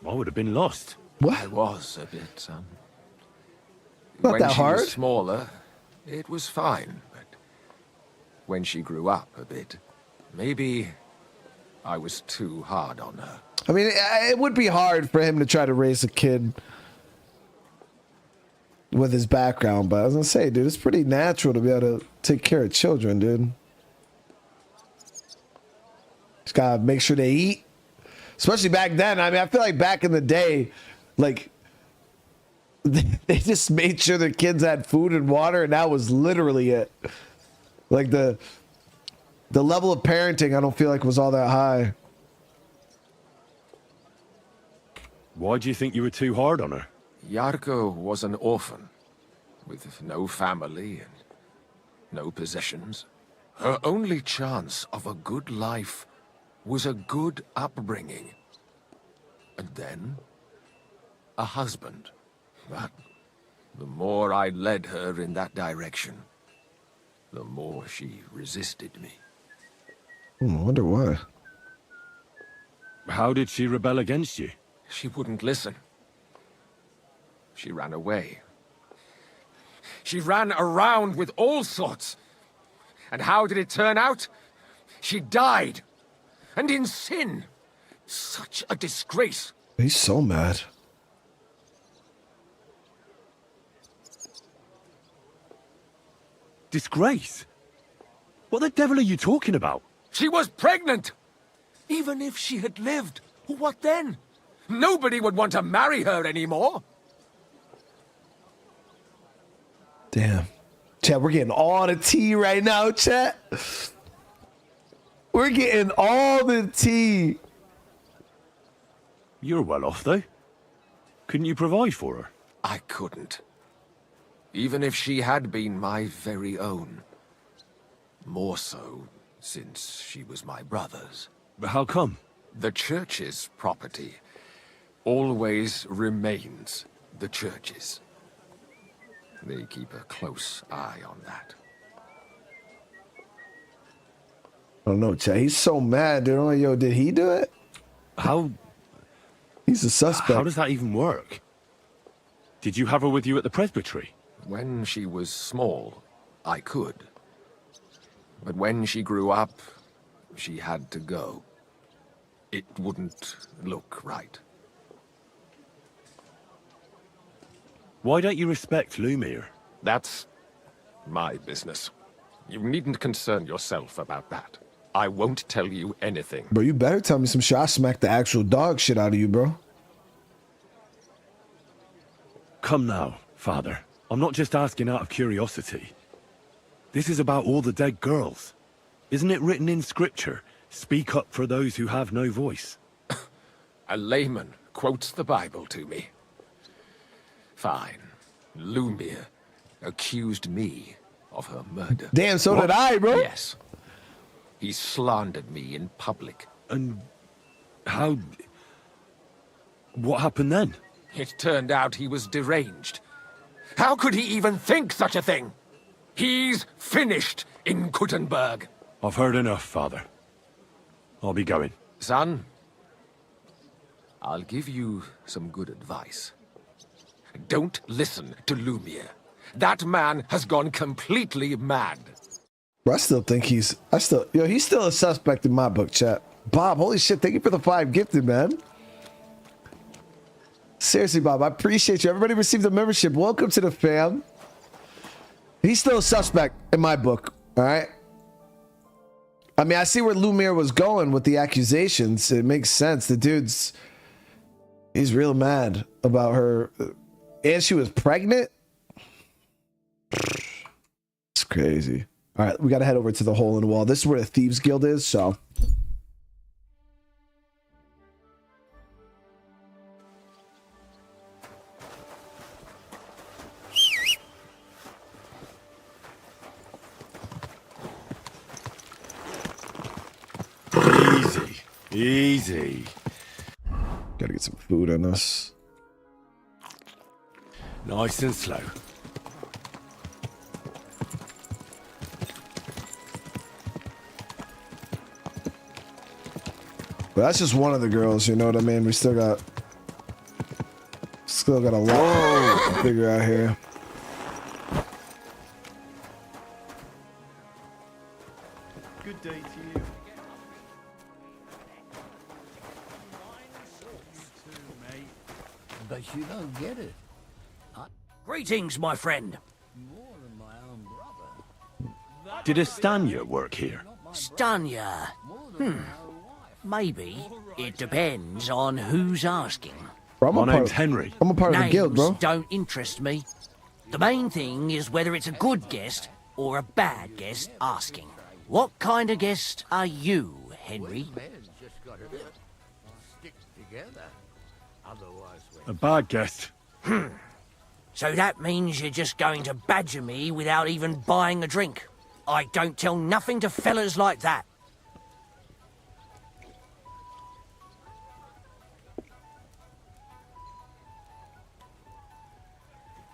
I would have been lost.
What?
I was a bit,
Not
when
that
she
hard.
was smaller, it was fine, but when she grew up a bit, maybe I was too hard on her.
I mean, it would be hard for him to try to raise a kid with his background, but I was gonna say, dude, it's pretty natural to be able to take care of children, dude. Just gotta make sure they eat. Especially back then. I mean, I feel like back in the day, like, they just made sure their kids had food and water, and that was literally it. Like, the level of parenting, I don't feel like was all that high.
Why do you think you were too hard on her?
Yarka was an orphan, with no family and no possessions. Her only chance of a good life was a good upbringing. And then, a husband. But the more I led her in that direction, the more she resisted me.
I wonder why.
How did she rebel against you?
She wouldn't listen. She ran away. She ran around with all sorts. And how did it turn out? She died. And in sin. Such a disgrace.
He's so mad.
Disgrace? What the devil are you talking about?
She was pregnant. Even if she had lived, what then? Nobody would want to marry her anymore.
Damn. Chat, we're getting all the tea right now, chat. We're getting all the tea.
You're well off, though. Couldn't you provide for her?
I couldn't. Even if she had been my very own. More so, since she was my brother's.
But how come?
The church's property always remains the church's. They keep a close eye on that.
I don't know, Chad. He's so mad, dude. I'm like, yo, did he do it?
How?
He's a suspect.
How does that even work? Did you have her with you at the presbytery?
When she was small, I could. But when she grew up, she had to go. It wouldn't look right.
Why don't you respect Lumiere?
That's my business. You needn't concern yourself about that. I won't tell you anything.
Bro, you better tell me some shit. I smack the actual dog shit out of you, bro.
Come now, Father. I'm not just asking out of curiosity. This is about all the dead girls. Isn't it written in scripture? Speak up for those who have no voice.
A layman quotes the Bible to me. Fine. Lumiere accused me of her murder.
Damn, so did I, bro.
Yes. He slandered me in public.
And how... What happened then?
It turned out he was deranged. How could he even think such a thing? He's finished in Kuttenberg.
I've heard enough, Father. I'll be going.
Son, I'll give you some good advice. Don't listen to Lumiere. That man has gone completely mad.
Bro, I still think he's still a suspect in my book, chat. Bob, holy shit, thank you for the 5 gifted, man. Seriously, Bob, I appreciate you. Everybody received a membership. Welcome to the fam. He's still a suspect in my book, all right? I mean, I see where Lumiere was going with the accusations. It makes sense. The he's real mad about her. And she was pregnant? It's crazy. All right, we got to head over to the hole in the wall. This is where the Thieves Guild is, so...
Easy.
Gotta get some food on us.
Nice and slow.
But that's just one of the girls, you know what I mean? We still got a lot to figure out here.
Good day to you.
But you don't get it.
Greetings, my friend.
More than my own brother.
Did Estania work here?
Stanya. Maybe. It depends on who's asking.
Bro,
my name's Henry.
I'm a part of the guild, bro.
Names don't interest me. The main thing is whether it's a good guest or a bad guest asking. What kind of guest are you, Henry?
Just gotta stick together. Otherwise,
A bad guest.
So that means you're just going to badger me without even buying a drink. I don't tell nothing to fellas like that.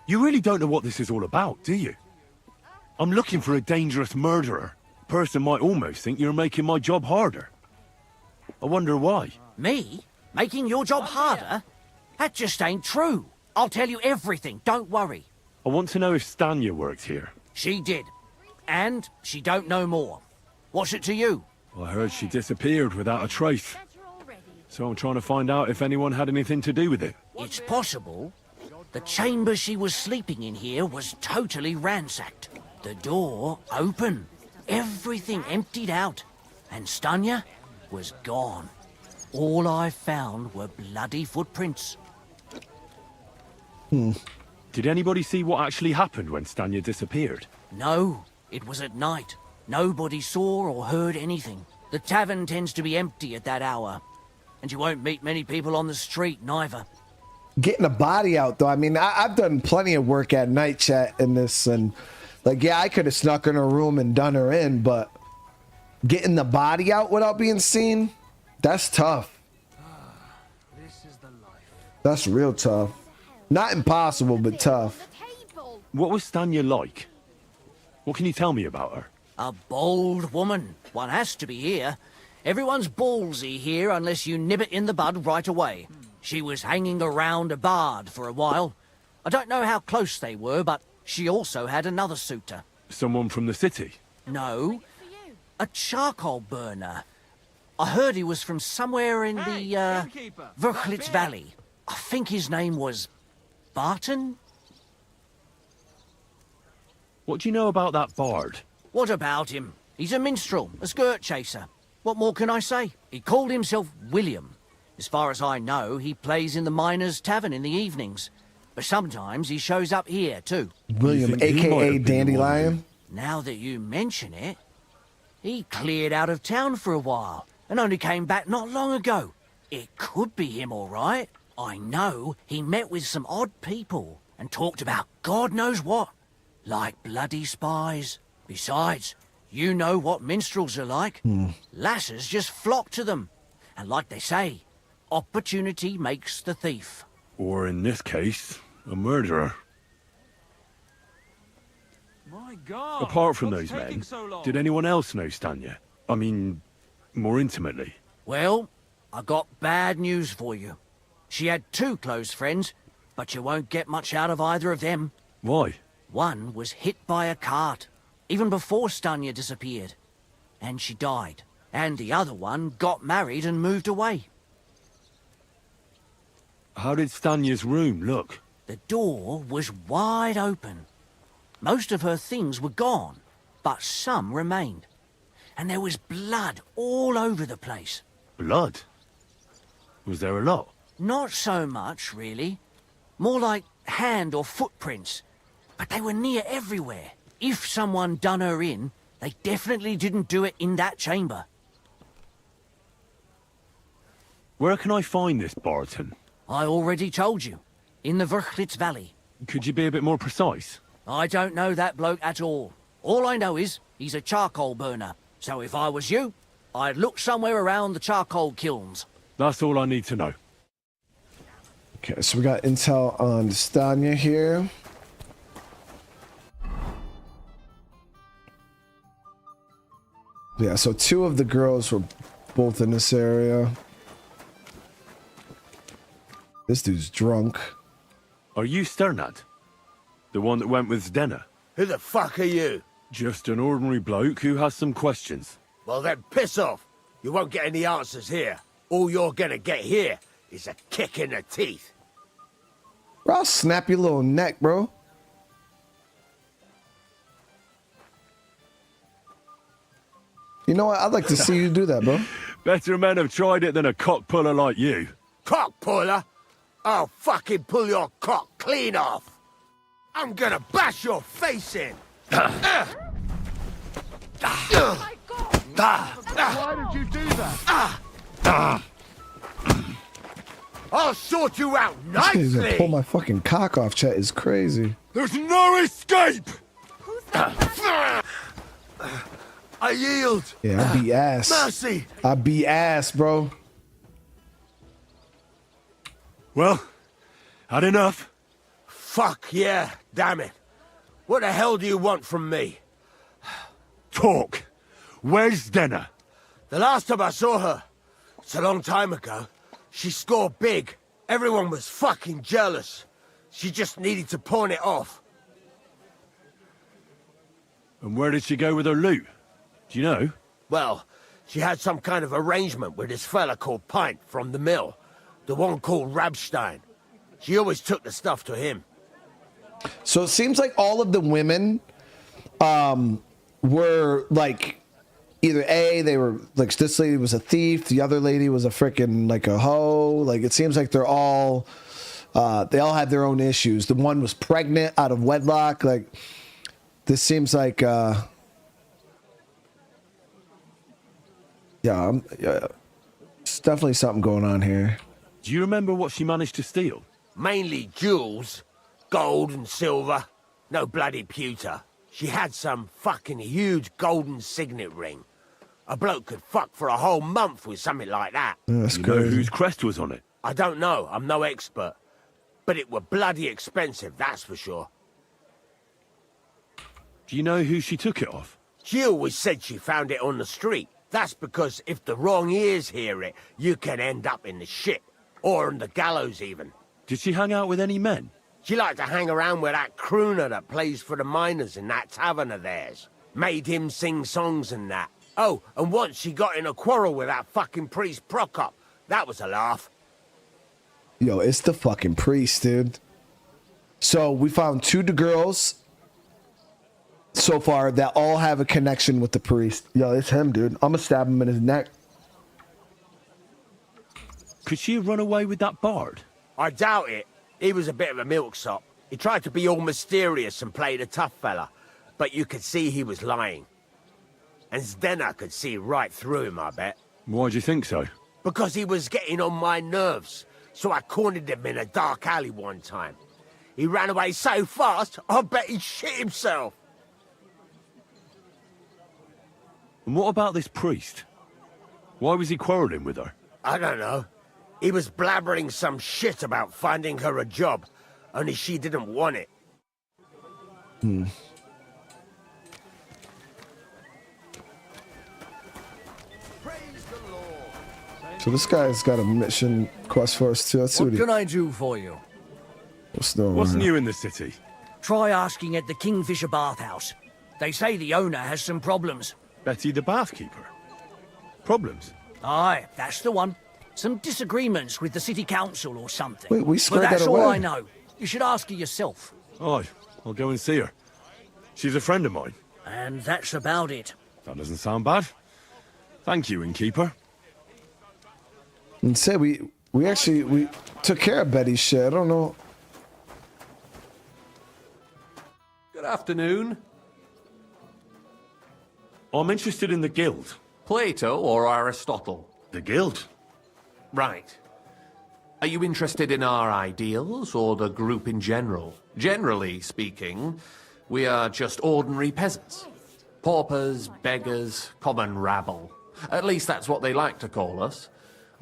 You really don't know what this is all about, do you? I'm looking for a dangerous murderer. A person might almost think you're making my job harder. I wonder why.
Me? Making your job harder? That just ain't true. I'll tell you everything, don't worry.
I want to know if Stanya works here.
She did. And she don't know more. What's it to you?
I heard she disappeared without a trace. So I'm trying to find out if anyone had anything to do with it.
It's possible. The chamber she was sleeping in here was totally ransacked. The door open. Everything emptied out. And Stanya was gone. All I found were bloody footprints.
Did anybody see what actually happened when Stanya disappeared?
No, it was at night. Nobody saw or heard anything. The tavern tends to be empty at that hour. And you won't meet many people on the street, neither.
getting a body out though. I mean, I've done plenty of work at night, chat, in this, and like, yeah, I could have snuck in her room and done her in, but getting the body out without being seen, that's tough. That's real tough. Not impossible, but tough.
What was Stanya like? What can you tell me about her?
A bold woman. One has to be here. Everyone's ballsy here unless you nib it in the bud right away. She was hanging around a bard for a while. I don't know how close they were, but she also had another suitor.
Someone from the city?
No, a charcoal burner. I heard he was from somewhere in the Verchlitz Valley. I think his name was Barton?
What do you know about that bard?
What about him? He's a minstrel, a skirt chaser. What more can I say? He called himself William. As far as I know, he plays in the Miners' Tavern in the evenings. But sometimes he shows up here, too.
William, a.k.a. Dandelion?
Now that you mention it, he cleared out of town for a while and only came back not long ago. It could be him, all right. I know he met with some odd people and talked about God knows what, like bloody spies. Besides, you know what minstrels are like. Lasses just flock to them. And like they say, opportunity makes the thief.
Or in this case, a murderer.
My God.
Apart from
what's
those
taking
men,
so long?
did anyone else know Stanya? I mean, more intimately.
Well, I got bad news for you. She had 2 close friends, but you won't get much out of either of them.
Why?
One was hit by a cart, even before Stanya disappeared, and she died. And the other one got married and moved away.
How did Stanya's room look?
The door was wide open. Most of her things were gone, but some remained. And there was blood all over the place.
Blood? Was there a lot?
Not so much, really. More like hand or footprints. But they were near everywhere. If someone done her in, they definitely didn't do it in that chamber.
Where can I find this Barton?
I already told you. In the Verchlitz Valley.
Could you be a bit more precise?
I don't know that bloke at all. All I know is he's a charcoal burner. So if I was you, I'd look somewhere around the charcoal kilns.
That's all I need to know.
Okay, so we got intel on Stanya here. Yeah, so 2 of the girls were both in this area. This dude's drunk.
Are you Sternad? The one that went with Zdenna?
Who the fuck are you?
Just an ordinary bloke who has some questions.
Well then, piss off. You won't get any answers here. All you're gonna get here is a kick in the teeth.
Bro, I'll snap your little neck, bro. You know what? I'd like to see you do that, bro.
Better men have tried it than a cock puller like you.
Cock puller? I'll fucking pull your cock clean off. I'm gonna bash your face in.
Why did you do that?
I'll sort you out
This guy's gonna pull
nicely.
my fucking cock off, chat. Is crazy.
There's no escape!
I yield.
Yeah, I be ass.
Mercy.
I be ass, bro.
Well, had enough?
Fuck yeah, damn it. What the hell do you want from me?
Talk. Where's Zdenna?
The last time I saw her, it's a long time ago, she scored big. Everyone was fucking jealous. She just needed to pawn it off.
And where did she go with her loot? Do you know?
Well, she had some kind of arrangement with this fella called Pint from the mill. The one called Rabstein. She always took the stuff to him.
So it seems like all of the women were like either they were like, this lady was a thief, the other lady was a freaking like a hoe. Like it seems like they all have their own issues. The one was pregnant out of wedlock. Like this seems like it's definitely something going on here.
Do you remember what she managed to steal?
Mainly jewels. Gold and silver. No bloody pewter. She had some fucking huge golden signet ring. A bloke could fuck for a whole month with something like that.
That's
You know
crazy.
whose crest was on it?
I don't know, I'm no expert. But it were bloody expensive, that's for sure.
Do you know who she took it off?
She always said she found it on the street. That's because if the wrong ears hear it, you can end up in the shit. Or on the gallows even.
Did she hang out with any men?
She liked to hang around with that crooner that plays for the miners in that tavern of theirs. Made him sing songs and that. Oh, and once she got in a quarrel with that fucking priest Prokop. That was a laugh.
Yo, it's the fucking priest, dude. So we found 2 girls so far that all have a connection with the priest. Yo, it's him, dude. I'm gonna stab him in his neck.
Could she have run away with that bard?
I doubt it. He was a bit of a milksop. He tried to be all mysterious and play the tough fella, but you could see he was lying. And Zdenna could see right through him, I bet.
Why do you think so?
Because he was getting on my nerves, so I cornered him in a dark alley one time. He ran away so fast, I bet he shit himself.
And what about this priest? Why was he quarrelling with her?
I don't know. He was blabbering some shit about finding her a job, only she didn't want it.
So this guy's got a mission quest for us too. Let's see
What
what
can I do for you?
what's going on.
What's new in the city?
Try asking at the Kingfisher bathhouse. They say the owner has some problems.
Betty the bathkeeper? Problems?
Aye, that's the one. Some disagreements with the city council or something.
Wait, we squared
but that's
that
all
away.
I know. You should ask her yourself.
Aye, I'll go and see her. She's a friend of mine.
And that's about it.
That doesn't sound bad. Thank you, innkeeper.
And say we took care of Betty's shit. I don't know.
Good afternoon.
I'm interested in the guild.
Plato or Aristotle?
The guild?
Right. Are you interested in our ideals or the group in general? Generally speaking, we are just ordinary peasants. Paupers, beggars, common rabble. At least that's what they like to call us.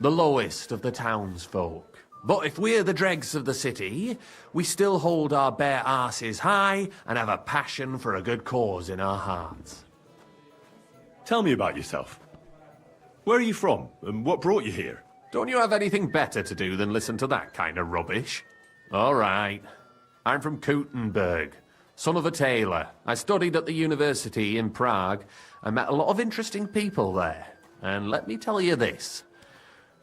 The lowest of the townsfolk. But if we're the dregs of the city, we still hold our bare arses high and have a passion for a good cause in our hearts.
Tell me about yourself. Where are you from, and what brought you here?
Don't you have anything better to do than listen to that kind of rubbish? All right. I'm from Kuttenberg, son of a tailor. I studied at the university in Prague and met a lot of interesting people there. And let me tell you this.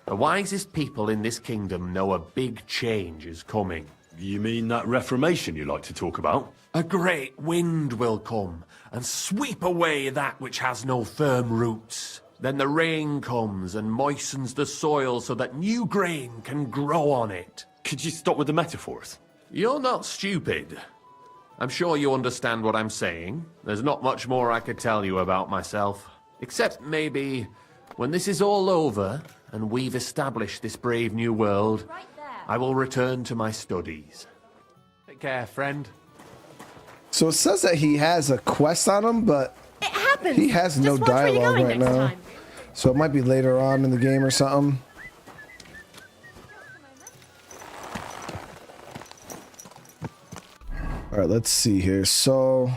The wisest people in this kingdom know a big change is coming.
You mean that reformation you like to talk about?
A great wind will come and sweep away that which has no firm roots. Then the rain comes and moistens the soil so that new grain can grow on it.
Could you stop with the metaphors?
You're not stupid. I'm sure you understand what I'm saying. There's not much more I could tell you about myself. Except maybe when this is all over and we've established this brave new world, I will return to my studies. Take care, friend.
So it says that he has a quest on him, but
It happens.
he has no
Just watch where you're
dialogue
going
right
next
now.
time.
So it might be later on in the game or something. All right, let's see here. So,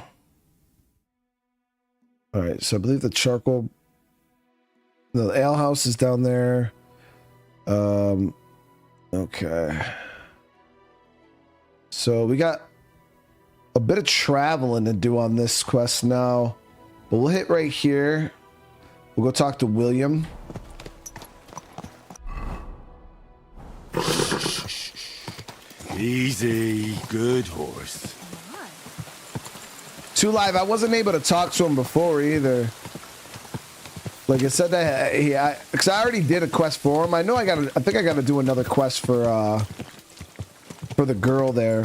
all right, so I believe the charcoal, the ale house is down there. Okay. So we got a bit of traveling to do on this quest now, but we'll hit right here. We'll go talk to William.
Easy, good horse.
Too Live, I wasn't able to talk to him before either. Like I said that because I already did a quest for him. I know I think I gotta do another quest for the girl there.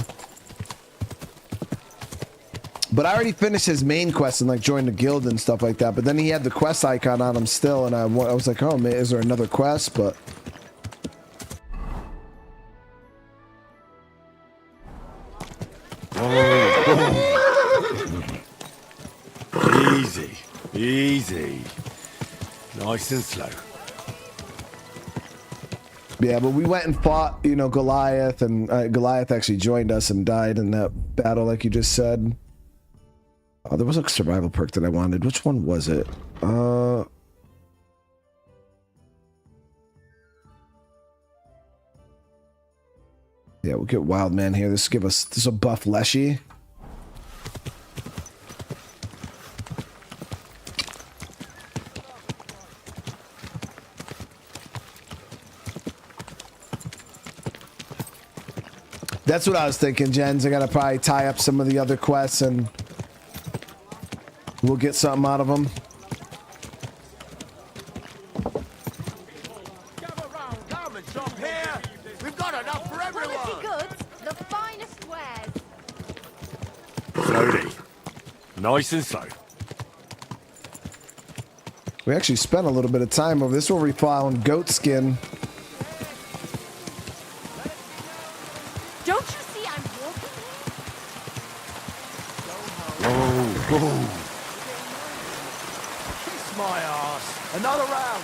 But I already finished his main quest and like joined the guild and stuff like that. But then he had the quest icon on him still, and I was like, oh man, is there another quest? But
Nice and slow.
Yeah, but we went and fought, you know, Goliath, and Goliath actually joined us and died in that battle, like you just said. Oh, there was a survival perk that I wanted. Which one was it? Yeah, we'll get Wild Man here. This will buff Leshy. That's what I was thinking, Jens. I gotta probably tie up some of the other quests and we'll get something out of them.
We've got enough for everyone.
Quality goods, the finest wares.
Slowly. Nice and slow.
We actually spent a little bit of time over this where we found goat skin.
Don't you see I'm walking
Whoa.
Kiss my ass. Another round.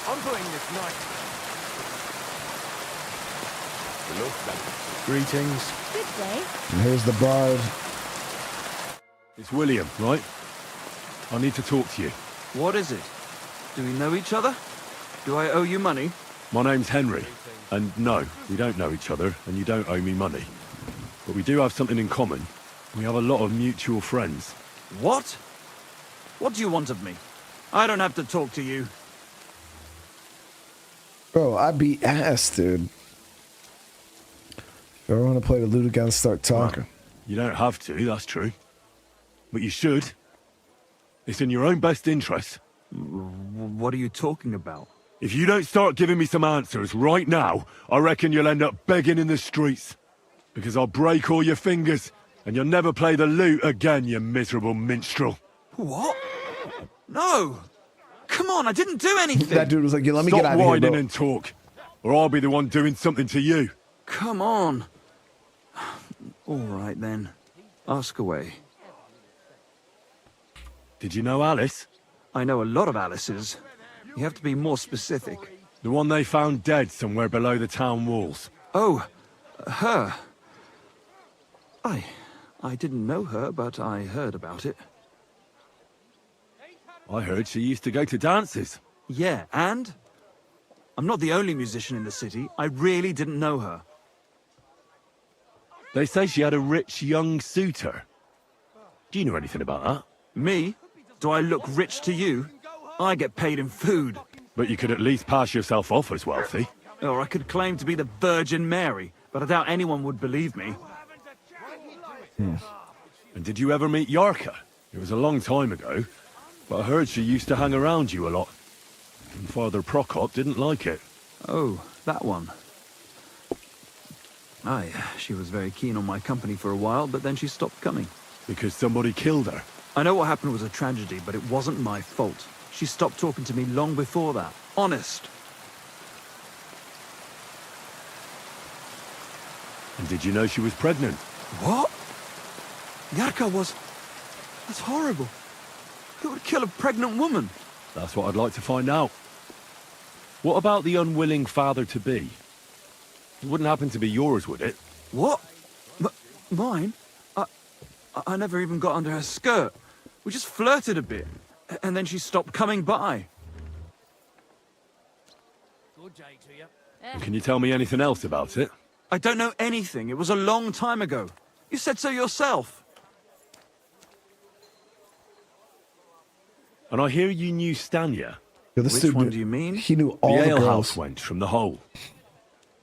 I'm putting this nice.
Greetings.
Good day.
And here's the bard.
It's William, right? I need to talk to you.
What is it? Do we know each other? Do I owe you money?
My name's Henry. And no, we don't know each other, and you don't owe me money. But we do have something in common. We have a lot of mutual friends.
What? What do you want of me? I don't have to talk to you.
Bro, I beat ass, dude. If you ever want to play the loot again, start talking.
You don't have to, that's true. But you should. It's in your own best interest.
What are you talking about?
If you don't start giving me some answers right now, I reckon you'll end up begging in the streets. Because I'll break all your fingers, and you'll never play the lute again, you miserable minstrel.
What? No! Come on, I didn't do anything!
That dude was like, yeah, let me
Stop
get out of here,
whining
bro.
and talk, or I'll be the one doing something to you.
Come on! All right, then. Ask away.
Did you know Alice?
I know a lot of Alices. You have to be more specific.
The one they found dead somewhere below the town walls.
Oh, her. I didn't know her, but I heard about it.
I heard she used to go to dances.
Yeah, and? I'm not the only musician in the city. I really didn't know her.
They say she had a rich young suitor. Do you know anything about that?
Me? Do I look rich to you? I get paid in food.
But you could at least pass yourself off as wealthy.
Or I could claim to be the Virgin Mary, but I doubt anyone would believe me.
And did you ever meet Yarka? It was a long time ago, but I heard she used to hang around you a lot. And Father Prokop didn't like it.
Oh, that one. Aye, she was very keen on my company for a while, but then she stopped coming.
Because somebody killed her?
I know what happened was a tragedy, but it wasn't my fault. She stopped talking to me long before that. Honest.
And did you know she was pregnant?
What? Yarka was... That's horrible. Who would kill a pregnant woman?
That's what I'd like to find out. What about the unwilling father-to-be? It wouldn't happen to be yours, would it?
What? Mine? I never even got under her skirt. We just flirted a bit, and then she stopped coming by.
Good day to you.
And can you tell me anything else about it?
I don't know anything. It was a long time ago. You said so yourself.
And I hear you knew Stanya.
Which one do you mean?
He knew all the
alehouse
girls.
wench from the hole.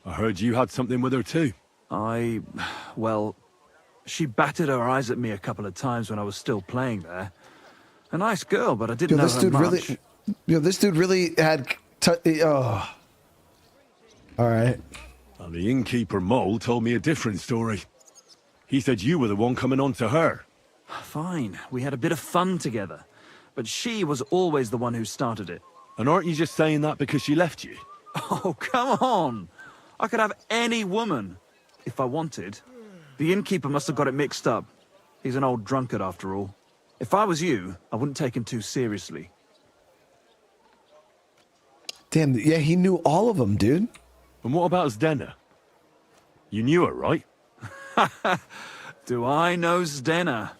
I heard you had something with her too.
Well, she batted her eyes at me a couple of times when I was still playing there. A nice girl, but I didn't know her much.
This dude really had... oh. All right.
And the innkeeper Mole told me a different story. He said you were the one coming on to her.
Fine, we had a bit of fun together. But she was always the one who started it.
And aren't you just saying that because she left you?
Oh, come on! I could have any woman, if I wanted. The innkeeper must have got it mixed up. He's an old drunkard after all. If I was you, I wouldn't take him too seriously.
Damn, yeah, he knew all of them, dude.
And what about Zdena? You knew her, right?
Do I know Zdena?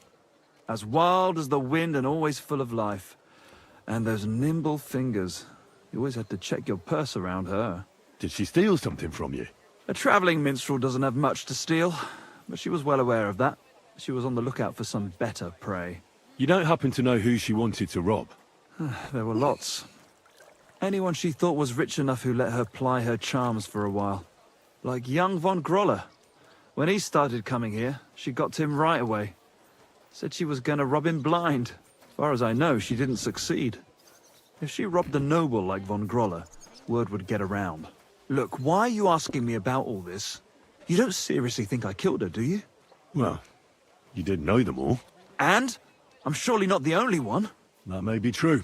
As wild as the wind and always full of life. And those nimble fingers. You always had to check your purse around her.
Did she steal something from you?
A travelling minstrel doesn't have much to steal, but she was well aware of that. She was on the lookout for some better prey.
You don't happen to know who she wanted to rob?
There were lots. Anyone she thought was rich enough who let her ply her charms for a while. Like young von Groller. When he started coming here, she got to him right away. Said she was gonna rob him blind. As far as I know, she didn't succeed. If she robbed a noble like von Groller, word would get around. Look, why are you asking me about all this? You don't seriously think I killed her, do you?
Well, you did know them all.
And? I'm surely not the only one.
That may be true.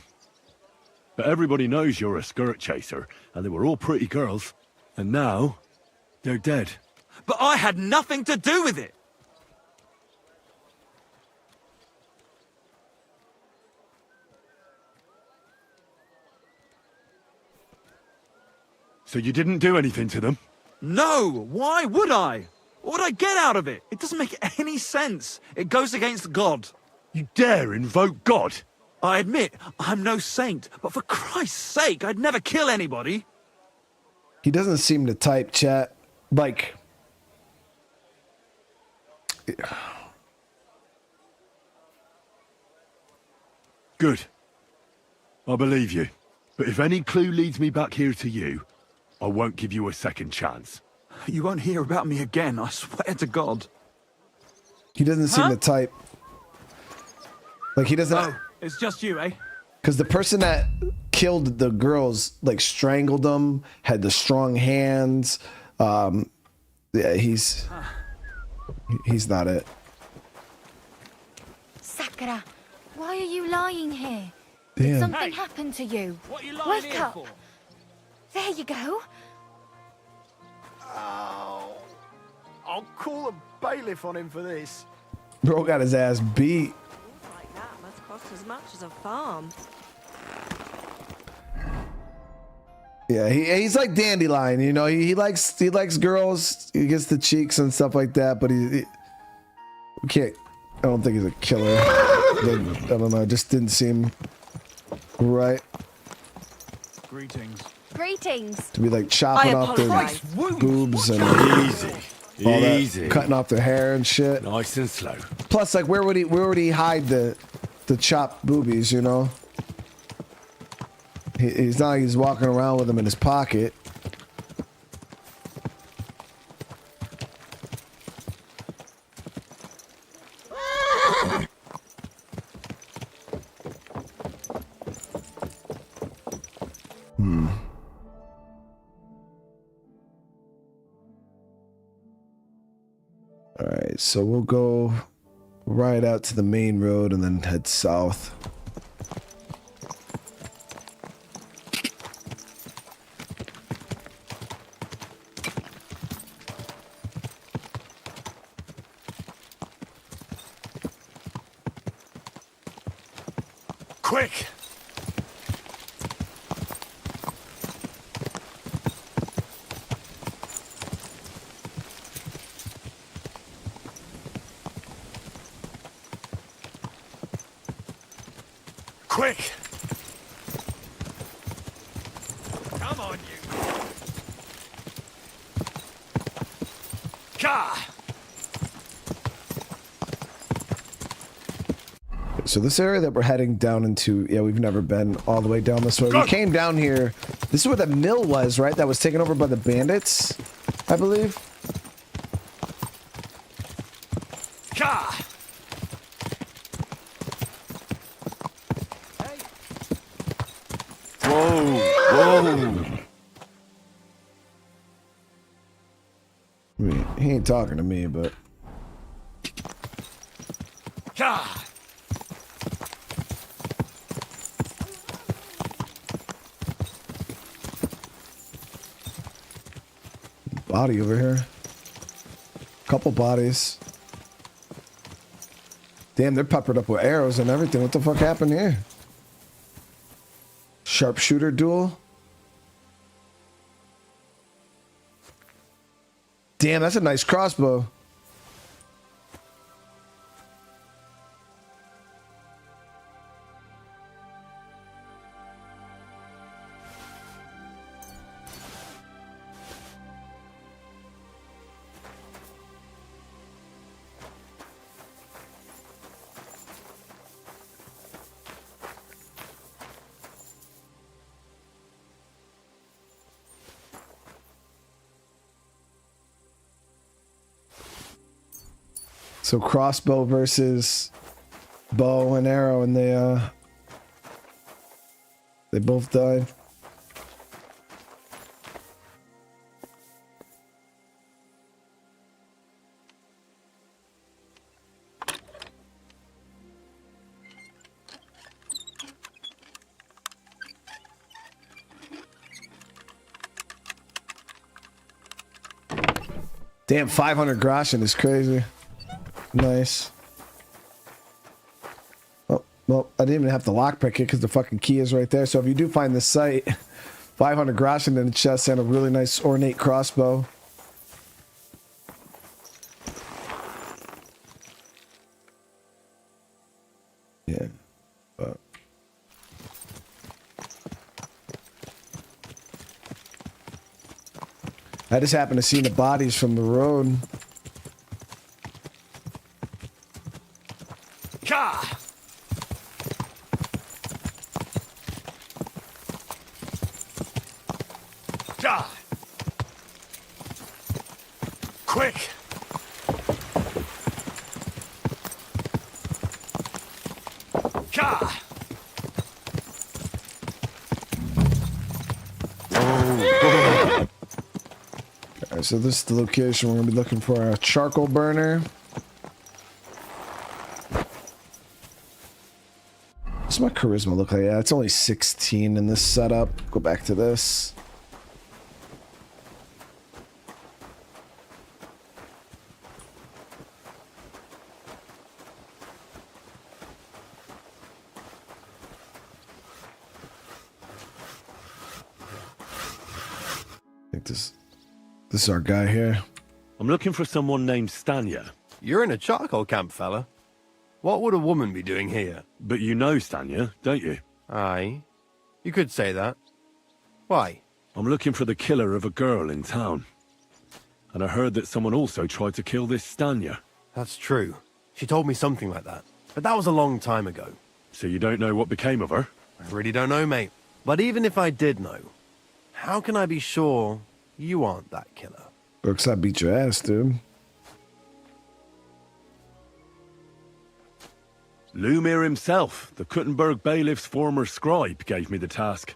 But everybody knows you're a skirt chaser, and they were all pretty girls. And now, they're dead.
But I had nothing to do with it!
So you didn't do anything to them?
No! Why would I? What would I get out of it? It doesn't make any sense. It goes against God.
You dare invoke God?
I admit, I'm no saint, but for Christ's sake, I'd never kill anybody.
He doesn't seem to type, chat. Like...
Good. I believe you. But if any clue leads me back here to you, I won't give you a second chance.
You won't hear about me again, I swear to God.
He doesn't seem to type. Like, he doesn't...
Oh, it's just you, eh?
Because the person that killed the girls, like, strangled them, had the strong hands. Yeah, he's not it.
Sakura, why are you lying here?
Damn.
Did something happen to you?
What are you lying
Wake
here
up.
for?
There you go.
Oh, I'll call a bailiff on him for this.
Bro got his ass beat.
Like that must cost as much as a farm.
Yeah, he's like Dandelion, you know. He likes girls. He gets the cheeks and stuff like that, but he can't. I don't think he's a killer. I don't know. It just didn't seem right.
Greetings.
Greetings.
To be like chopping off their boobs and all that, cutting off their hair and shit.
Nice and slow.
Plus, like, where would he hide the chopped boobies? You know, he's not like he's walking around with them in his pocket. Alright, so we'll go right out to the main road and then head south.
Quick! Quick!
Come on, you.
Ka!
So this area that we're heading down into, yeah, we've never been all the way down this way. We came down here. This is where the mill was, right? That was taken over by the bandits, I believe.
Ka! Whoa! Whoa!
I mean, he ain't talking to me, but...
Ka!
Body over here. Couple bodies. Damn, they're peppered up with arrows and everything. What the fuck happened here? Sharpshooter duel? Damn, that's a nice crossbow. So crossbow versus bow and arrow, and they both died. Damn, 500 groschen is crazy. Nice. Oh, well, I didn't even have to lockpick it because the fucking key is right there. So if you do find this site, 500 groschen in the chest and a really nice ornate crossbow. Yeah. But I just happened to see the bodies from the road.
Quick!
Alright, so this is the location we're gonna be looking for a charcoal burner. What's my charisma look like? Yeah, it's only 16 in this setup. Go back to this. I think this is our guy here.
I'm looking for someone named Stanya.
You're in a charcoal camp, fella. What would a woman be doing here?
But you know Stanya, don't you?
Aye. You could say that. Why?
I'm looking for the killer of a girl in town. And I heard that someone also tried to kill this Stanya.
That's true. She told me something like that. But that was a long time ago.
So you don't know what became of her?
I really don't know, mate. But even if I did know, how can I be sure you aren't that killer?
Looks like I beat your ass, dude.
Lumir himself, the Kuttenberg bailiff's former scribe, gave me the task.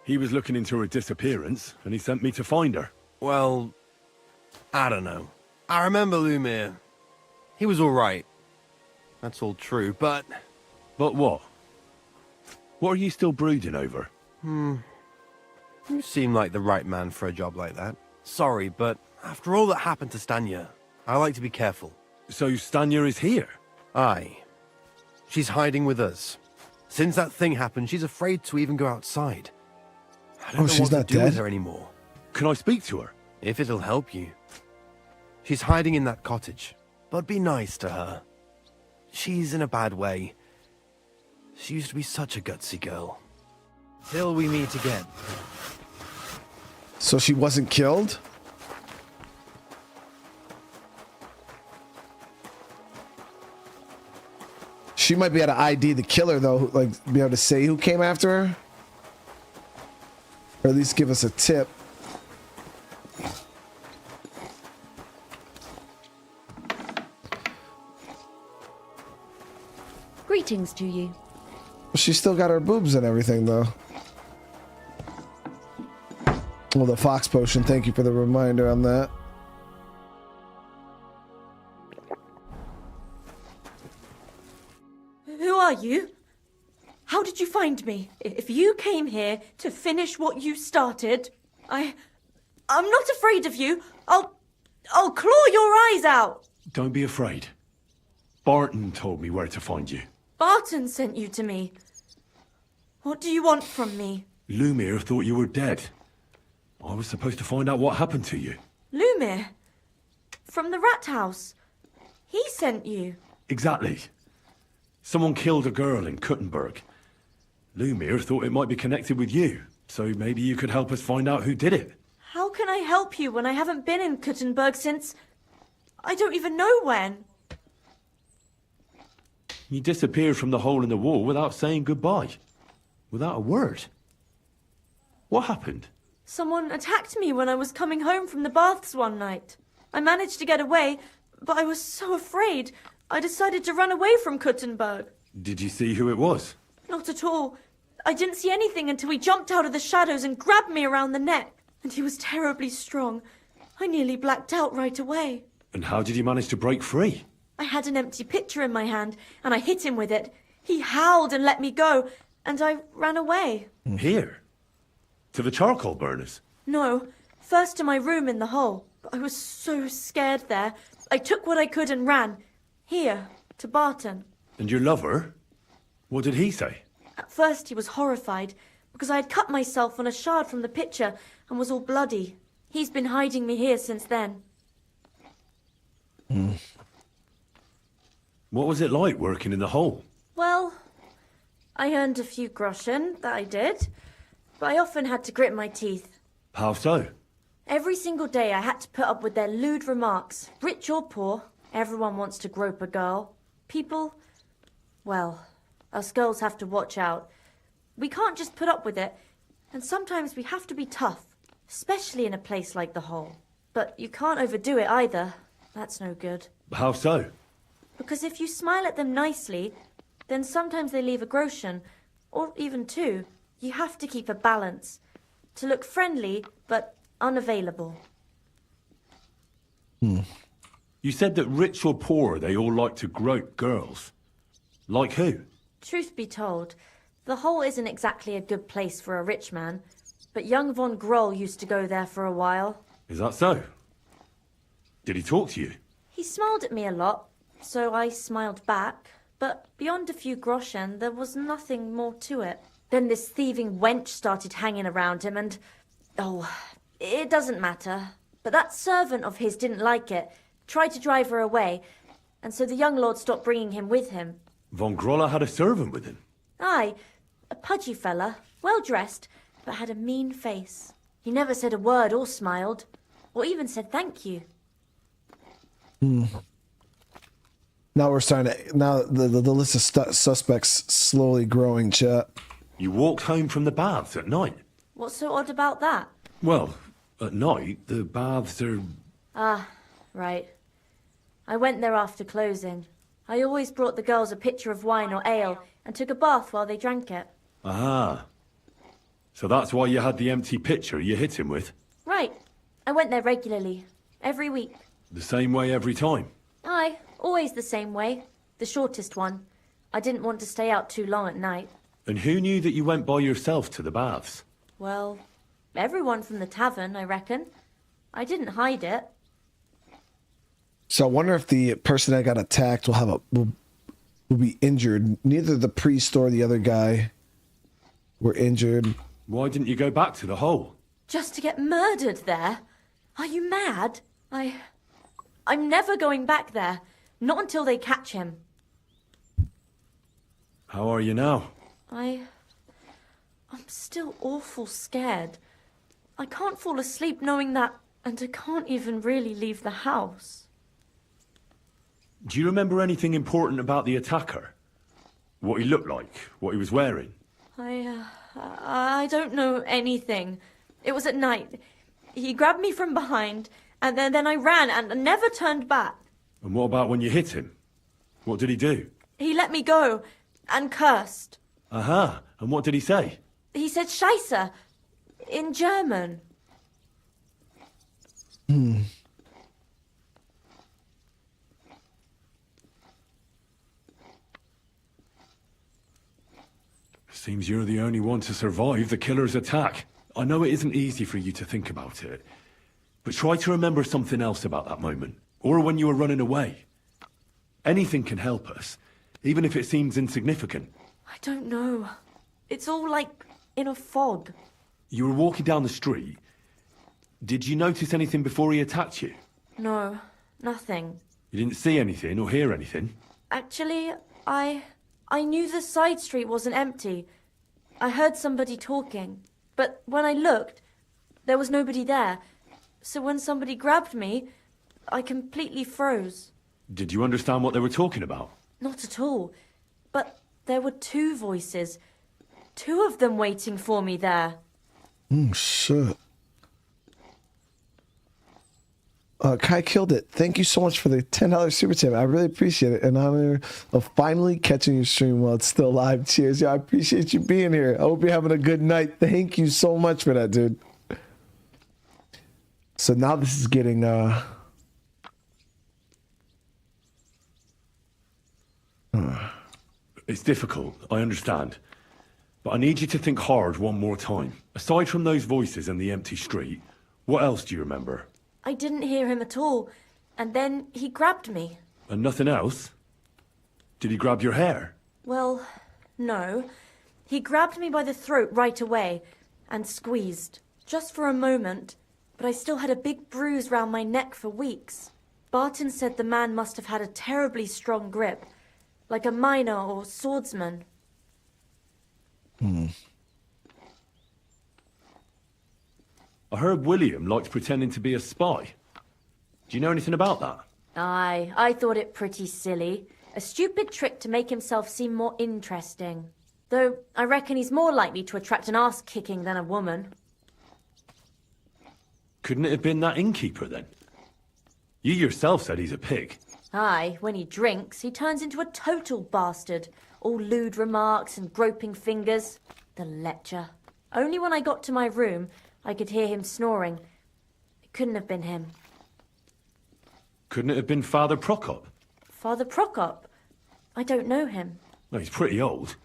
He was looking into her disappearance, and he sent me to find her.
Well, I don't know. I remember Lumir. He was all right. That's all true, but...
But what? What are you still brooding over?
You seem like the right man for a job like that. Sorry, but after all that happened to Stanya, I like to be careful.
So Stanya is here?
Aye. She's hiding with us. Since that thing happened, she's afraid to even go outside. I don't know
she's
what
not
to do
dead?
with her anymore.
Can I speak to her?
If it'll help you. She's hiding in that cottage, but be nice to her. She's in a bad way. She used to be such a gutsy girl. Till we meet again.
So she wasn't killed? She might be able to ID the killer, though, like be able to say who came after her. Or at least give us a tip.
Greetings to you.
She's still got her boobs and everything, though. Well, the fox potion, thank you for the reminder on that.
Who are you? How did you find me? If you came here to finish what you started, I'm not afraid of you. I'll claw your eyes out.
Don't be afraid. Barton told me where to find you.
Barton sent you to me. What do you want from me?
Lumir thought you were dead. I was supposed to find out what happened to you.
Lumir? from the rat house. He sent you.
Exactly. Someone killed a girl in Kuttenberg. Lumir thought it might be connected with you, so maybe you could help us find out who did it.
How can I help you when I haven't been in Kuttenberg since... I don't even know when.
You disappeared from the hole in the wall without saying goodbye. Without a word. What happened?
Someone attacked me when I was coming home from the baths one night. I managed to get away, but I was so afraid. I decided to run away from Kuttenberg.
Did you see who it was?
Not at all. I didn't see anything until he jumped out of the shadows and grabbed me around the neck. And he was terribly strong. I nearly blacked out right away.
And how did you manage to break free?
I had an empty pitcher in my hand, and I hit him with it. He howled and let me go, and I ran away.
Here? To the charcoal burners?
No, first to my room in the hole. But I was so scared there. I took what I could and ran. Here, to Barton.
And your lover? What did he say?
At first he was horrified, because I had cut myself on a shard from the pitcher and was all bloody. He's been hiding me here since then.
What was it like working in the hole?
Well, I earned a few groschen, that I did. But I often had to grit my teeth.
How so?
Every single day I had to put up with their lewd remarks. Rich or poor, everyone wants to grope a girl. People, well, us girls have to watch out. We can't just put up with it, and sometimes we have to be tough, especially in a place like the hole. But you can't overdo it either. That's no good.
How so?
Because if you smile at them nicely, then sometimes they leave a groschen, or even two. You have to keep a balance. To look friendly, but unavailable.
You said that rich or poor, they all like to grope girls. Like who?
Truth be told, the hole isn't exactly a good place for a rich man, but young von Groll used to go there for a while.
Is that so? Did he talk to you?
He smiled at me a lot, so I smiled back, but beyond a few groschen, there was nothing more to it. Then this thieving wench started hanging around him and... oh, it doesn't matter. But that servant of his didn't like it, tried to drive her away, and so the young lord stopped bringing him with him.
Von Groller had a servant with him?
Aye, a pudgy fella, well-dressed, but had a mean face. He never said a word or smiled, or even said thank you.
Now we're starting to... Now the list of suspects slowly growing, chat.
You walked home from the baths at night?
What's so odd about that?
Well, at night, the baths are...
Ah, right. I went there after closing. I always brought the girls a pitcher of wine or ale and took a bath while they drank it.
Aha. So that's why you had the empty pitcher you hit him with?
Right. I went there regularly. Every week.
The same way every time?
Aye, always the same way. The shortest one. I didn't want to stay out too long at night.
And who knew that you went by yourself to the baths?
Well, everyone from the tavern, I reckon. I didn't hide it.
So I wonder if the person that got attacked will be injured. Neither the priest or the other guy were injured.
Why didn't you go back to the hole?
Just to get murdered there? Are you mad? I'm never going back there. Not until they catch him.
How are you now?
I'm still awful scared. I can't fall asleep knowing that, and I can't even really leave the house.
Do you remember anything important about the attacker? What he looked like? What he was wearing?
I don't know anything. It was at night. He grabbed me from behind, and then I ran and never turned back.
And what about when you hit him? What did he do?
He let me go, and cursed.
Aha, and what did he say?
He said Scheisse, in German.
Seems you're the only one to survive the killer's attack. I know it isn't easy for you to think about it, but try to remember something else about that moment, or when you were running away. Anything can help us, even if it seems insignificant.
I don't know. It's all like in a fog.
You were walking down the street. Did you notice anything before he attacked you?
No, Nothing.
You didn't see anything or hear anything?
Actually, I knew the side street wasn't empty. I heard somebody talking, but when I looked, there was nobody there. So when somebody grabbed me, I completely froze.
Did you understand what they were talking about?
Not at all. But there were two voices. Two of them waiting for me there.
Shit. Kai killed it. Thank you so much for the $10 super chat. I really appreciate it. In honor of finally catching your stream while it's still live. Cheers. Yeah, I appreciate you being here. I hope you're having a good night. Thank you so much for that, dude. So now this is getting
It's difficult, I understand. But I need you to think hard one more time. Aside from those voices and the empty street, what else do you remember?
I didn't hear him at all. And then he grabbed me.
And nothing else? Did he grab your hair?
Well, no. He grabbed me by the throat right away and squeezed. Just for a moment. But I still had a big bruise round my neck for weeks. Barton said the man must have had a terribly strong grip. Like a miner or swordsman.
I heard William liked pretending to be a spy. Do you know anything about that?
Aye, I thought it pretty silly. A stupid trick to make himself seem more interesting. Though I reckon he's more likely to attract an ass-kicking than a woman.
Couldn't it have been that innkeeper then? You yourself said he's a pig.
Aye, when he drinks, he turns into a total bastard. All lewd remarks and groping fingers. The lecher. Only when I got to my room, I could hear him snoring. It couldn't have been him.
Couldn't it have been Father Prokop?
Father Prokop? I don't know him.
No, he's pretty old.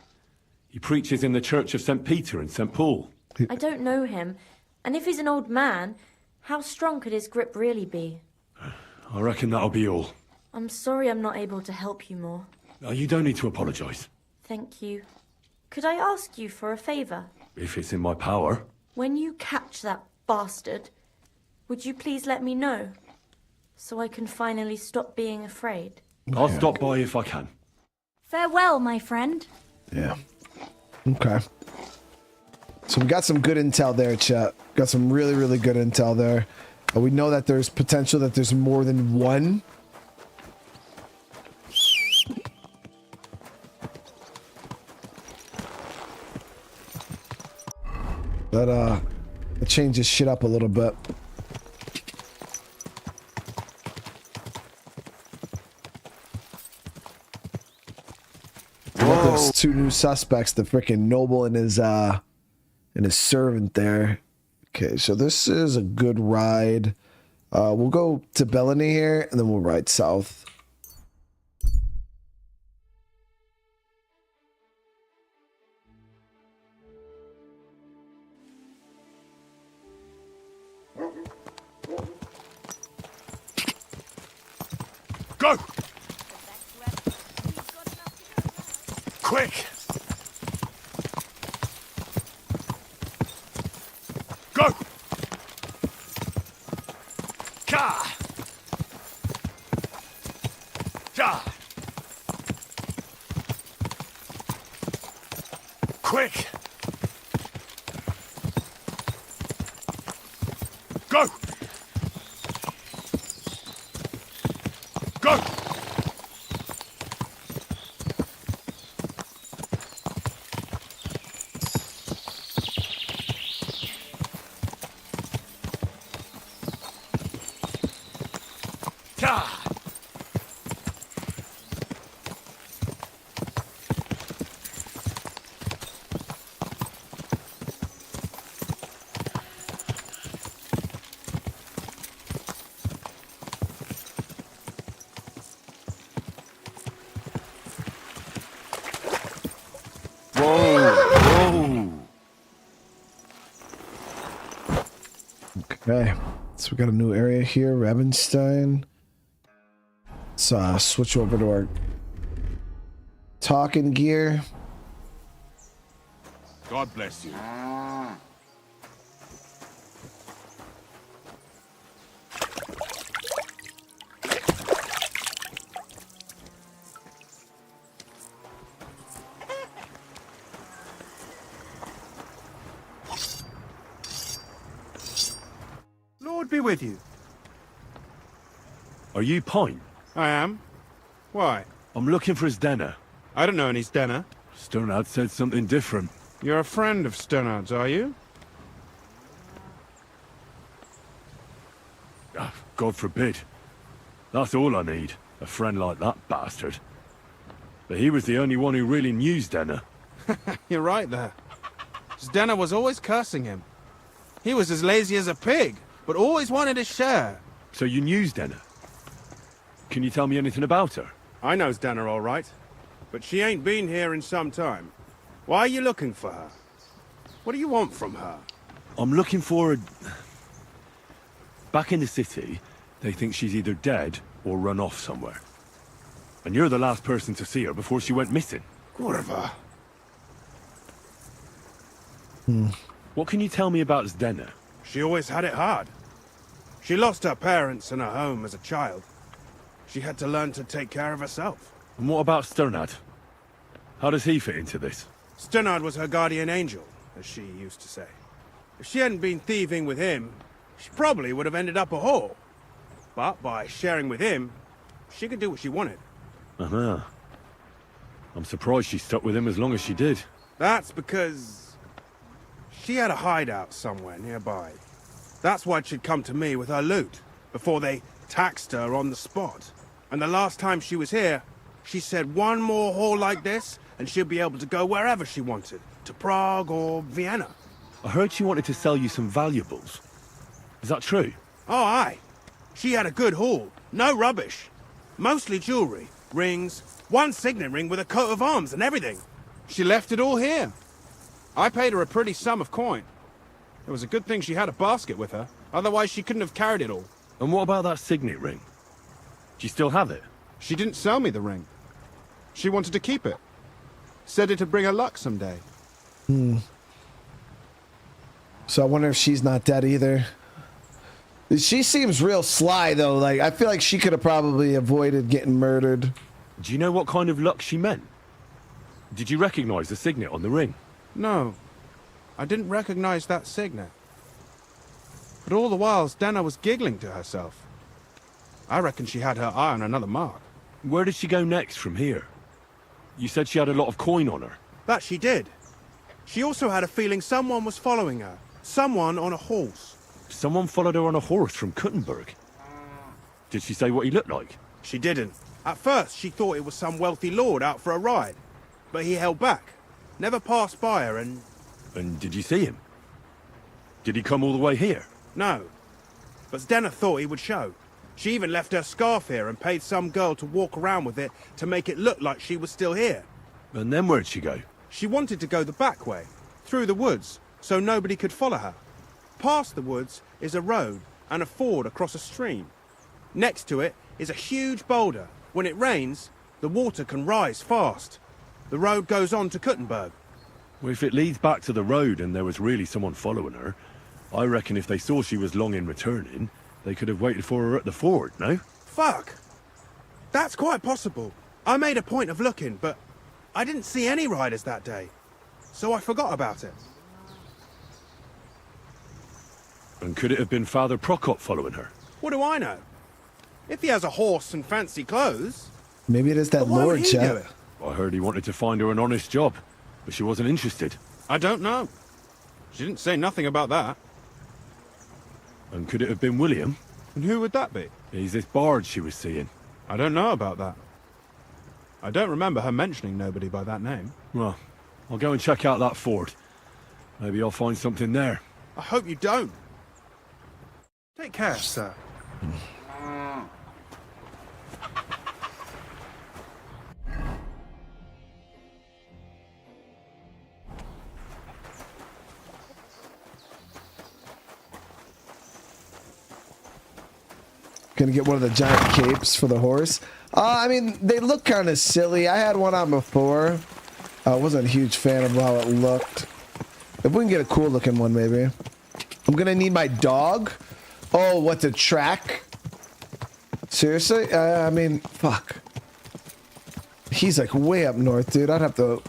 He preaches in the Church of St. Peter and St. Paul.
I don't know him. And if he's an old man, how strong could his grip really be?
I reckon that'll be all.
I'm sorry I'm not able to help you more.
No, you don't need to apologise.
Thank you. Could I ask you for a favour?
If it's in my power.
When you catch that bastard, would you please let me know? So I can finally stop being afraid.
I'll stop by if I can.
Farewell, my friend.
Yeah. Okay. So we got some good intel there, chat. Got some really, really good intel there. We know that there's potential that there's more than one. But it changes shit up a little bit. There's two new suspects, the freaking noble and his servant there. Okay, so this is a good ride. We'll go to Bellany here, and then we'll ride south.
Go! Quick! Go! Ka! Ja! Quick! Go! Go!
Okay, so we got a new area here, Ravenstein. Let's switch over to our talking gear.
God bless you.
God be with you.
Are you Pine?
I am. Why?
I'm looking for his Denner.
I don't know any Denner.
Sternad said something different.
You're a friend of Sternard's, are you?
Ah, God forbid. That's all I need. A friend like that bastard. But he was the only one who really knew Denner.
You're right there. Denner was always cursing him. He was as lazy as a pig, but always wanted his share.
So you knew Denner? Can you tell me anything about her?
I knows Denner all right, but she ain't been here in some time. Why are you looking for her? What do you want from her?
I'm looking for a... Back in the city, they think she's either dead or run off somewhere. And you're the last person to see her before she went missing.
Kurva.
What can you tell me about Denner?
She always had it hard. She lost her parents and her home as a child. She had to learn to take care of herself.
And what about Sternad? How does he fit into this?
Sternard was her guardian angel, as she used to say. If she hadn't been thieving with him, she probably would have ended up a whore. But by sharing with him, she could do what she wanted.
Uh-huh. I'm surprised she stuck with him as long as she did.
That's because she had a hideout somewhere nearby. That's why she'd come to me with her loot, before they taxed her on the spot. And the last time she was here, she said one more haul like this, and she'll be able to go wherever she wanted, to Prague or Vienna.
I heard she wanted to sell you some valuables. Is that true?
Oh, aye. She had a good haul. No rubbish. Mostly jewelry, rings, one signet ring with a coat of arms and everything. She left it all here. I paid her a pretty sum of coin. It was a good thing she had a basket with her, otherwise she couldn't have carried it all.
And what about that signet ring? Do you still have it?
She didn't sell me the ring. She wanted to keep it. Said it'd bring her luck someday.
So I wonder if she's not dead either. She seems real sly, though. Like, I feel like she could have probably avoided getting murdered.
Do you know what kind of luck she meant? Did you recognize the signet on the ring?
No. I didn't recognize that signet. But all the while, Denner was giggling to herself. I reckon she had her eye on another mark.
Where did she go next from here? You said she had a lot of coin on her.
That she did. She also had a feeling someone was following her. Someone on a horse.
Someone followed her on a horse from Kuttenberg. Did she say what he looked like?
She didn't. At first, she thought it was some wealthy lord out for a ride. But he held back. Never passed by her and...
And did you see him? Did he come all the way here?
No. But Denner thought he would show. She even left her scarf here and paid some girl to walk around with it to make it look like she was still here.
And then where'd she go?
She wanted to go the back way, through the woods, so nobody could follow her. Past the woods is a road and a ford across a stream. Next to it is a huge boulder. When it rains, the water can rise fast. The road goes on to Kuttenberg.
Well, if it leads back to the road and there was really someone following her, I reckon if they saw she was long in returning, they could have waited for her at the ford, no?
Fuck! That's quite possible. I made a point of looking, but I didn't see any riders that day. So I forgot about it.
And could it have been Father Prokop following her?
What do I know? If he has a horse and fancy clothes...
Maybe it is that
But why would
lord,
he
Chet.
do it?
I heard he wanted to find her an honest job, but she wasn't interested.
I don't know. She didn't say nothing about that.
And could it have been William?
And who would that be?
He's this bard she was seeing.
I don't know about that. I don't remember her mentioning nobody by that name.
Well, I'll go and check out that ford. Maybe I'll find something there.
I hope you don't. Take care, sir.
Gonna get one of the giant capes for the horse. I mean, they look kind of silly. I had one on before. I wasn't a huge fan of how it looked. If we can get a cool looking one, maybe. I'm gonna need my dog. Oh, what, to track? Seriously? I mean, fuck. He's like way up north, dude. I'd have to...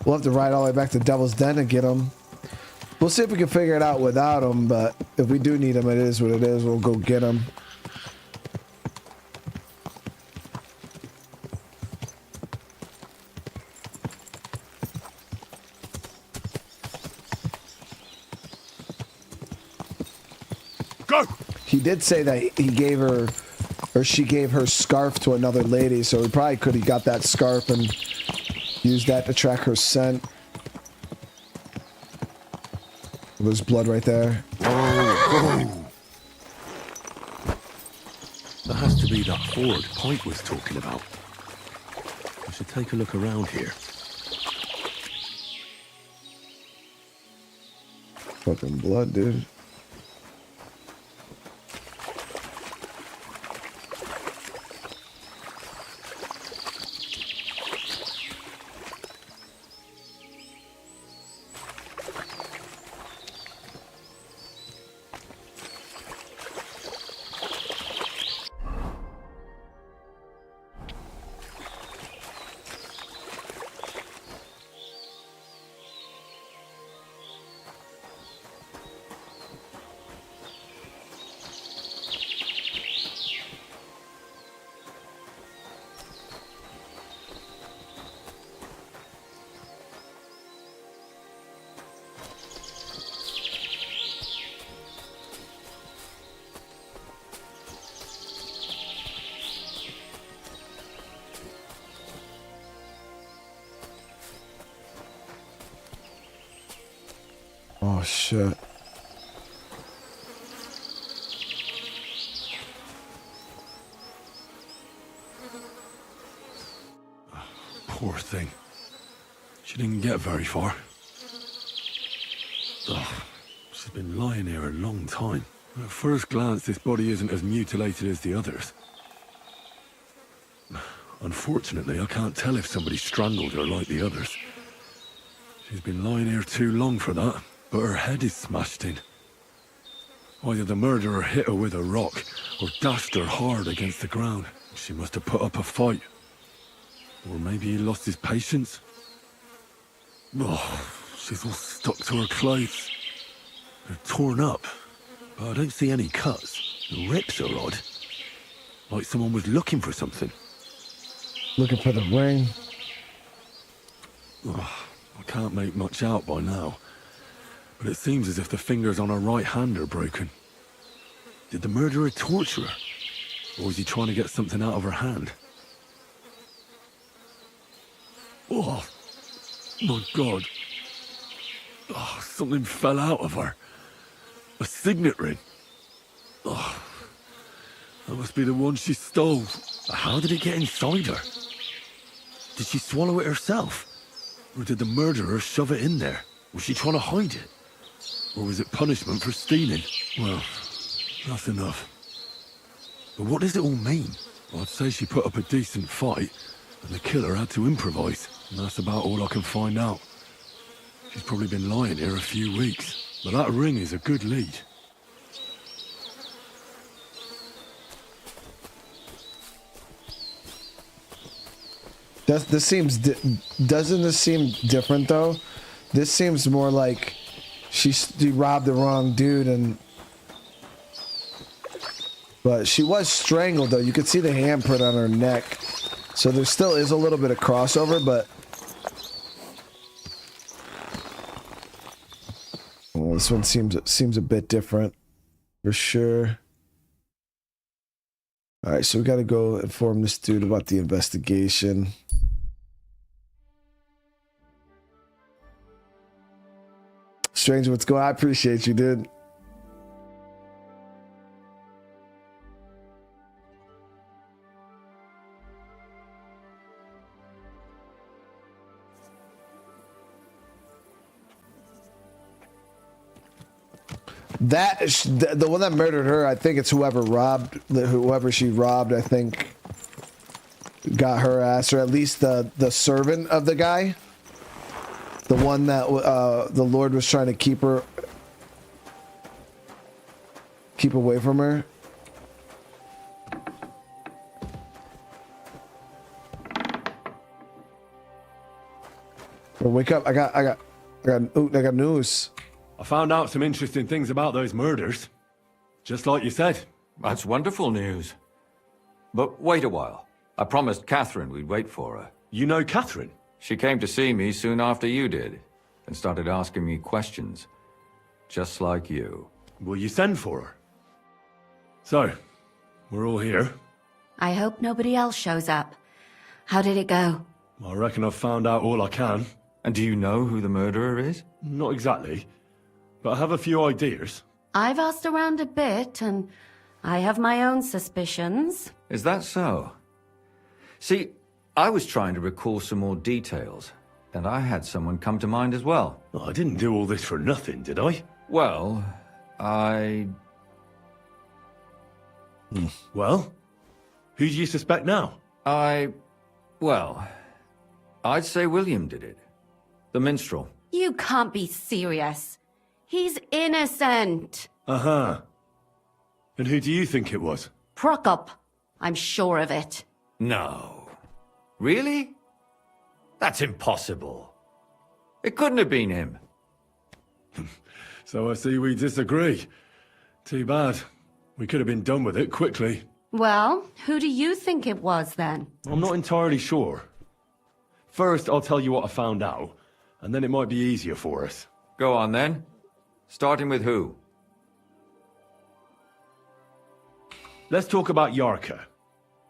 We'll have to ride all the way back to Devil's Den and get him. We'll see if we can figure it out without him, but if we do need him, it is what it is. We'll go get him.
Go!
He did say that he gave her, or she gave her scarf to another lady, so he probably could have got that scarf and used that to track her scent. There's blood right there.
Oh. That has to be that ford Pike was talking about. I should take a look around here.
Fucking blood, dude. Oh shit.
Poor thing. She didn't get very far. Ugh, she's been lying here a long time. At first glance, this body isn't as mutilated as the others. Unfortunately, I can't tell if somebody strangled her like the others. She's been lying here too long for that, but her head is smashed in. Either the murderer hit her with a rock, or dashed her hard against the ground. She must have put up a fight. Or maybe he lost his patience. Oh, she's all stuck to her clothes. They're torn up, but I don't see any cuts. The rips are odd. Like someone was looking for something.
Looking for the ring.
Oh, I can't make much out by now, but it seems as if the fingers on her right hand are broken. Did the murderer torture her? Or was he trying to get something out of her hand? Oh, my God. Oh, something fell out of her. A signet ring. Oh, that must be the one she stole. How did it get inside her? Did she swallow it herself? Or did the murderer shove it in there? Was she trying to hide it? Or was it punishment for stealing? Well, that's enough. But what does it all mean? I'd say she put up a decent fight, and the killer had to improvise, and that's about all I can find out. She's probably been lying here a few weeks, but that ring is a good lead.
This seems doesn't this seem different though? This seems more like she robbed the wrong dude, but she was strangled though. You could see the handprint on her neck, so there still is a little bit of crossover, but well, this one seems a bit different for sure. All right, so we got to go inform this dude about the investigation. Stranger, what's going on? I appreciate you, dude. That is the one that murdered her. I think it's whoever she robbed. I think got her ass, or at least the servant of the guy. The one that the Lord was trying to keep away from her. Well, wake up! I got news.
I found out some interesting things about those murders. Just like you said.
That's wonderful news. But wait a while. I promised Catherine we'd wait for her.
You know Catherine?
She came to see me soon after you did, and started asking me questions. Just like you.
Will you send for her? So, we're all here.
I hope nobody else shows up. How did it go?
I reckon I've found out all I can.
And do you know who the murderer is?
Not exactly, but I have a few ideas.
I've asked around a bit, and I have my own suspicions.
Is that so? See, I was trying to recall some more details, and I had someone come to mind as well.
Oh, I didn't do all this for nothing, did I?
Well,
Well? Who do you suspect now?
Well, I'd say William did it. The minstrel.
You can't be serious. He's innocent.
Uh-huh. And who do you think it was?
Prokop. I'm sure of it.
No. Really? That's impossible. It couldn't have been him.
So I see we disagree. Too bad. We could have been done with it quickly.
Well, who do you think it was then?
I'm not entirely sure. First, I'll tell you what I found out, and then it might be easier for us.
Go on then. Starting with who?
Let's talk about Yarka,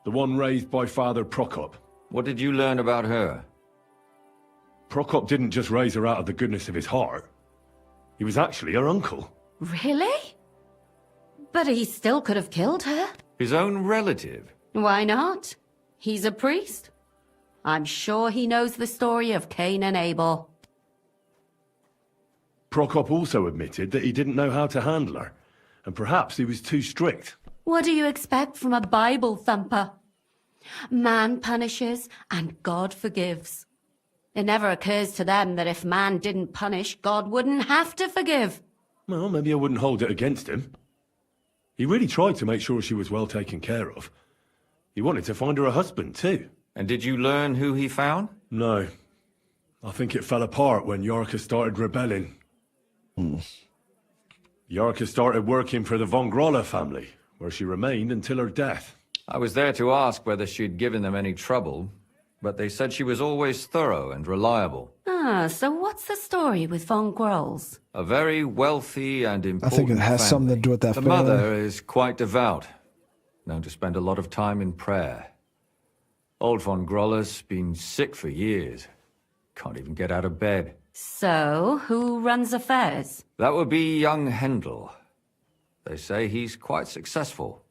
the one raised by Father Prokop.
What did you learn about her?
Prokop didn't just raise her out of the goodness of his heart. He was actually her uncle.
Really? But he still could have killed her.
His own relative?
Why not? He's a priest. I'm sure he knows the story of Cain and Abel.
Prokop also admitted that he didn't know how to handle her, and perhaps he was too strict.
What do you expect from a Bible thumper? Man punishes and God forgives. It never occurs to them that if man didn't punish, God wouldn't have to forgive.
Well, maybe I wouldn't hold it against him. He really tried to make sure she was well taken care of. He wanted to find her a husband, too.
And did you learn who he found?
No. I think it fell apart when Yarka started rebelling. Yarka started working for the von Grolle family, where she remained until her death.
I was there to ask whether she'd given them any trouble, but they said she was always thorough and reliable.
Ah, so what's the story with von Grolls?
A very wealthy and important
I think it has something to do with that
The
family.
mother is quite devout, known to spend a lot of time in prayer. Old von Groller's been sick for years. Can't even get out of bed.
So, who runs affairs?
That would be young Hendel. They say he's quite successful.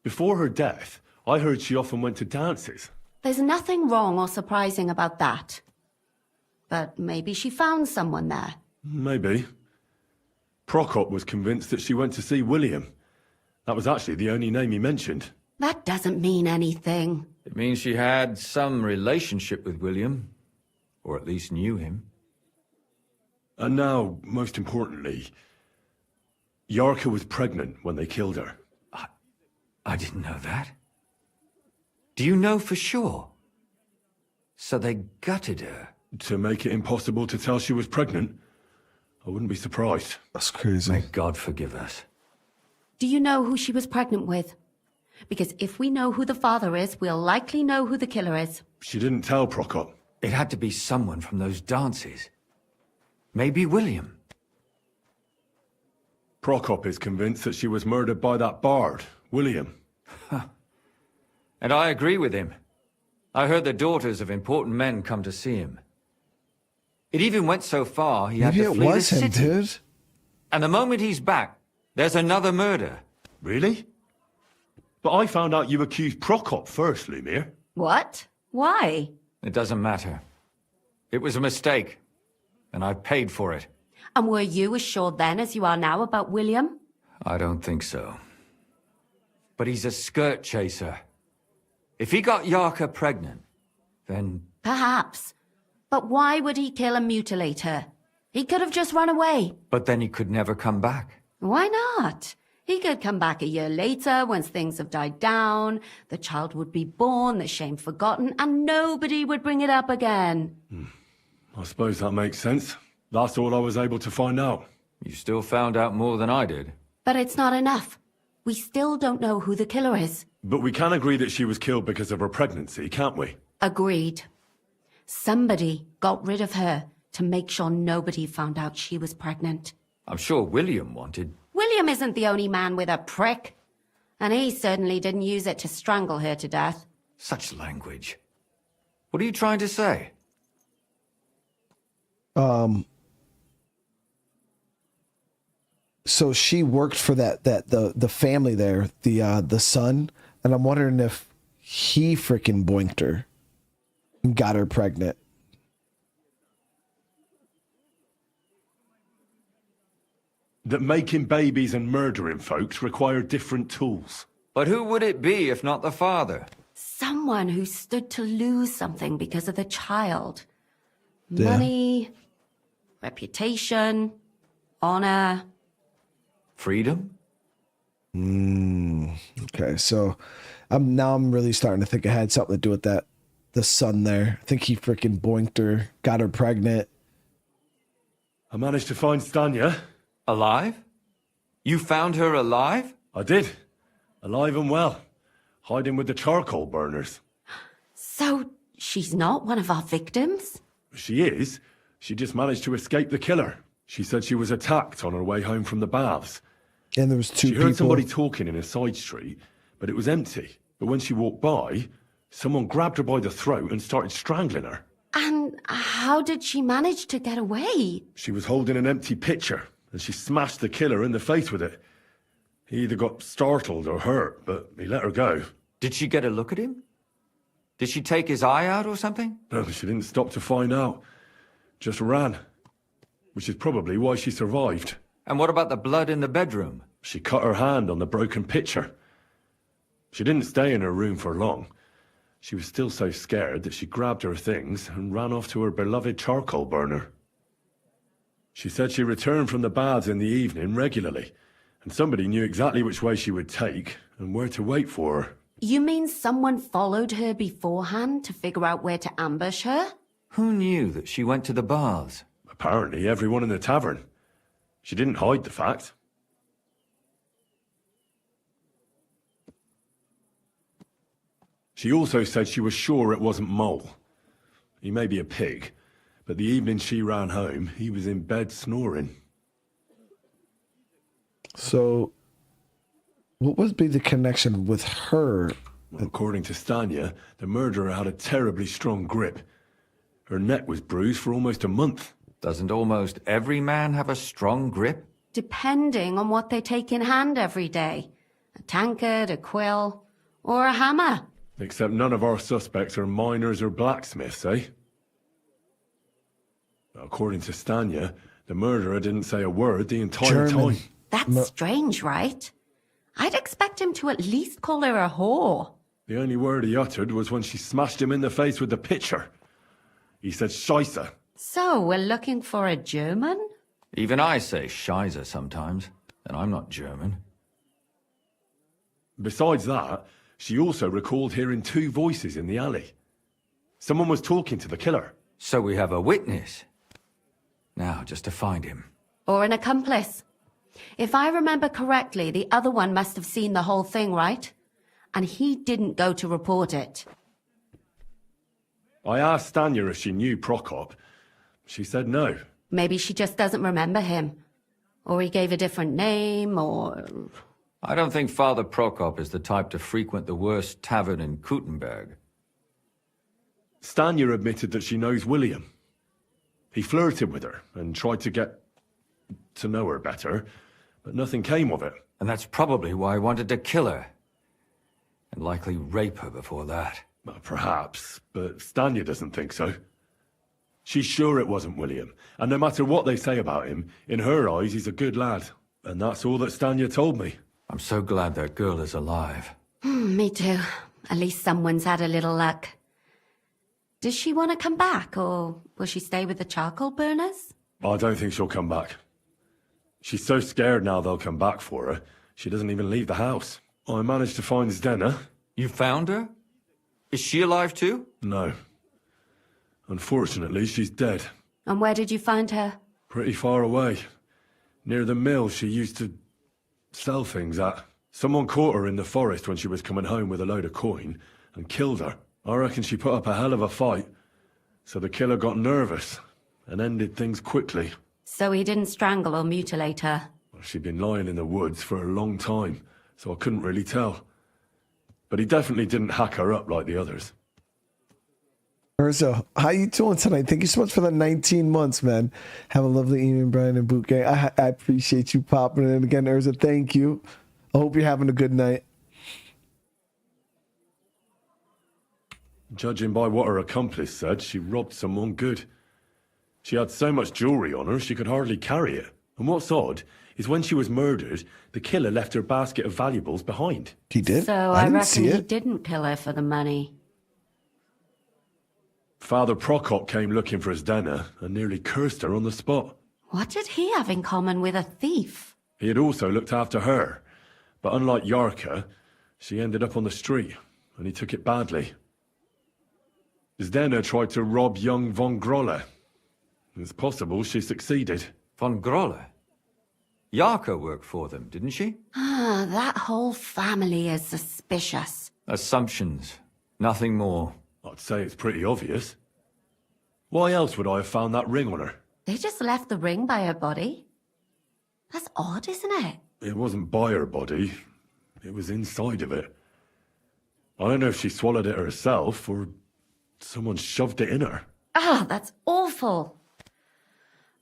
Before her death, I heard she often went to dances.
There's nothing wrong or surprising about that. But maybe she found someone there.
Maybe. Prokop was convinced that she went to see William. That was actually the only name he mentioned.
That doesn't mean anything.
It means she had some relationship with William, or at least knew him.
And now, most importantly, Yarka was pregnant when they killed her.
I didn't know that. Do you know for sure? So they gutted her?
To make it impossible to tell she was pregnant? I wouldn't be surprised.
That's crazy.
May God forgive us.
Do you know who she was pregnant with? Because if we know who the father is, we'll likely know who the killer is.
She didn't tell Prokop.
It had to be someone from those dances. Maybe William.
Prokop is convinced that she was murdered by that bard, William.
And I agree with him. I heard the daughters of important men come to see him. It even went so far he had
Maybe
to
it
flee
was
the
him,
city.
dude.
And the moment he's back, there's another murder.
Really? But I found out you accused Prokop first, Lumir.
What? Why?
It doesn't matter. It was a mistake, and I paid for it.
And were you as sure then as you are now about William?
I don't think so. But he's a skirt chaser. If he got Yarka pregnant, then...
Perhaps. But why would he kill and mutilate her? He could have just run away.
But then he could never come back.
Why not? He could come back a year later, once things have died down, the child would be born, the shame forgotten, and nobody would bring it up again.
I suppose that makes sense. That's all I was able to find out.
You still found out more than I did.
But it's not enough. We still don't know who the killer is.
But we can agree that she was killed because of her pregnancy, can't we?
Agreed. Somebody got rid of her to make sure nobody found out she was pregnant.
I'm sure William wanted...
William isn't the only man with a prick. And he certainly didn't use it to strangle her to death.
Such language. What are you trying to say?
So she worked for the family there, the son, and I'm wondering if he freaking boinked her and got her pregnant.
That making babies and murdering folks require different tools.
But who would it be if not the father?
Someone who stood to lose something because of the child.
Yeah.
Money, reputation, honor.
Freedom?
Okay, so I'm really starting to think it had something to do with that. The son there. I think he freaking boinked her, got her pregnant.
I managed to find Stanya.
Alive? You found her alive?
I did. Alive and well. Hiding with the charcoal burners.
So she's not one of our victims?
She is. She just managed to escape the killer. She said she was attacked on her way home from the baths.
And there was two people.
She heard somebody talking in a side street, but it was empty. But when she walked by, someone grabbed her by the throat and started strangling her.
And how did she manage to get away?
She was holding an empty pitcher, and she smashed the killer in the face with it. He either got startled or hurt, but he let her go.
Did she get a look at him? Did she take his eye out or something?
No, she didn't stop to find out. Just ran. Which is probably why she survived.
And what about the blood in the bedroom?
She cut her hand on the broken pitcher. She didn't stay in her room for long. She was still so scared that she grabbed her things and ran off to her beloved charcoal burner. She said she returned from the baths in the evening regularly, and somebody knew exactly which way she would take and where to wait for her.
You mean someone followed her beforehand to figure out where to ambush her?
Who knew that she went to the baths?
Apparently everyone in the tavern. She didn't hide the fact. She also said she was sure it wasn't Mole. He may be a pig, but the evening she ran home, he was in bed snoring.
So, what would be the connection with her?
Well, according to Stanya, the murderer had a terribly strong grip. Her neck was bruised for almost a month.
Doesn't almost every man have a strong grip?
Depending on what they take in hand every day. A tankard, a quill, or a hammer.
Except none of our suspects are miners or blacksmiths, eh? According to Stanya, the murderer didn't say a word the entire time.
That's strange, right? I'd expect him to at least call her a whore.
The only word he uttered was when she smashed him in the face with the pitcher. He said Scheisse.
So, we're looking for a German?
Even I say Scheiße sometimes, and I'm not German.
Besides that, she also recalled hearing two voices in the alley. Someone was talking to the killer.
So we have a witness. Now, just to find him.
Or an accomplice. If I remember correctly, the other one must have seen the whole thing, right? And he didn't go to report it.
I asked Stanya if she knew Prokop. She said no.
Maybe she just doesn't remember him. Or he gave a different name, or...
I don't think Father Prokop is the type to frequent the worst tavern in Kuttenberg.
Stanya admitted that she knows William. He flirted with her and tried to get to know her better, but nothing came of it.
And that's probably why I wanted to kill her. And likely rape her before that.
Well, perhaps, but Stanya doesn't think so. She's sure it wasn't William, and no matter what they say about him, in her eyes he's a good lad. And that's all that Stanya told me.
I'm so glad that girl is alive.
Me too. At least someone's had a little luck. Does she want to come back, or will she stay with the charcoal burners?
I don't think she'll come back. She's so scared now they'll come back for her, she doesn't even leave the house. I managed to find Zdena.
You found her? Is she alive too?
No. Unfortunately, she's dead.
And where did you find her?
Pretty far away. Near the mill she used to sell things at. Someone caught her in the forest when she was coming home with a load of coin and killed her. I reckon she put up a hell of a fight. So the killer got nervous and ended things quickly.
So he didn't strangle or mutilate her?
She'd been lying in the woods for a long time, so I couldn't really tell. But he definitely didn't hack her up like the others.
Urza, how you doing tonight? Thank you so much for the 19 months, man. Have a lovely evening, Brian and Boot Gang. I appreciate you popping in again, Urza. Thank you. I hope you're having a good night.
Judging by what her accomplice said, she robbed someone good. She had so much jewelry on her, she could hardly carry it. And what's odd is when she was murdered, the killer left her basket of valuables behind.
He did?
So I reckon he didn't kill her for the money.
Father Prokop came looking for Zdena and nearly cursed her on the spot.
What did he have in common with a thief?
He had also looked after her. But unlike Yarka, she ended up on the street, and he took it badly. Zdena tried to rob young von Grolle. It's possible she succeeded.
Von Grolle? Yarka worked for them, didn't she?
Ah, that whole family is suspicious.
Assumptions. Nothing more.
I'd say it's pretty obvious. Why else would I have found that ring on her?
They just left the ring by her body? That's odd, isn't it?
It wasn't by her body. It was inside of it. I don't know if she swallowed it herself or someone shoved it in her.
Ah, that's awful.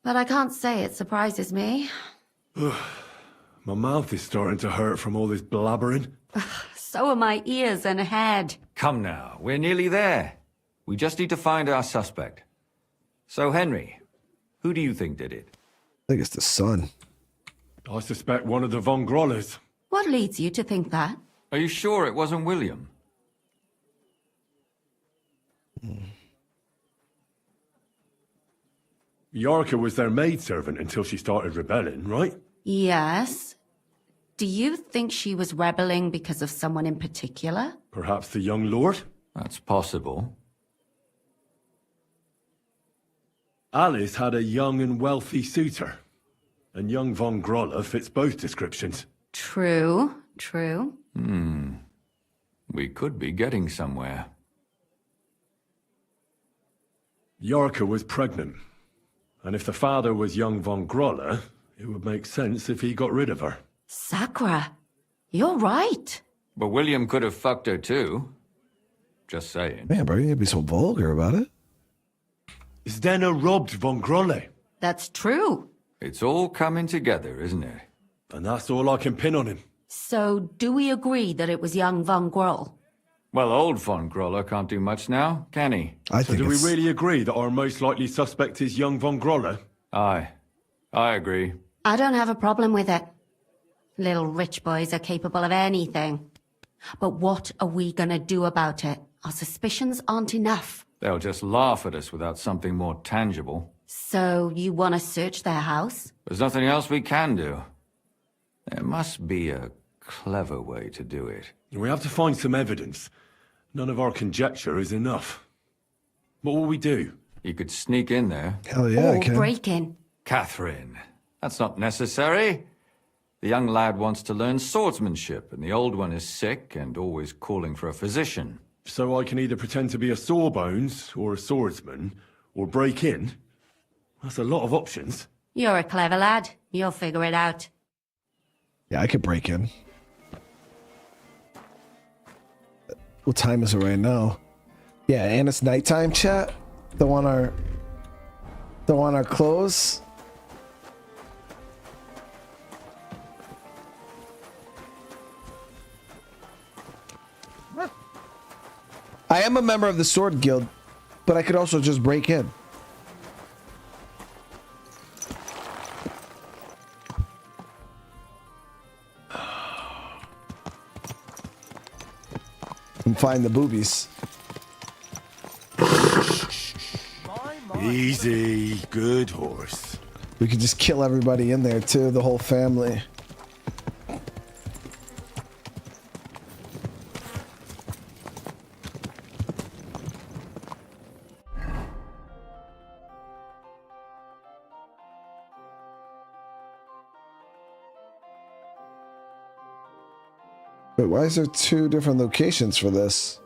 But I can't say it surprises me.
My mouth is starting to hurt from all this blabbering.
So are my ears and head.
Come now, we're nearly there. We just need to find our suspect. So, Henry, who do you think did it?
I think it's the son.
I suspect one of the von Grolles.
What leads you to think that?
Are you sure it wasn't William?
Yarka was their maidservant until she started rebelling, right?
Yes. Do you think she was rebelling because of someone in particular?
Perhaps the young lord?
That's possible.
Alice had a young and wealthy suitor. And young von Grolle fits both descriptions.
True, true.
We could be getting somewhere.
Yarka was pregnant. And if the father was young von Grolle, it would make sense if he got rid of her.
Sakura, you're right.
But William could have fucked her too. Just saying.
Man, bro, you can't be so vulgar about it.
Zdena robbed von Grolle.
That's true.
It's all coming together, isn't it?
And that's all I can pin on him.
So, do we agree that it was young von Groll?
Well, old von Grolle can't do much now, can he?
So do we really agree that our most likely suspect is young von Grolle?
Aye. I agree.
I don't have a problem with it. Little rich boys are capable of anything. But what are we gonna do about it? Our suspicions aren't enough.
They'll just laugh at us without something more tangible.
So, you want to search their house?
There's nothing else we can do. There must be a clever way to do it.
We have to find some evidence. None of our conjecture is enough. What will we do?
You could sneak in there.
Hell yeah, I
Or
can.
break in.
Catherine, that's not necessary. The young lad wants to learn swordsmanship, and the old one is sick and always calling for a physician.
So I can either pretend to be a sawbones or a swordsman, or break in? That's a lot of options.
You're a clever lad. You'll figure it out.
Yeah, I could break in. What time is it right now? Yeah, and it's nighttime, chat. Don't want our clothes. I am a member of the Sword Guild, but I could also just break in. And find the boobies.
Easy, good horse.
We could just kill everybody in there too, the whole family. But why is there 2 different locations for this?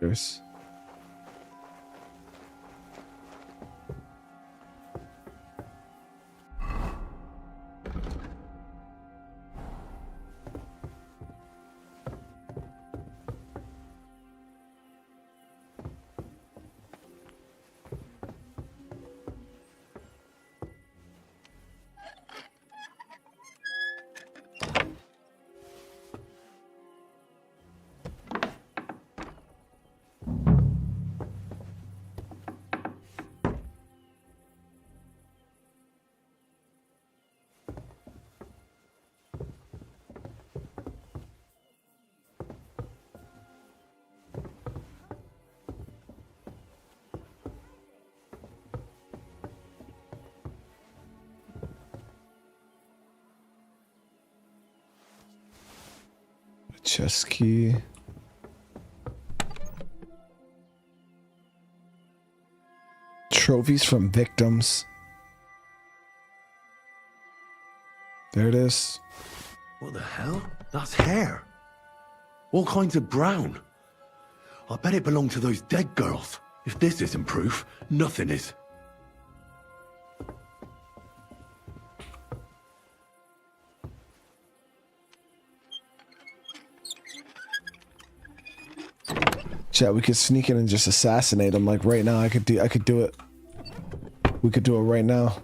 There's... Chess key. Trophies from victims. There it is.
What the hell? That's hair. All kinds of brown. I bet it belonged to those dead girls. If this isn't proof, nothing is.
Chat, we could sneak in and just assassinate him like right now. I could do it. We could do it right now.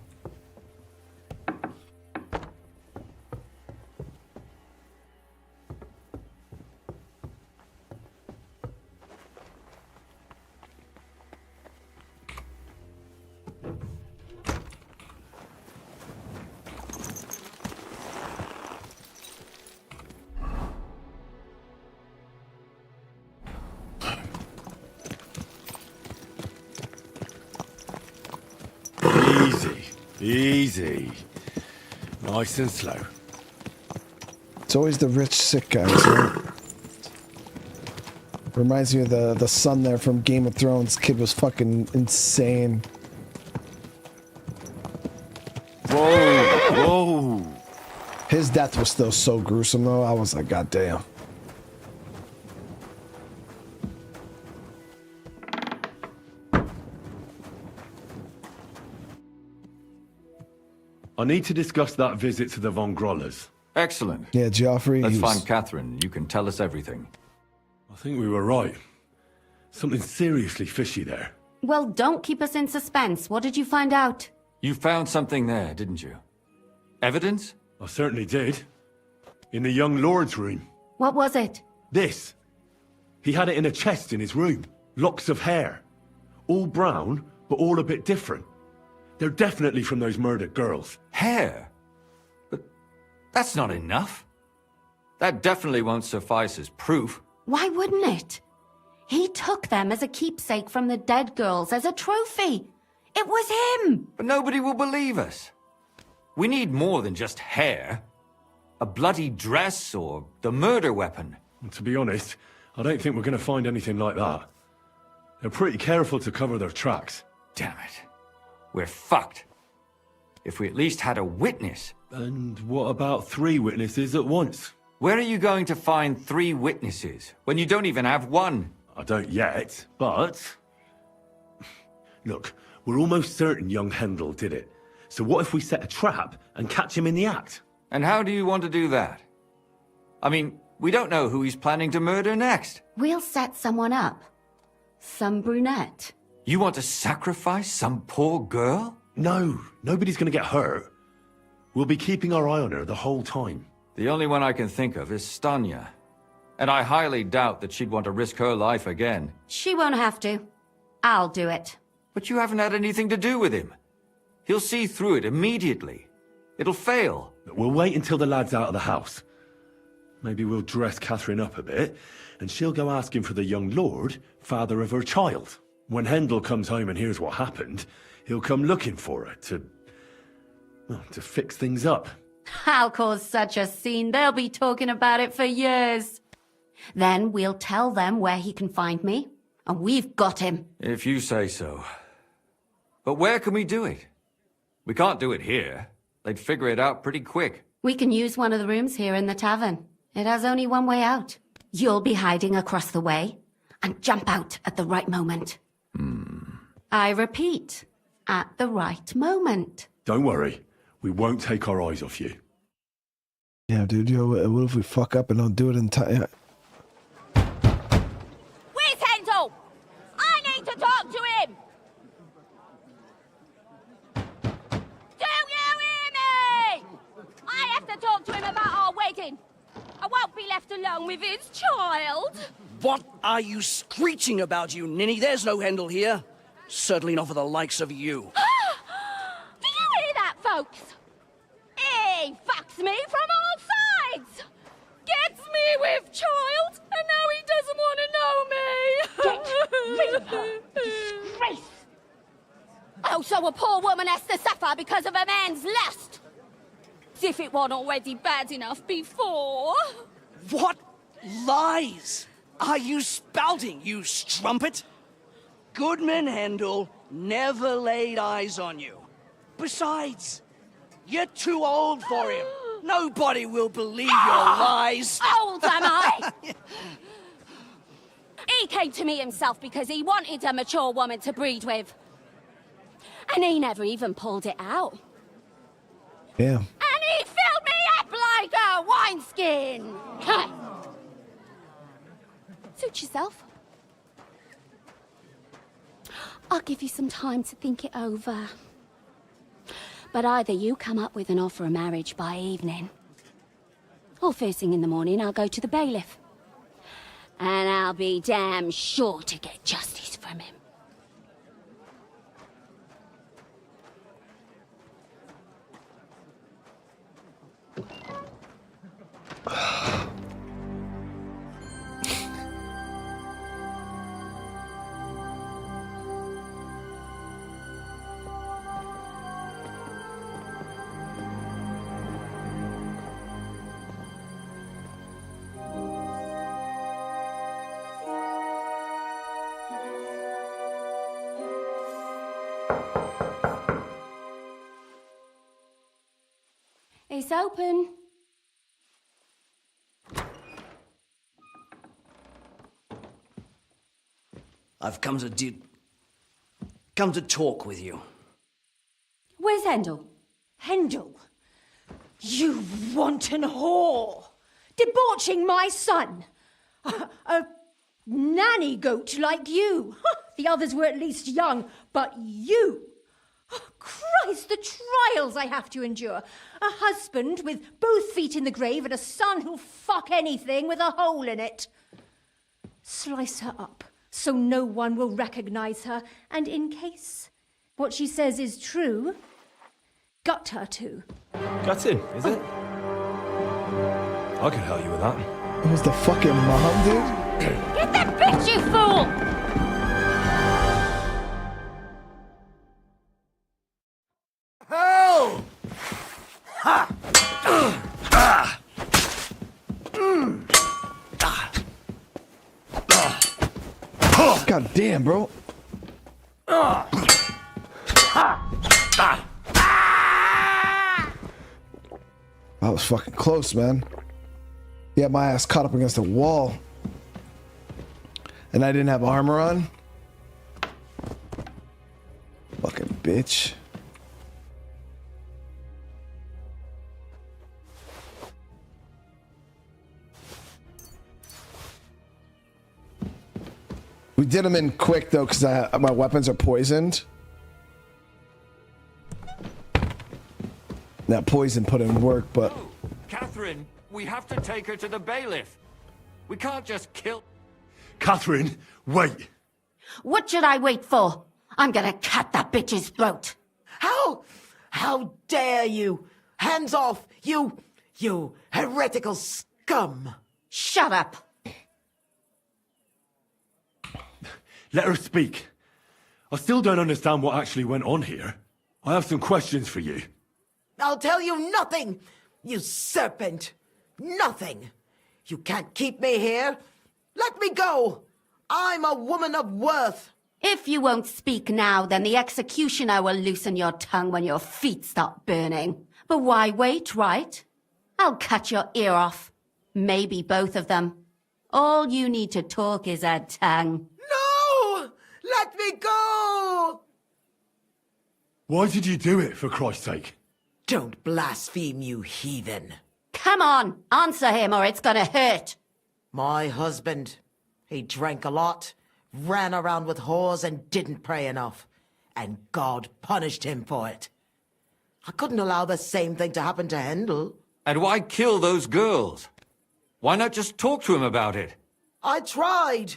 Easy. Nice and slow.
It's always the rich, sick guys, right? Reminds me of the son there from Game of Thrones. Kid was fucking insane.
Whoa!
His death was still so gruesome, though. I was like, God damn.
I need to discuss that visit to the Von Grollers.
Excellent.
Yeah, Joffrey.
Let's find Catherine. You can tell us everything.
I think we were right. Something seriously fishy there.
Well, don't keep us in suspense. What did you find out?
You found something there, didn't you? Evidence?
I certainly did. In the young lord's room.
What was it?
This. He had it in a chest in his room. Locks of hair. All brown, but all a bit different. They're definitely from those murdered girls.
Hair? But that's not enough. That definitely won't suffice as proof.
Why wouldn't it? He took them as a keepsake from the dead girls, as a trophy. It was him!
But nobody will believe us. We need more than just hair. A bloody dress or the murder weapon.
And to be honest, I don't think we're going to find anything like that. They're pretty careful to cover their tracks.
Damn it. We're fucked. If we at least had a witness.
And what about 3 witnesses at once?
Where are you going to find 3 witnesses when you don't even have one?
I don't yet, but... Look, We're almost certain young Hendel did it. So what if we set a trap and catch him in the act?
And how do you want to do that? I mean, we don't know who he's planning to murder next.
We'll set someone up. Some brunette.
You want to sacrifice some poor girl?
No, nobody's gonna get hurt. We'll be keeping our eye on her the whole time.
The only one I can think of is Stanya. And I highly doubt that she'd want to risk her life again.
She won't have to. I'll do it.
But you haven't had anything to do with him. He'll see through it immediately. It'll fail.
We'll wait until the lad's out of the house. Maybe we'll dress Catherine up a bit, and she'll go asking for the young lord, father of her child. When Hendel comes home and hears what happened, he'll come looking for her to fix things up.
I'll cause such a scene, they'll be talking about it for years. Then we'll tell them where he can find me, and we've got him.
If you say so. But where can we do it? We can't do it here. They'd figure it out pretty quick.
We can use one of the rooms here in the tavern. It has only one way out. You'll be hiding across the way, and jump out at the right moment. I repeat, at the right moment.
Don't worry. We won't take our eyes off you.
Yeah, dude, yo, what if we fuck up and don't do it in time?
Where's Hendel? I need to talk to him! Do you hear me? I have to talk to him about our wedding. I won't be left alone with his child.
What are you screeching about, you ninny? There's no Hendel here. Certainly not for the likes of you.
Do you hear that, folks? He fucks me from all sides. Gets me with child, and now he doesn't want to know me. Get rid of her. Disgrace. Oh, so a poor woman has to suffer because of a man's lust. As if it wasn't already bad enough before.
What lies are you spouting, you strumpet? Goodman Hendel never laid eyes on you. Besides, you're too old for him. Nobody will believe your lies.
Old am I? He came to me himself because he wanted a mature woman to breed with. And he never even pulled it out.
Yeah.
And he filled me up like a wineskin. Suit yourself. I'll give you some time to think it over. But either you come up with an offer of marriage by evening, or first thing in the morning I'll go to the bailiff. And I'll be damn sure to get justice from him. It's open.
I've come to talk with you.
Where's Hendel?
Hendel? You wanton whore! Debauching my son! A nanny goat like you! The others were at least young, but you! Oh, Christ, the trials I have to endure! A husband with both feet in the grave and a son who'll fuck anything with a hole in it. Slice her up so no one will recognize her, and in case what she says is true, gut her too.
Gutting, is it? I can help you with that.
It was the fucking mom, dude.
Get that bitch, you fool!
Hell! Ha!
God damn, bro. That was fucking close, man. Yeah, my ass caught up against the wall. And I didn't have armor on. Fucking bitch. We did them in quick though, because my weapons are poisoned. That poison put in work, but...
Oh, Catherine, we have to take her to the bailiff. We can't just kill...
Catherine, wait.
What should I wait for? I'm gonna cut that bitch's throat.
How dare you? Hands off, you heretical scum.
Shut up.
Let her speak. I still don't understand what actually went on here. I have some questions for you.
I'll tell you nothing, you serpent. Nothing. You can't keep me here. Let me go. I'm a woman of worth.
If you won't speak now, then the executioner will loosen your tongue when your feet start burning. But why wait, right? I'll cut your ear off. Maybe both of them. All you need to talk is a tongue.
No! Let me go!
Why did you do it, for Christ's sake?
Don't blaspheme, you heathen.
Come on, answer him or it's gonna hurt.
My husband, he drank a lot, ran around with whores and didn't pray enough. And God punished him for it. I couldn't allow the same thing to happen to Hendel.
And why kill those girls? Why not just talk to him about it?
I tried,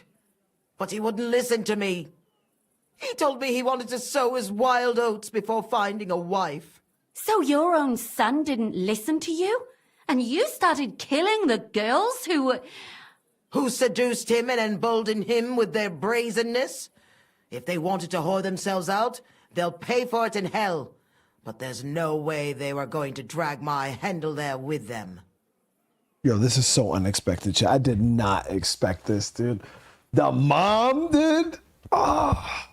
but he wouldn't listen to me. He told me he wanted to sow his wild oats before finding a wife.
So your own son didn't listen to you? And you started killing the girls
who seduced him and emboldened him with their brazenness? If they wanted to whore themselves out, they'll pay for it in hell. But there's no way they were going to drag my Hendel there with them.
Yo, this is so unexpected, chat. I did not expect this, dude. The mom, dude? Oh.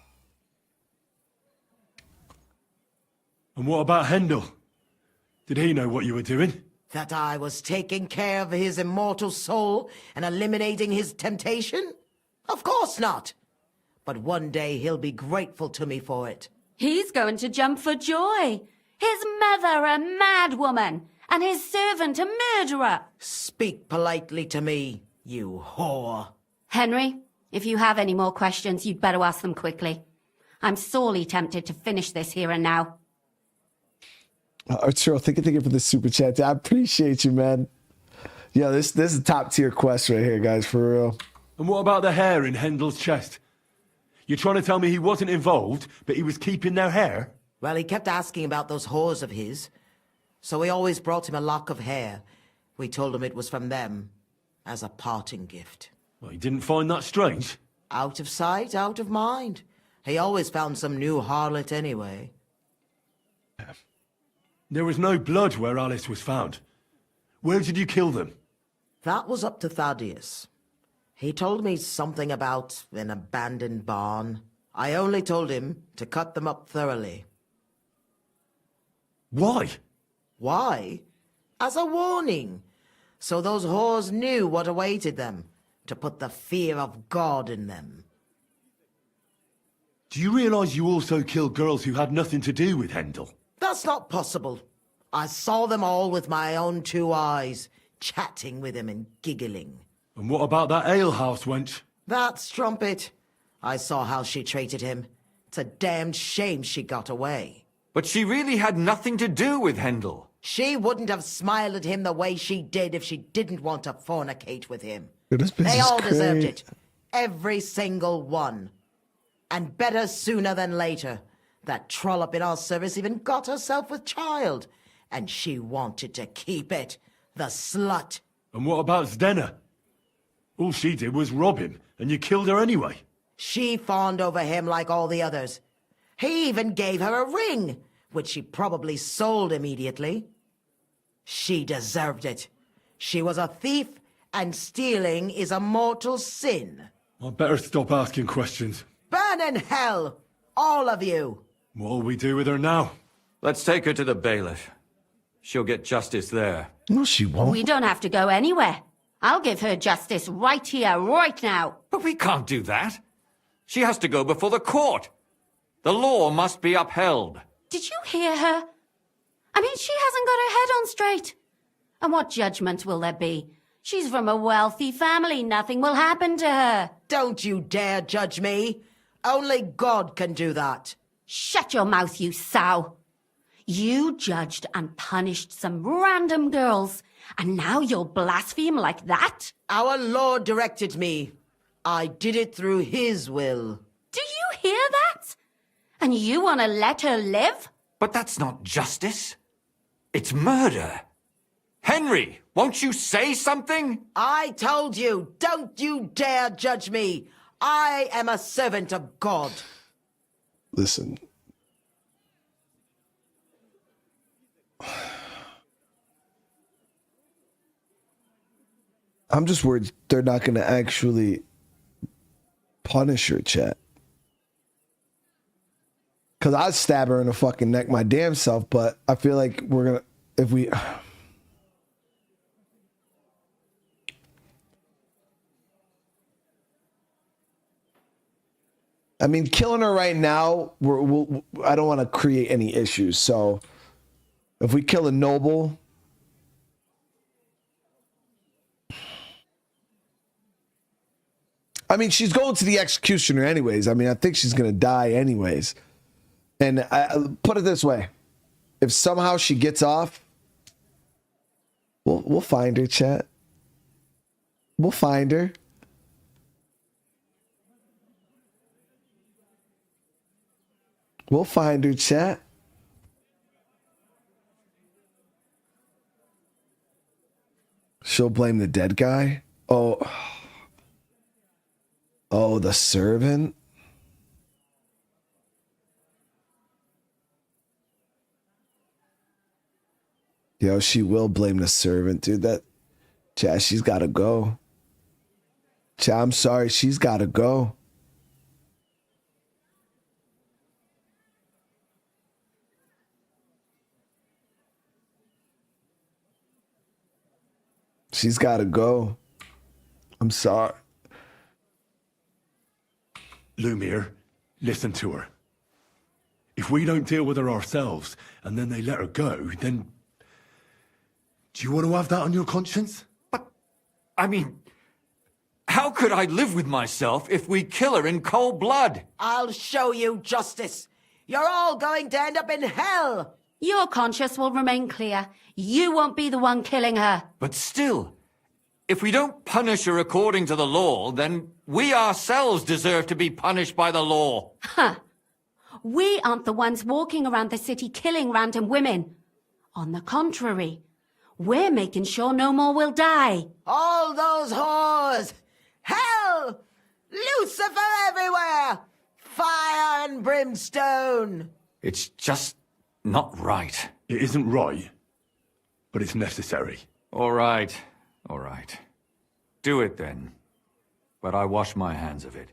And what about Hendel? Did he know what you were doing?
That I was taking care of his immortal soul and eliminating his temptation? Of course not. But one day he'll be grateful to me for it.
He's going to jump for joy. His mother a mad woman, and his servant a murderer.
Speak politely to me, you whore.
Henry, if you have any more questions, you'd better ask them quickly. I'm sorely tempted to finish this here and now.
Arturo, thank you for the super chat. I appreciate you, man. Yeah, this is a top tier quest right here, guys, for real.
And what about the hair in Hendel's chest? You're trying to tell me he wasn't involved, but he was keeping their hair?
Well, he kept asking about those whores of his. So we always brought him a lock of hair. We told him it was from them, as a parting gift.
Well, he didn't find that strange?
Out of sight, out of mind. He always found some new harlot anyway.
There was no blood where Alice was found. Where did you kill them?
That was up to Thaddeus. He told me something about an abandoned barn. I only told him to cut them up thoroughly.
Why?
Why? As a warning. So those whores knew what awaited them. To put the fear of God in them.
Do you realize you also killed girls who had nothing to do with Hendel?
That's not possible. I saw them all with my own 2 eyes, chatting with him and giggling.
And what about that alehouse wench?
That strumpet. I saw how she treated him. It's a damned shame she got away.
But she really had nothing to do with Hendel.
She wouldn't have smiled at him the way she did if she didn't want to fornicate with him.
Dude,
they all deserved it. Every single one. And better sooner than later. That trollop in our service even got herself with child. And she wanted to keep it. The slut.
And what about Zdenna? All she did was rob him, and you killed her anyway.
She fawned over him like all the others. He even gave her a ring, which she probably sold immediately. She deserved it. She was a thief, and stealing is a mortal sin.
I'd better stop asking questions.
Burn in hell, all of you.
What'll we do with her now?
Let's take her to the bailiff. She'll get justice there.
No, she won't.
We don't have to go anywhere. I'll give her justice right here, right now.
But we can't do that. She has to go before the court. The law must be upheld.
Did you hear her? I mean, she hasn't got her head on straight. And what judgment will there be? She's from a wealthy family. Nothing will happen to her.
Don't you dare judge me. Only God can do that.
Shut your mouth, you sow. You judged and punished some random girls, and now you'll blaspheme like that?
Our Lord directed me. I did it through His will.
Do you hear that? And you want to let her live?
But that's not justice. It's murder. Henry, won't you say something?
I told you, don't you dare judge me. I am a servant of God.
Listen. I'm just worried they're not going to actually punish her, chat. Because I'd stab her in the fucking neck my damn self, but I feel like we're going to, if we... I mean, killing her right now, I don't want to create any issues. So if we kill a noble... I mean, she's going to the executioner anyways. I mean, I think she's going to die anyways. And I put it this way. If somehow she gets off, we'll find her, chat. We'll find her. We'll find her, chat. She'll blame the dead guy. Oh, the servant. Yo, she will blame the servant, dude. That, chat, she's got to go. Chat, I'm sorry, she's got to go. She's got to go. I'm sorry.
Lumiere, listen to her. If we don't deal with her ourselves, and then they let her go, then... Do you want to have that on your conscience?
But, I mean, how could I live with myself if we kill her in cold blood?
I'll show you justice. You're all going to end up in hell.
Your conscience will remain clear. You won't be the one killing her.
But still, if we don't punish her according to the law, then we ourselves deserve to be punished by the law.
Huh. We aren't the ones walking around the city killing random women. On the contrary, we're making sure no more will die.
All those whores. Hell. Lucifer everywhere. Fire and brimstone.
It's just not right.
It isn't right, but it's necessary.
All right. All right. Do it then. But I wash my hands of it.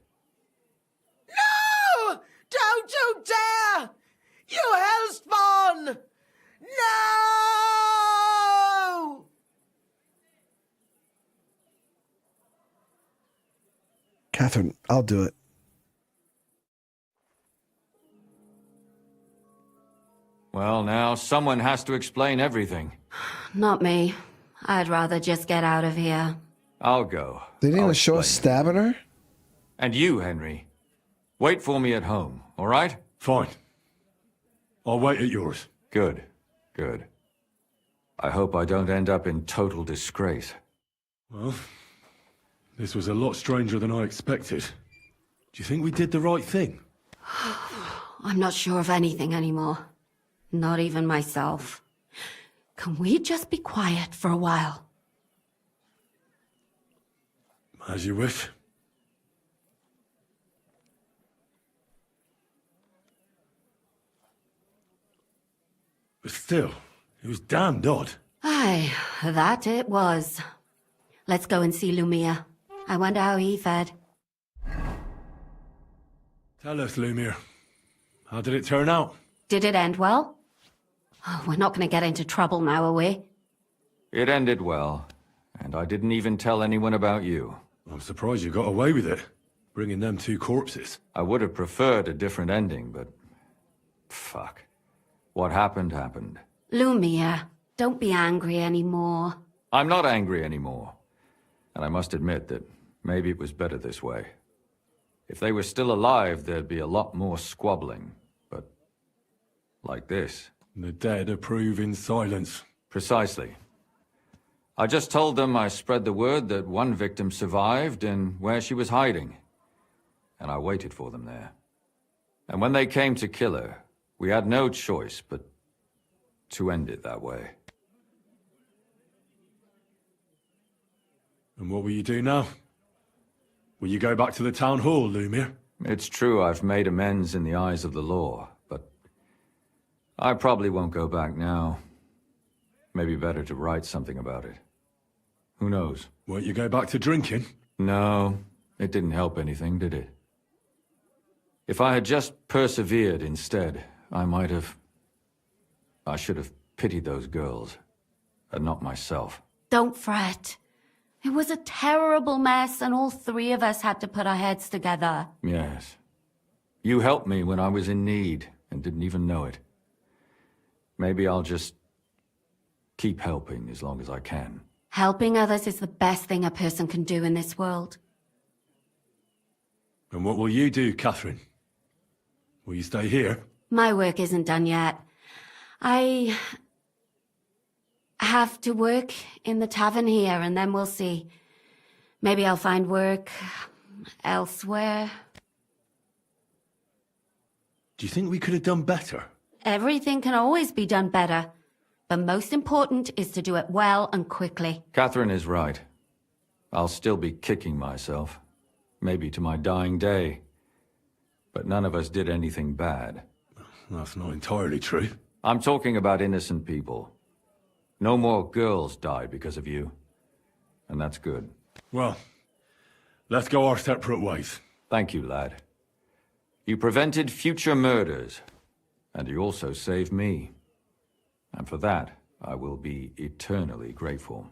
No! Don't you dare! You hellspawn! No!
Catherine, I'll do it.
Well, now someone has to explain everything.
Not me. I'd rather just get out of here.
I'll go.
They didn't even show us stabbing her?
And you, Henry. Wait for me at home, all right?
Fine. I'll wait at yours.
Good. Good. I hope I don't end up in total disgrace.
Well, this was a lot stranger than I expected. Do you think we did the right thing?
I'm not sure of anything anymore. Not even myself. Can we just be quiet for a while?
As you wish. But still, it was damned odd.
Aye, that it was. Let's go and see Lumiere. I wonder how he fared.
Tell us, Lumiere. How did it turn out?
Did it end well? Oh, we're not going to get into trouble now, are we?
It ended well, and I didn't even tell anyone about you.
I'm surprised you got away with it, bringing them two corpses.
I would have preferred a different ending, but Fuck. What happened, happened.
Lumia, don't be angry anymore.
I'm not angry anymore. And I must admit that maybe it was better this way. If they were still alive, there'd be a lot more squabbling. But like this.
The dead approve in silence.
Precisely. I just told them I spread the word that one victim survived and where she was hiding. And I waited for them there. And when they came to kill her, we had no choice but to end it that way.
And what will you do now? Will you go back to the town hall, Lumir?
It's true I've made amends in the eyes of the law, but I probably won't go back now. Maybe better to write something about it. Who knows?
Won't you go back to drinking?
No, it didn't help anything, did it? If I had just persevered instead, I should have pitied those girls, and not myself.
Don't fret. It was a terrible mess, and all three of us had to put our heads together.
Yes. You helped me when I was in need, and didn't even know it. Maybe I'll just keep helping as long as I can.
Helping others is the best thing a person can do in this world.
And what will you do, Catherine? Will you stay here?
My work isn't done yet. I have to work in the tavern here, and then we'll see. Maybe I'll find work elsewhere.
Do you think we could have done better?
Everything can always be done better. But most important is to do it well and quickly.
Catherine is right. I'll still be kicking myself. Maybe to my dying day. But none of us did anything bad.
That's not entirely true.
I'm talking about innocent people. No more girls died because of you. And that's good.
Well, let's go our separate ways.
Thank you, lad. You prevented future murders. And you also saved me. And for that, I will be eternally grateful.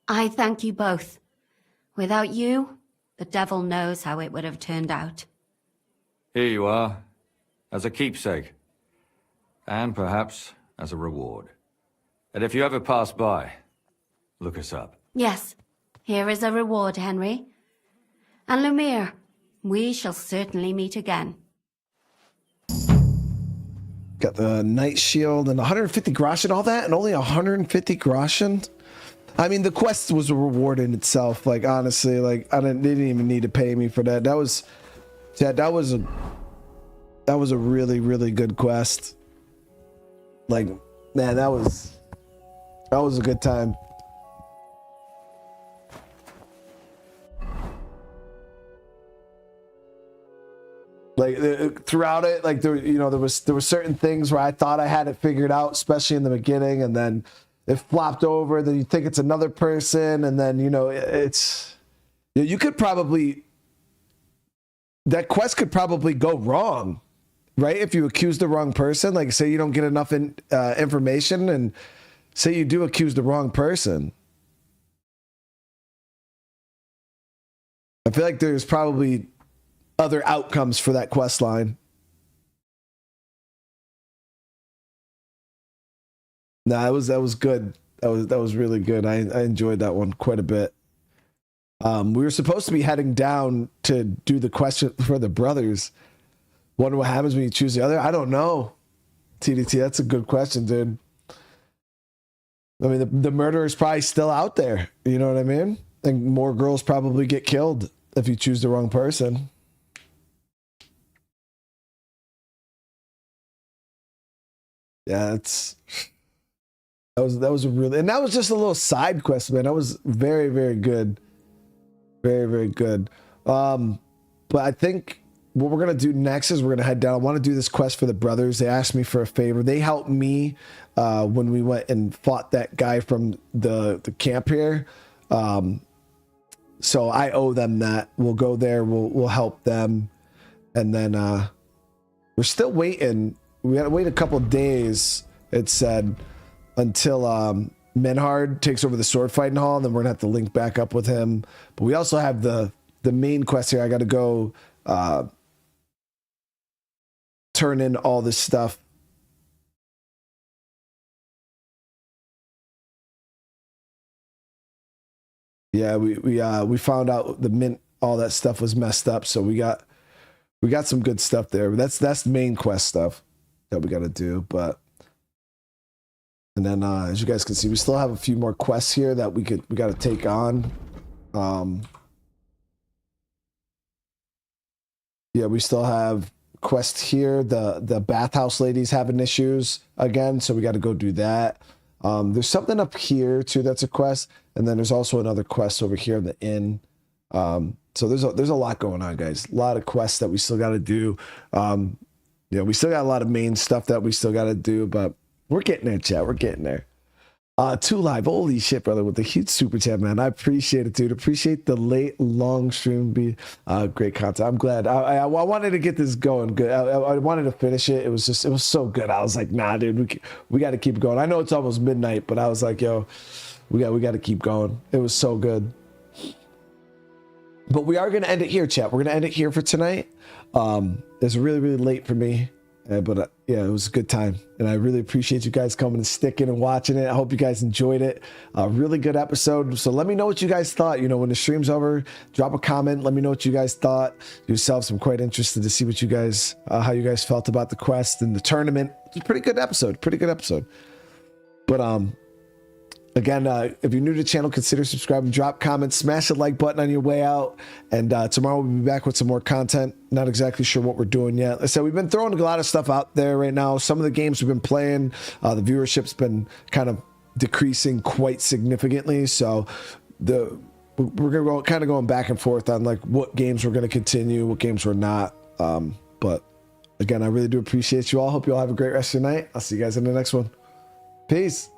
I thank you both. Without you, the devil knows how it would have turned out.
Here you are, as a keepsake. And perhaps as a reward. And if you ever pass by, look us up.
Yes, here is a reward, Henry. And Lumir, we shall certainly meet again.
Got the Night Shield and 150 groschen, all that, and only 150 groschen? I mean, the quest was a reward in itself. Like, honestly, like, they didn't even need to pay me for that. That was a really, really good quest. Like, man, that was a good time. Like throughout it, like there were certain things where I thought I had it figured out, especially in the beginning, and then it flopped over. Then you think it's another person, and then you could probably, that quest could probably go wrong, right? If you accuse the wrong person, like say you don't get enough information, and say you do accuse the wrong person. I feel like there's probably other outcomes for that quest line. Nah, that was good. That was really good. I enjoyed that one quite a bit. We were supposed to be heading down to do the question for the brothers. Wonder what happens when you choose the other? I don't know. TDT, that's a good question, dude. I mean, the murderer is probably still out there. You know what I mean? And more girls probably get killed if you choose the wrong person. Yeah, that was a really, and that was just a little side quest, man. That was very, very good. Very, very good. But I think what we're gonna do next is we're gonna head down. I want to do this quest for the brothers. They asked me for a favor. They helped me when we went and fought that guy from the camp here. So I owe them that. We'll go there. We'll help them, and then we're still waiting. We got to wait a couple of days, it said, until Menhard takes over the sword fighting hall, and then we're gonna have to link back up with him. But we also have the main quest here. I got to go to turn in all this stuff. Yeah, we found out the mint, all that stuff was messed up, so we got some good stuff there. That's the main quest stuff that we got to do. But and then as you guys can see, we still have a few more quests here that we got to take on. Yeah, we still have quests here. The bathhouse lady's having issues again, so we got to go do that. There's something up here too that's a quest, and then there's also another quest over here in the inn. So there's a lot going on, guys. A lot of quests that we still got to do. Yeah, we still got a lot of main stuff that we still got to do, but we're getting there, chat. We're getting there. 2 Live, holy shit, brother, with the huge super chat, man. I appreciate it, dude. Appreciate the late, long stream. Great content. I'm glad. I wanted to get this going good. I wanted to finish it. It was so good. I was like, nah, dude, we got to keep going. I know it's almost midnight, but I was like, yo, we got to keep going. It was so good. But we are going to end it here, chat. We're going to end it here for tonight. It's really, really late for me. But yeah, it was a good time. And I really appreciate you guys coming and sticking and watching it. I hope you guys enjoyed it. Really good episode. So let me know what you guys thought. You know, when the stream's over, drop a comment. Let me know what you guys thought yourselves. I'm quite interested to see what you guys, how you guys felt about the quest and the tournament. It's a pretty good episode. Pretty good episode. But again, if you're new to the channel, consider subscribing, drop comments, smash the like button on your way out. And tomorrow we'll be back with some more content. Not exactly sure what we're doing yet. Like I said, we've been throwing a lot of stuff out there right now. Some of the games we've been playing, the viewership's been kind of decreasing quite significantly. So we're going to going back and forth on like what games we're going to continue, what games we're not. But again, I really do appreciate you all. Hope you all have a great rest of your night. I'll see you guys in the next one. Peace.